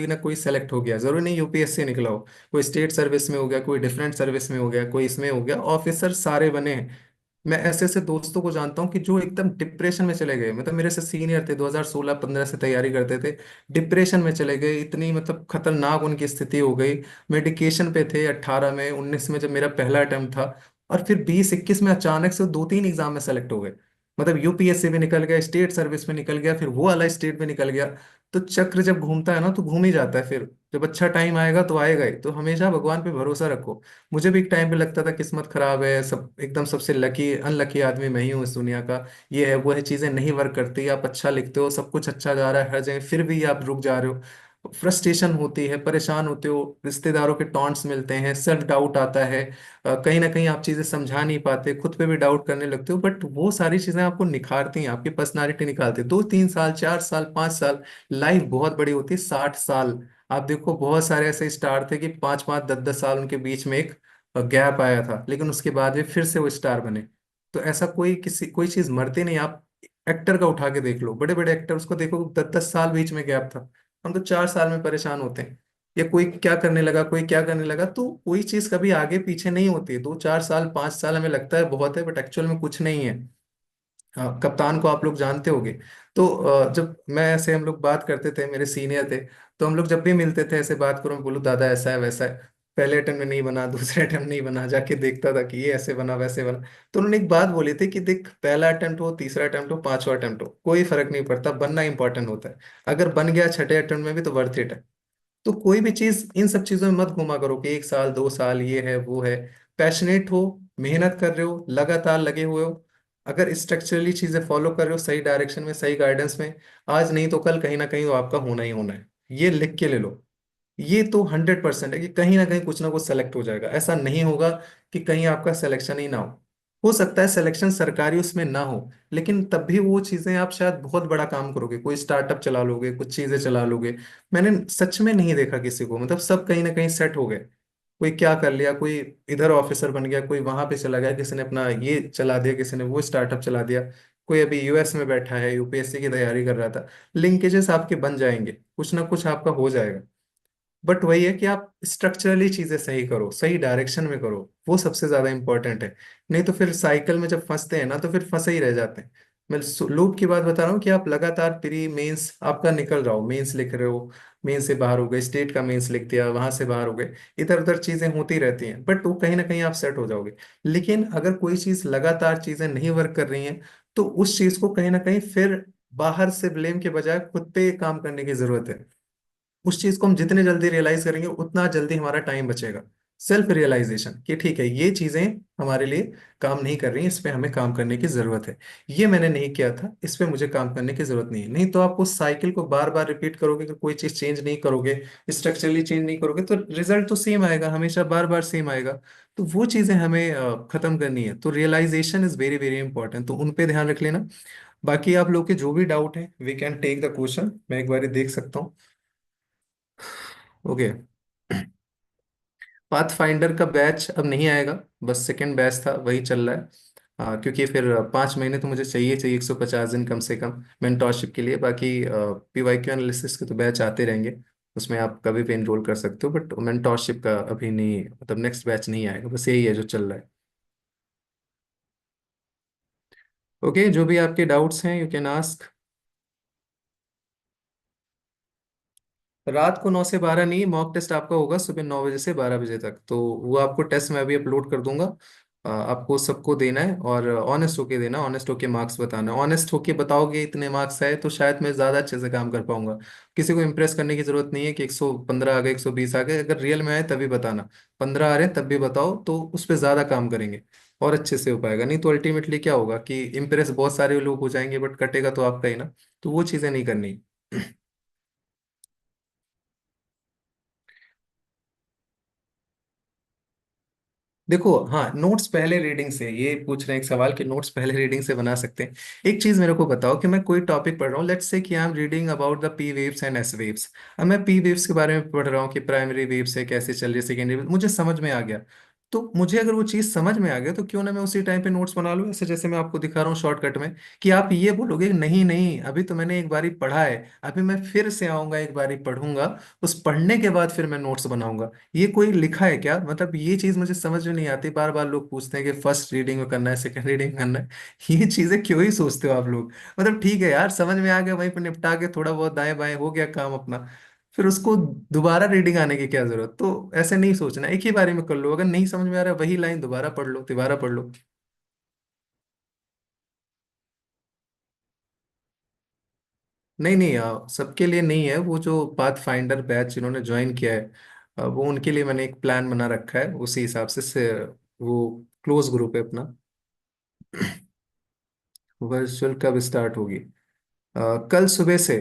ना कोई सेलेक्ट हो गया। जरूरी नहीं यूपीएससी निकला हो, कोई स्टेट सर्विस में हो गया, कोई डिफरेंट सर्विस में हो गया, कोई इसमें हो गया, ऑफिसर सारे बने हैं। मैं ऐसे ऐसे दोस्तों को जानता हूँ कि जो एकदम डिप्रेशन में चले गए, मतलब मेरे से सीनियर थे, 2016-15 से तैयारी करते थे, डिप्रेशन में चले गए, इतनी मतलब खतरनाक उनकी स्थिति हो गई। मेडिकेशन पे थे 18 में, 19 में जब मेरा पहला अटेम्प्ट था, और फिर 20-21 में अचानक से 2-3 एग्जाम में सेलेक्ट हो गए। मतलब यूपीएससी भी निकल गया, स्टेट सर्विस में निकल गया, फिर वो वाला स्टेट में निकल गया। तो चक्र जब घूमता है ना तो घूम ही जाता है। फिर जब अच्छा टाइम आएगा तो आएगा ही। तो हमेशा भगवान पे भरोसा रखो। मुझे भी एक टाइम पे लगता था किस्मत खराब है, सब एकदम सबसे लकी अनलकी आदमी मैं ही हूँ इस दुनिया का, ये है वो है, चीजें नहीं वर्क करती, आप अच्छा लिखते हो, सब कुछ अच्छा जा रहा है हर जगह, फिर भी आप रुक जा रहे हो। फ्रस्ट्रेशन होती है, परेशान होते हो, रिश्तेदारों के टॉन्ट्स मिलते हैं, सेल्फ डाउट आता है, कहीं ना कहीं आप चीजें समझा नहीं पाते, खुद पे भी डाउट करने लगते हो। बट वो सारी चीजें आपको निखारती हैं, आपकी पर्सनालिटी निखारती है। 2-3 साल, 4 साल, 5 साल, लाइफ बहुत बड़ी होती है, 60 साल। आप देखो बहुत सारे ऐसे स्टार थे कि 5-5, 10-10 साल उनके बीच में एक गैप आया था, लेकिन उसके बाद भी फिर से वो स्टार बने। तो ऐसा कोई चीज मरती नहीं। आप एक्टर का उठा के देख लो, बड़े बड़े एक्टर, उसको देखो 10-10 साल बीच में गैप था, हम तो 4 साल में परेशान होते हैं। या कोई क्या करने लगा, कोई क्या करने लगा, तो कोई चीज कभी आगे पीछे नहीं होती है। 2-4 साल, 5 साल हमें लगता है बहुत है, बट एक्चुअल में कुछ नहीं है। हाँ, कप्तान को आप लोग जानते होंगे। तो जब मैं ऐसे, हम लोग बात करते थे, मेरे सीनियर थे, तो हम लोग जब भी मिलते थे ऐसे बात करो, मैं बोलूँ दादा ऐसा है वैसा है, पहले अटेम्प्ट में नहीं बना, दूसरे अटेम्प्ट नहीं बना, जाके देखता था कि ये ऐसे बना वैसे बना। तो उन्होंने एक बात बोली थी कि देख, पहला अटेम्प्ट हो, तीसरा अटेम्प्ट हो, पांचवा अटेम्प्ट हो, कोई फर्क नहीं पड़ता, बनना इंपॉर्टेंट होता है। अगर बन गया छठे अटेम्प्ट में भी तो वर्थ इट है। तो कोई भी चीज, इन सब चीजों में मत घुमा करो कि 1 साल 2 साल ये है वो है। पैशनेट हो, मेहनत कर रहे हो, लगातार लगे हुए हो, अगर स्ट्रक्चरली चीजें फॉलो कर रहे हो, सही डायरेक्शन में, सही गाइडेंस में, आज नहीं तो कल कहीं ना कहीं वो आपका होना ही होना है। ये लिख के ले लो। ये तो 100% है कि कहीं ना कुछ सेलेक्ट हो जाएगा। ऐसा नहीं होगा कि कहीं आपका सिलेक्शन ही ना हो सकता है सिलेक्शन सरकारी उसमें ना हो, लेकिन तब भी वो चीजें आप शायद बहुत बड़ा काम करोगे, कोई स्टार्टअप चला लोगे, कुछ चीजें चला लोगे। मैंने सच में नहीं देखा किसी को, मतलब सब कहीं ना कहीं सेट हो गए। कोई क्या कर लिया, कोई इधर ऑफिसर बन गया, कोई वहां पे चला गया, किसी ने अपना ये चला दिया, किसी ने वो स्टार्टअप चला दिया, कोई अभी यूएस में बैठा है, यूपीएससी की तैयारी कर रहा था। लिंकेजेस आपके बन जाएंगे, कुछ ना कुछ आपका हो जाएगा। बट वही है कि आप स्ट्रक्चरली चीजें सही करो, सही डायरेक्शन में करो, वो सबसे ज्यादा इंपॉर्टेंट है। नहीं तो फिर साइकिल में जब फंसते हैं ना तो फिर फंसे ही रह जाते हैं। मैं लूप की बात बता रहा हूँ कि आप लगातार प्री मेंस आपका निकल रहा हो, मेंस लिख रहे हो, मेंस से बाहर हो गए, स्टेट का मेंस लिख दिया, वहां से बाहर हो गए, इधर उधर चीजें होती रहती हैं, बट वो कहीं ना कहीं आप सेट हो जाओगे। लेकिन अगर कोई चीज लगातार चीजें नहीं वर्क कर रही हैं, तो उस चीज को कहीं ना कहीं फिर बाहर से ब्लेम के बजाय खुद पे काम करने की जरूरत है। उस चीज को हम जितने जल्दी रियलाइज करेंगे उतना जल्दी हमारा टाइम बचेगा। सेल्फ रियलाइजेशन कि ठीक है, ये चीजें हमारे लिए काम नहीं कर रही, इस पे हमें काम करने की जरूरत है। ये मैंने नहीं किया था, इस पे मुझे काम करने की जरूरत नहीं है। नहीं तो आप उस साइकिल को बार बार रिपीट करोगे कि कोई चीज चेंज नहीं करोगे, स्ट्रक्चरली चेंज नहीं करोगे, तो रिजल्ट तो सेम आएगा, हमेशा बार बार सेम आएगा। तो वो चीजें हमें खत्म करनी है। तो realisation is very very important, तो उन पे ध्यान रख लेना। बाकी आप लोग के जो भी डाउट है, we can take the question, मैं एक बार देख सकता हूँ। ओके। पाथ फाइंडर का बैच अब नहीं आएगा, बस सेकंड बैच था वही चल रहा है। क्योंकि फिर 5 महीने तो मुझे चाहिए 150 दिन कम से कम मेंटोरशिप के लिए। बाकी पीवाईक्यू एनालिसिस के तो बैच आते रहेंगे, उसमें आप कभी भी एनरोल कर सकते हो, बट मेंटोरशिप का अभी नहीं, मतलब नेक्स्ट बैच नहीं आएगा, बस यही है जो चल रहा है। ओके, जो भी आपके डाउट्स हैं यू कैन आस्क। रात को 9 से 12 नहीं, मॉक टेस्ट आपका होगा सुबह 9 बजे से 12 बजे तक। तो वो आपको टेस्ट मैं अभी अपलोड कर दूंगा। आपको सबको देना है, और ऑनेस्ट होके देना, ऑनेस्ट होके मार्क्स बताना। ऑनेस्ट होके बताओगे इतने मार्क्स आए तो शायद मैं ज़्यादा अच्छे से काम कर पाऊंगा। किसी को इम्प्रेस करने की जरूरत नहीं है कि 115 आ गए, 120 आ गए, अगर रियल में आए तभी बताना। 15 आ रहे हैं तब भी बताओ, तो उस पर ज़्यादा काम करेंगे और अच्छे से हो पाएगा। नहीं तो अल्टीमेटली क्या होगा कि इम्प्रेस बहुत सारे लोग हो जाएंगे, बट कटेगा तो आपका ही ना। तो वो चीज़ें नहीं करनी। देखो, हाँ, नोट्स पहले रीडिंग से, ये पूछ रहे हैं एक सवाल कि नोट्स पहले रीडिंग से बना सकते हैं। एक चीज मेरे को बताओ कि मैं कोई टॉपिक पढ़ रहा हूँ, लेट्स से कि I am reading about the P waves and S waves. अब मैं पी वेव्स के बारे में पढ़ रहा हूँ कि प्राइमरी वेव से कैसे चल रही है, सेकेंडरी वेव मुझे समझ में आ गया। तो मुझे अगर वो चीज समझ में आ गया तो क्यों ना मैं उसी टाइम पे नोट्स बना लूँ, ऐसे जैसे मैं आपको दिखा रहा हूँ शॉर्टकट में। कि आप ये बोलोगे नहीं नहीं, अभी तो मैंने एक बारी पढ़ा है, अभी मैं फिर से आऊंगा एक बारी पढ़ूंगा, उस पढ़ने के बाद फिर मैं नोट्स बनाऊंगा। ये कोई लिखा है क्या? मतलब ये चीज मुझे समझ में नहीं आती। बार बार लोग पूछते हैं कि फर्स्ट रीडिंग में करना है, सेकंड रीडिंग में करना है। ये चीजें क्यों ही सोचते हो आप लोग? मतलब ठीक है यार, समझ में आ गया, वहीं पर निपटा के थोड़ा बहुत दाएं बाएं हो गया काम अपना, फिर उसको दोबारा रीडिंग आने की क्या जरूरत? तो ऐसे नहीं सोचना, एक ही बारी में कर लो। अगर नहीं समझ में आ रहा है, वही लाइन दोबारा पढ़ लो, दोबारा पढ़ लो। नहीं नहीं, सबके लिए नहीं है। वो जो पाथ फाइंडर बैच जिन्होंने ज्वाइन किया है, वो उनके लिए मैंने एक प्लान बना रखा है, उसी हिसाब से वो क्लोज ग्रुप है अपना। वर्चुअल कब स्टार्ट होगी? कल सुबह से।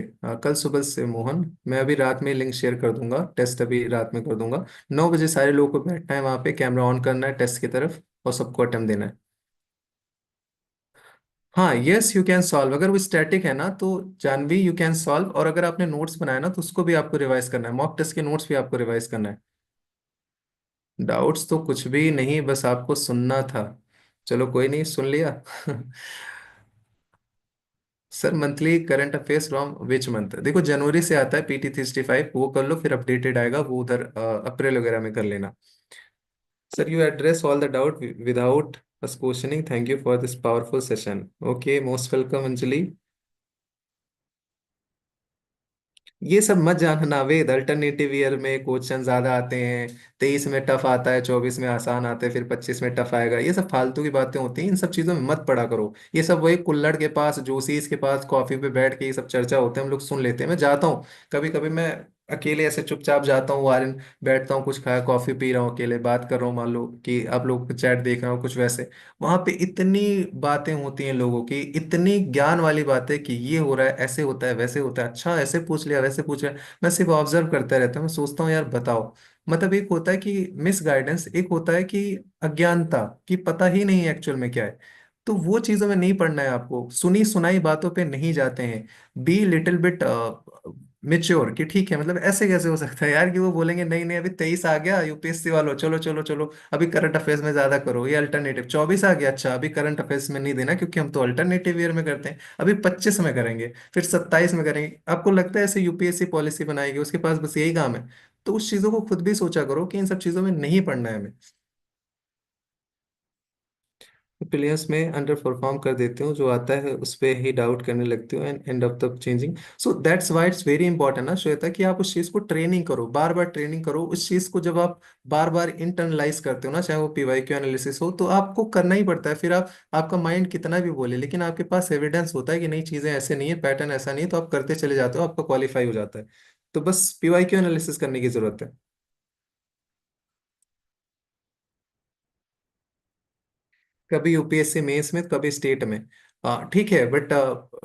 कल सुबह से मोहन, मैं अभी रात में लिंक शेयर कर दूंगा, टेस्ट अभी रात में कर दूंगा। 9 बजे सारे लोगों को बैठना है वहां पे, कैमरा ऑन करना है टेस्ट की तरफ, और सबको अटेम्प्ट देना है। हाँ, यस यू कैन सॉल्व। अगर वो स्टैटिक है ना तो जानवी यू कैन सॉल्व, और अगर आपने नोट्स बनाया ना तो उसको भी आपको रिवाइज करना है, मॉक टेस्ट के नोट्स भी आपको रिवाइज करना है। डाउट्स तो कुछ भी नहीं, बस आपको सुनना था। चलो कोई नहीं, सुन लिया। Sir, monthly current affairs from which month? देखो, जनवरी से आता है PT 365, वो कर लो, फिर अपडेटेड आएगा वो उधर अप्रैल वगैरह में कर लेना। Sir, you address all the doubt without us questioning. Thank you for this powerful session. Okay, most welcome Anjali. ये सब मत जानना वेद, अल्टरनेटिव ईयर में क्वेश्चन ज्यादा आते हैं, 23 में टफ आता है, 24 में आसान आते हैं, फिर 25 में टफ आएगा। ये सब फालतू की बातें होती हैं, इन सब चीजों में मत पड़ा करो। ये सब वही कुल्लड़ के पास, जोशीस के पास कॉफी पे बैठ के ये सब चर्चा होते हैं, हम लोग सुन लेते हैं। मैं जाता हूँ कभी कभी, मैं अकेले ऐसे चुपचाप जाता हूँ वारन, बैठता हूँ, कुछ खाया, कॉफी पी रहा हूँ, अकेले बात कर रहा हूँ, मान लो कि आप लोग चैट देख रहे हो कुछ वैसे। वहां पे इतनी बातें होती हैं लोगों की, इतनी ज्ञान वाली बातें कि ये हो रहा है, ऐसे होता है, वैसे होता है, अच्छा ऐसे पूछ लिया, वैसे पूछ लिया। मैं सिर्फ ऑब्जर्व करता रहता हूँ, मैं सोचता हूँ यार बताओ। मतलब एक होता है कि मिस गाइडेंस, एक होता है कि अज्ञानता, कि पता ही नहीं है एक्चुअल में क्या है। तो वो चीजों में नहीं पढ़ना है आपको, सुनी सुनाई बातों पे नहीं जाते हैं। बी लिटिल बिट मेच्योर, कि ठीक है, मतलब ऐसे कैसे हो सकता है यार कि वो बोलेंगे नहीं नहीं अभी 23 आ गया UPSC वालों, चलो चलो चलो, अभी करंट अफेयर्स में ज्यादा करो। ये अल्टरनेटिव 24 आ गया, अच्छा अभी करंट अफेयर्स में नहीं देना क्योंकि हम तो अल्टरनेटिव ईयर में करते हैं, अभी 25 में करेंगे, फिर 27 में करेंगे। आपको लगता है ऐसे UPSC पॉलिसी बनाएगी, उसके पास बस यही काम है? तो उस चीजों को खुद भी सोचा करो कि इन सब चीजों में नहीं पढ़ना है हमें। प्लेयर्स में अंडर परफॉर्म कर देते हो, जो आता है उस पे ही डाउट करने लगते हो एंड एंड अप तक changing. So that's why it's very important ना श्वेता, कि आप उस चीज को ट्रेनिंग करो, बार बार ट्रेनिंग करो उस चीज को। जब आप बार बार इंटरनलाइज करते हो ना, चाहे वो PYQ एनालिसिस हो, तो आपको करना ही पड़ता है। फिर आप, आपका माइंड कितना भी बोले, लेकिन आपके पास एविडेंस होता है कि नहीं चीजें ऐसे नहीं है, पैटर्न ऐसा नहीं है, तो आप करते चले जाते हो, आपका क्वालिफाई हो जाता है। तो बस PYQ एनालिसिस करने की जरूरत है। कभी UPSC मेंस में, कभी स्टेट में। ठीक है, बट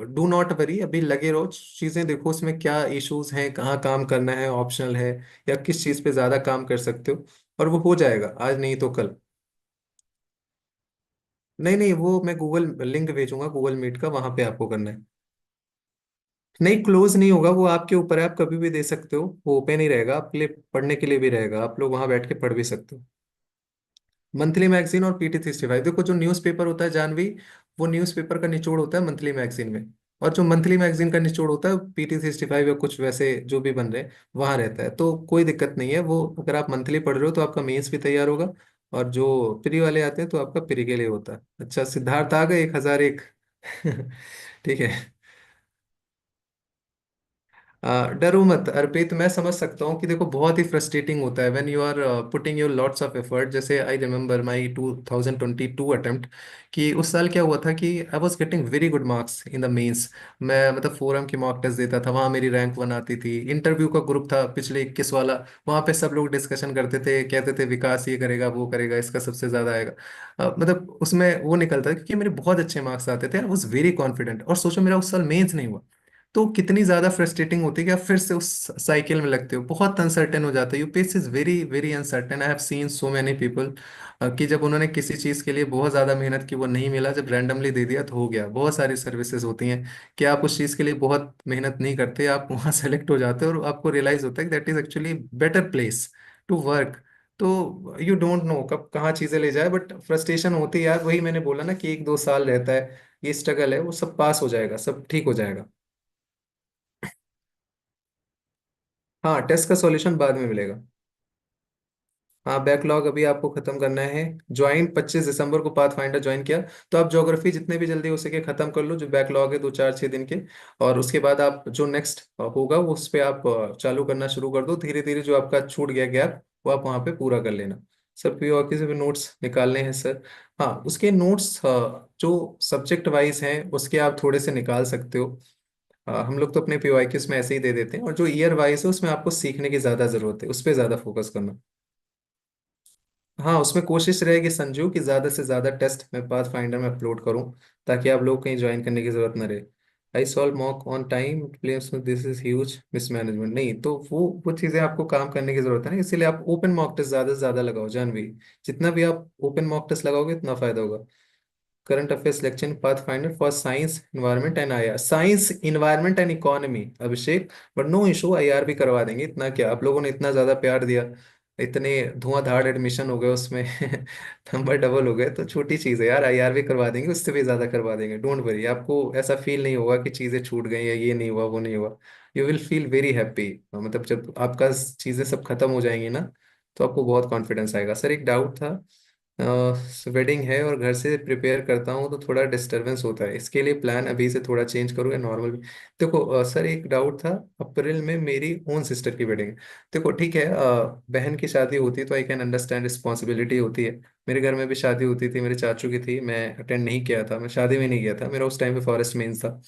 डू नॉट वरी, अभी लगे रहो, चीजें देखो उसमें क्या इश्यूज हैं, कहाँ काम करना है, ऑप्शनल है, या किस चीज पे ज्यादा काम कर सकते हो, और वो हो जाएगा आज नहीं तो कल। नहीं नहीं, वो मैं गूगल लिंक भेजूंगा, गूगल मीट का, वहां पे आपको करना है। नहीं, क्लोज नहीं होगा, वो आपके ऊपर है, आप कभी भी दे सकते हो, वो ओपन ही रहेगा आपके लिए, पढ़ने के लिए भी रहेगा, आप लोग वहां बैठ के पढ़ भी सकते हो। मंथली मैगजीन और PT 365, देखो जो न्यूज़पेपर होता है जानवी, वो न्यूज़पेपर का निचोड़ होता है मंथली मैगजीन में, और जो मंथली मैगजीन का निचोड़ होता है PT 365 या कुछ वैसे जो भी बन रहे हैं वहां रहता है। तो कोई दिक्कत नहीं है वो, अगर आप मंथली पढ़ रहे हो तो आपका मेंस भी तैयार होगा, और जो प्री वाले आते हैं तो आपका प्री के लिए होता है। अच्छा, सिद्धार्थ आ गए 1001। ठीक है। डरो मत अर्पित, मैं समझ सकता हूँ कि देखो बहुत ही फ्रस्ट्रेटिंग होता है when you are putting your lots of effort. जैसे आई रिमेम्बर माई 2022 अटेम्प्ट, कि उस साल क्या हुआ था कि I was getting very good marks in the mains. मैं मतलब फोरम की मॉक टेस्ट देता था, वहाँ मेरी रैंक 1 आती थी। इंटरव्यू का ग्रुप था पिछले 21 वाला, वहाँ पे सब लोग डिस्कशन करते थे, कहते थे विकास ये करेगा वो करेगा, इसका सबसे ज्यादा आएगा। मतलब उसमें वो निकलता था क्योंकि मेरे बहुत अच्छे मार्क्स आते थे, आई वॉज वेरी कॉन्फिडेंट। और सोचो मेरा उस साल मेंस नहीं हुआ, तो कितनी ज्यादा फ्रस्ट्रेटिंग होती है कि आप फिर से उस साइकिल में लगते हो, बहुत अनसर्टेन हो जाता है। UPSC is very very uncertain. I have seen so many people कि जब उन्होंने किसी चीज के लिए बहुत ज्यादा मेहनत की, वो नहीं मिला, जब रैंडमली दे दिया तो हो गया। बहुत सारी सर्विसेज होती हैं कि आप उस चीज के लिए बहुत मेहनत नहीं करते, आप वहां सेलेक्ट हो जाते हो और आपको रियलाइज होता है कि that is actually better place to work. तो यू डोंट नो कब कहाँ चीजें ले जाए, बट फ्रस्ट्रेशन होती है यार। वही मैंने बोला ना कि 1-2 साल रहता है, ये स्ट्रगल है, वो सब पास हो जाएगा, सब ठीक हो जाएगा। हाँ, टेस्ट का सॉल्यूशन बाद में मिलेगा। हाँ, बैकलॉग अभी आपको खत्म करना है। ज्वाइन 25 दिसंबर को पाथ फाइंडर ज्वाइन किया, तो आप ज्योग्राफी जितने भी जल्दी हो सके खत्म कर लो, जो बैकलॉग है 2-4-6 दिन के। और उसके बाद आप जो नेक्स्ट होगा वो उस पर आप चालू करना शुरू कर दो धीरे धीरे। जो आपका छूट गया गैप वो आप वहाँ पे पूरा कर लेना। सर पीओक्यू से भी नोट्स निकालने हैं सर। हाँ, उसके नोट्स जो सब्जेक्ट वाइज हैं उसके आप थोड़े से निकाल सकते हो। हम लोग तो अपने पीओक्यूज में ऐसे ही दे देते हैं, और जो ईयर वाइज है उसमें आपको सीखने की ज़्यादा ज़रूरत है, उस पर ज़्यादा फोकस करना। हाँ, उसमें कोशिश रहेगी संजू कि ज्यादा से ज्यादा टेस्ट मैं पाथ फाइंडर में अपलोड करूं, ताकि आप लोग कहीं ज्वाइन करने की जरूरत न रहे। I solve mock on time place, this is huge mismanagement. नहीं तो वो चीजें आपको काम करने की जरूरत है ना, इसीलिए आप ओपन मॉक टेस्ट ज्यादा से ज्यादा लगाओ जानवी। जितना भी आप ओपन मॉक टेस्ट लगाओगे उतना फायदा होगा। Current affair selection path finder for science environment and IR, science environment and economy Abhishek. But no issue, IR भी करवा देंगे। इतना क्या, आप लोगों ने इतना ज्यादा प्यार दिया, इतने धुआंधार एडमिशन हो गए उसमें नंबर डबल हो गए, तो छोटी चीज है यार, आईआर भी करवा देंगे, उससे भी ज्यादा करवा देंगे। डोंट वरी, आपको ऐसा फील नहीं होगा कि चीजें छूट गई या ये नहीं हुआ वो नहीं हुआ। You will feel very happy. मतलब जब आपका चीजें सब खत्म हो जाएंगी ना, तो आपको बहुत कॉन्फिडेंस आएगा। सर एक डाउट था, वेडिंग है और घर से प्रिपेयर करता हूँ तो थोड़ा डिस्टरबेंस होता है, इसके लिए प्लान अभी से थोड़ा चेंज करूँ या नॉर्मल? देखो सर एक डाउट था, अप्रैल में मेरी ओन सिस्टर की वेडिंग है। देखो ठीक है, बहन की शादी होती है तो आई कैन अंडरस्टैंड, रिस्पॉन्सिबिलिटी होती है। मेरे घर में भी शादी होती थी, मेरे चाचू की थी, मैं अटेंड नहीं किया था, मैं शादी में नहीं गया था, मेरा उस टाइम पे फॉरेस्ट मेंस था।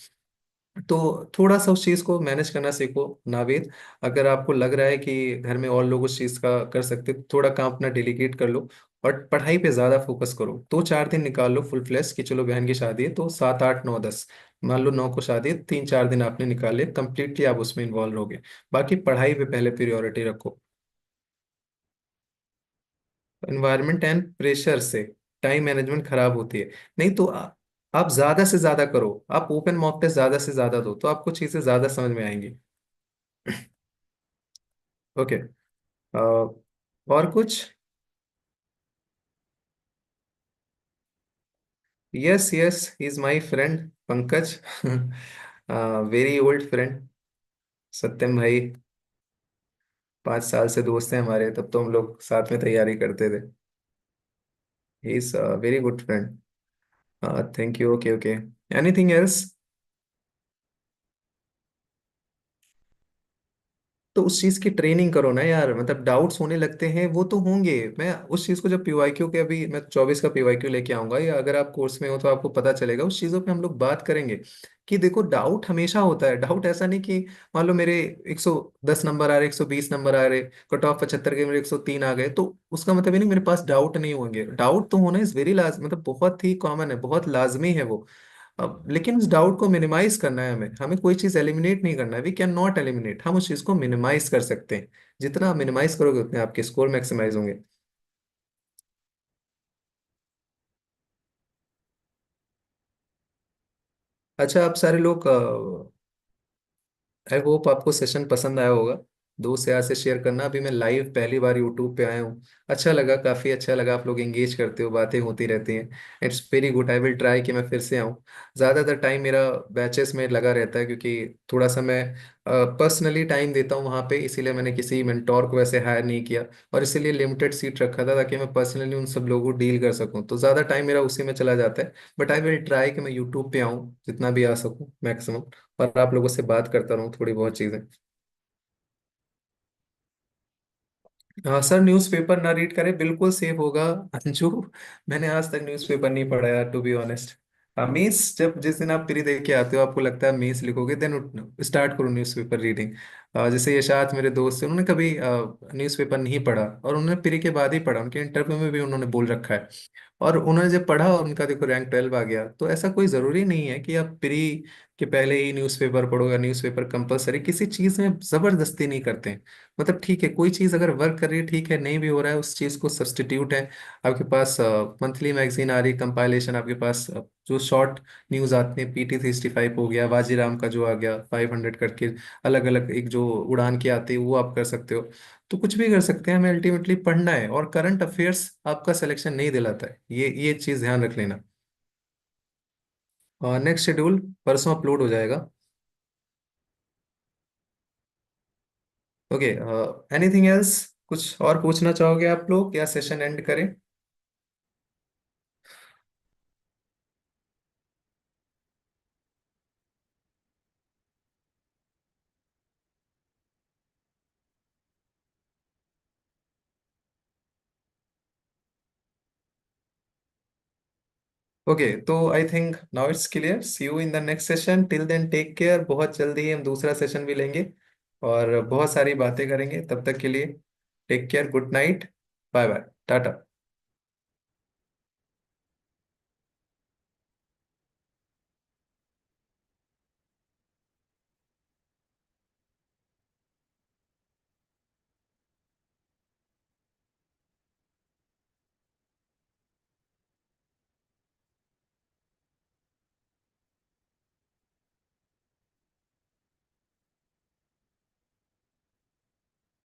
तो थोड़ा सा उस चीज को मैनेज करना सीखो नावेद। अगर आपको लग रहा है कि घर में और लोग उस चीज का कर सकते तो थोड़ा काम अपना डेलीकेट कर लो, और पढ़ाई पे ज्यादा फोकस करो। 2-4 दिन निकाल लो फुल फ्लैश कि चलो बहन की शादी है तो 7, 8, 9, 10, मान लो 9 को शादी है, 3-4 दिन आपने निकाले, कंप्लीटली आप उसमें इन्वॉल्व होगे। बाकी पढ़ाई पे पहले प्रायोरिटी रखो। एनवायरनमेंट एंड प्रेशर से टाइम मैनेजमेंट खराब होती है। नहीं तो आप ज्यादा से ज्यादा करो, आप ओपन मॉक टेस्ट ज्यादा से ज्यादा दो, तो आपको चीजें ज्यादा समझ में आएंगी। ओके। और कुछ? Yes yes, is my friend Pankaj, very old friend. Satyam भाई, 5 साल से दोस्त हैं हमारे, तब तो हम लोग साथ में तैयारी करते थे। He is very good friend. Thank you. Okay okay, anything else? तो उस चीज की ट्रेनिंग करो ना यार, मतलब डाउट्स होने लगते हैं वो तो होंगे। मैं उस चीज को जब पीवाईक्यू के, अभी मैं 24 का पीवाईक्यू लेके आऊंगा, या अगर आप कोर्स में हो तो आपको पता चलेगा, उस चीजों पे हम लोग बात करेंगे। कि देखो डाउट हमेशा होता है, डाउट ऐसा नहीं कि मान लो मेरे 110 नंबर आ रहे, 120 नंबर आ रहे, कट ऑफ 75 के मेरे 103 आ गए, तो उसका मतलब ये नहीं मेरे पास डाउट नहीं होंगे। डाउट तो होना इज वेरी लाज, मतलब बहुत ही कॉमन है, बहुत लाजमी है वो। अब लेकिन उस डाउट को मिनिमाइज करना है, हमें हमें कोई चीज एलिमिनेट नहीं करना है, वी कैन नॉट एलिमिनेट, हम उस चीज को मिनिमाइज कर सकते हैं। जितना आप मिनिमाइज करोगे उतने आपके स्कोर मैक्सिमाइज होंगे। अच्छा, आप सारे लोग, आई होप आपको सेशन पसंद आया होगा। दोस्त यार से शेयर करना, अभी मैं लाइव पहली बार यूट्यूब पे आया हूँ। अच्छा लगा, काफी अच्छा लगा, आप लोग एंगेज करते हो, बातें होती रहती हैं। It's very good, I will try कि मैं फिर से आऊँ। ज़्यादातर टाइम मेरा बैचेस में लगा रहता है, क्योंकि थोड़ा सा मैं पर्सनली टाइम देता हूँ वहाँ पे, इसीलिए मैंने किसी मेंटोर को वैसे हायर नहीं किया, और इसीलिए लिमिटेड सीट रखा था ताकि मैं पर्सनली उन सब लोगों को डील कर सकूँ, तो ज़्यादा टाइम मेरा उसी में चला जाता है। बट आई विल ट्राई कि मैं यूट्यूब पे आऊँ जितना भी आ सकूँ मैक्सिमम, और आप लोगों से बात करता रहूँ थोड़ी बहुत चीज़ें। हाँ सर, न्यूज़पेपर ना रीड करें, बिल्कुल सेफ होगा अंशु। मैंने आज तक न्यूज़पेपर नहीं पढ़ा यार, टू बी ऑनेस्ट। मीन्स जब जिस दिन आप प्री देख के आते हो, आपको लगता है मीन्स लिखोगे, देन स्टार्ट करो न्यूज़पेपर रीडिंग। जैसे यशात मेरे दोस्त हैं, उन्होंने कभी न्यूज़पेपर नहीं पढ़ा, और उन्होंने प्री के बाद ही पढ़ा, उनके इंटरव्यू में भी उन्होंने बोल रखा है। और उन्होंने जब पढ़ा और उनका देखो रैंक 12 आ गया, तो ऐसा कोई जरूरी नहीं है कि आप प्री के पहले ही न्यूज़पेपर पढ़ो या न्यूज़पेपर कंपलसरी किसी चीज में जबरदस्ती नहीं करते हैं। मतलब ठीक है, कोई चीज अगर वर्क कर रही है ठीक है, नहीं भी हो रहा है उस चीज को सब्स्टिट्यूट है। आपके पास मंथली मैगजीन आ रही, कंपाइलेशन आपके पास, जो शॉर्ट न्यूज आते हैं, PT 365 हो गया, वाजीराम का जो आ गया 500 करके, अलग अलग एक जो उड़ान की आती है वो आप कर सकते हो। तो कुछ भी कर सकते हैं, हमें अल्टीमेटली पढ़ना है, और करंट अफेयर्स आपका सिलेक्शन नहीं दिलाता है, ये चीज ध्यान रख लेना। और नेक्स्ट शेड्यूल परसों अपलोड हो जाएगा। ओके, एनीथिंग एल्स, कुछ और पूछना चाहोगे आप लोग या सेशन एंड करें? ओके, तो I think now it's clear. See you in the next session, till then take care, बहुत जल्दी हम दूसरा सेशन भी लेंगे और बहुत सारी बातें करेंगे। तब तक के लिए take care, good night, bye bye, Tata.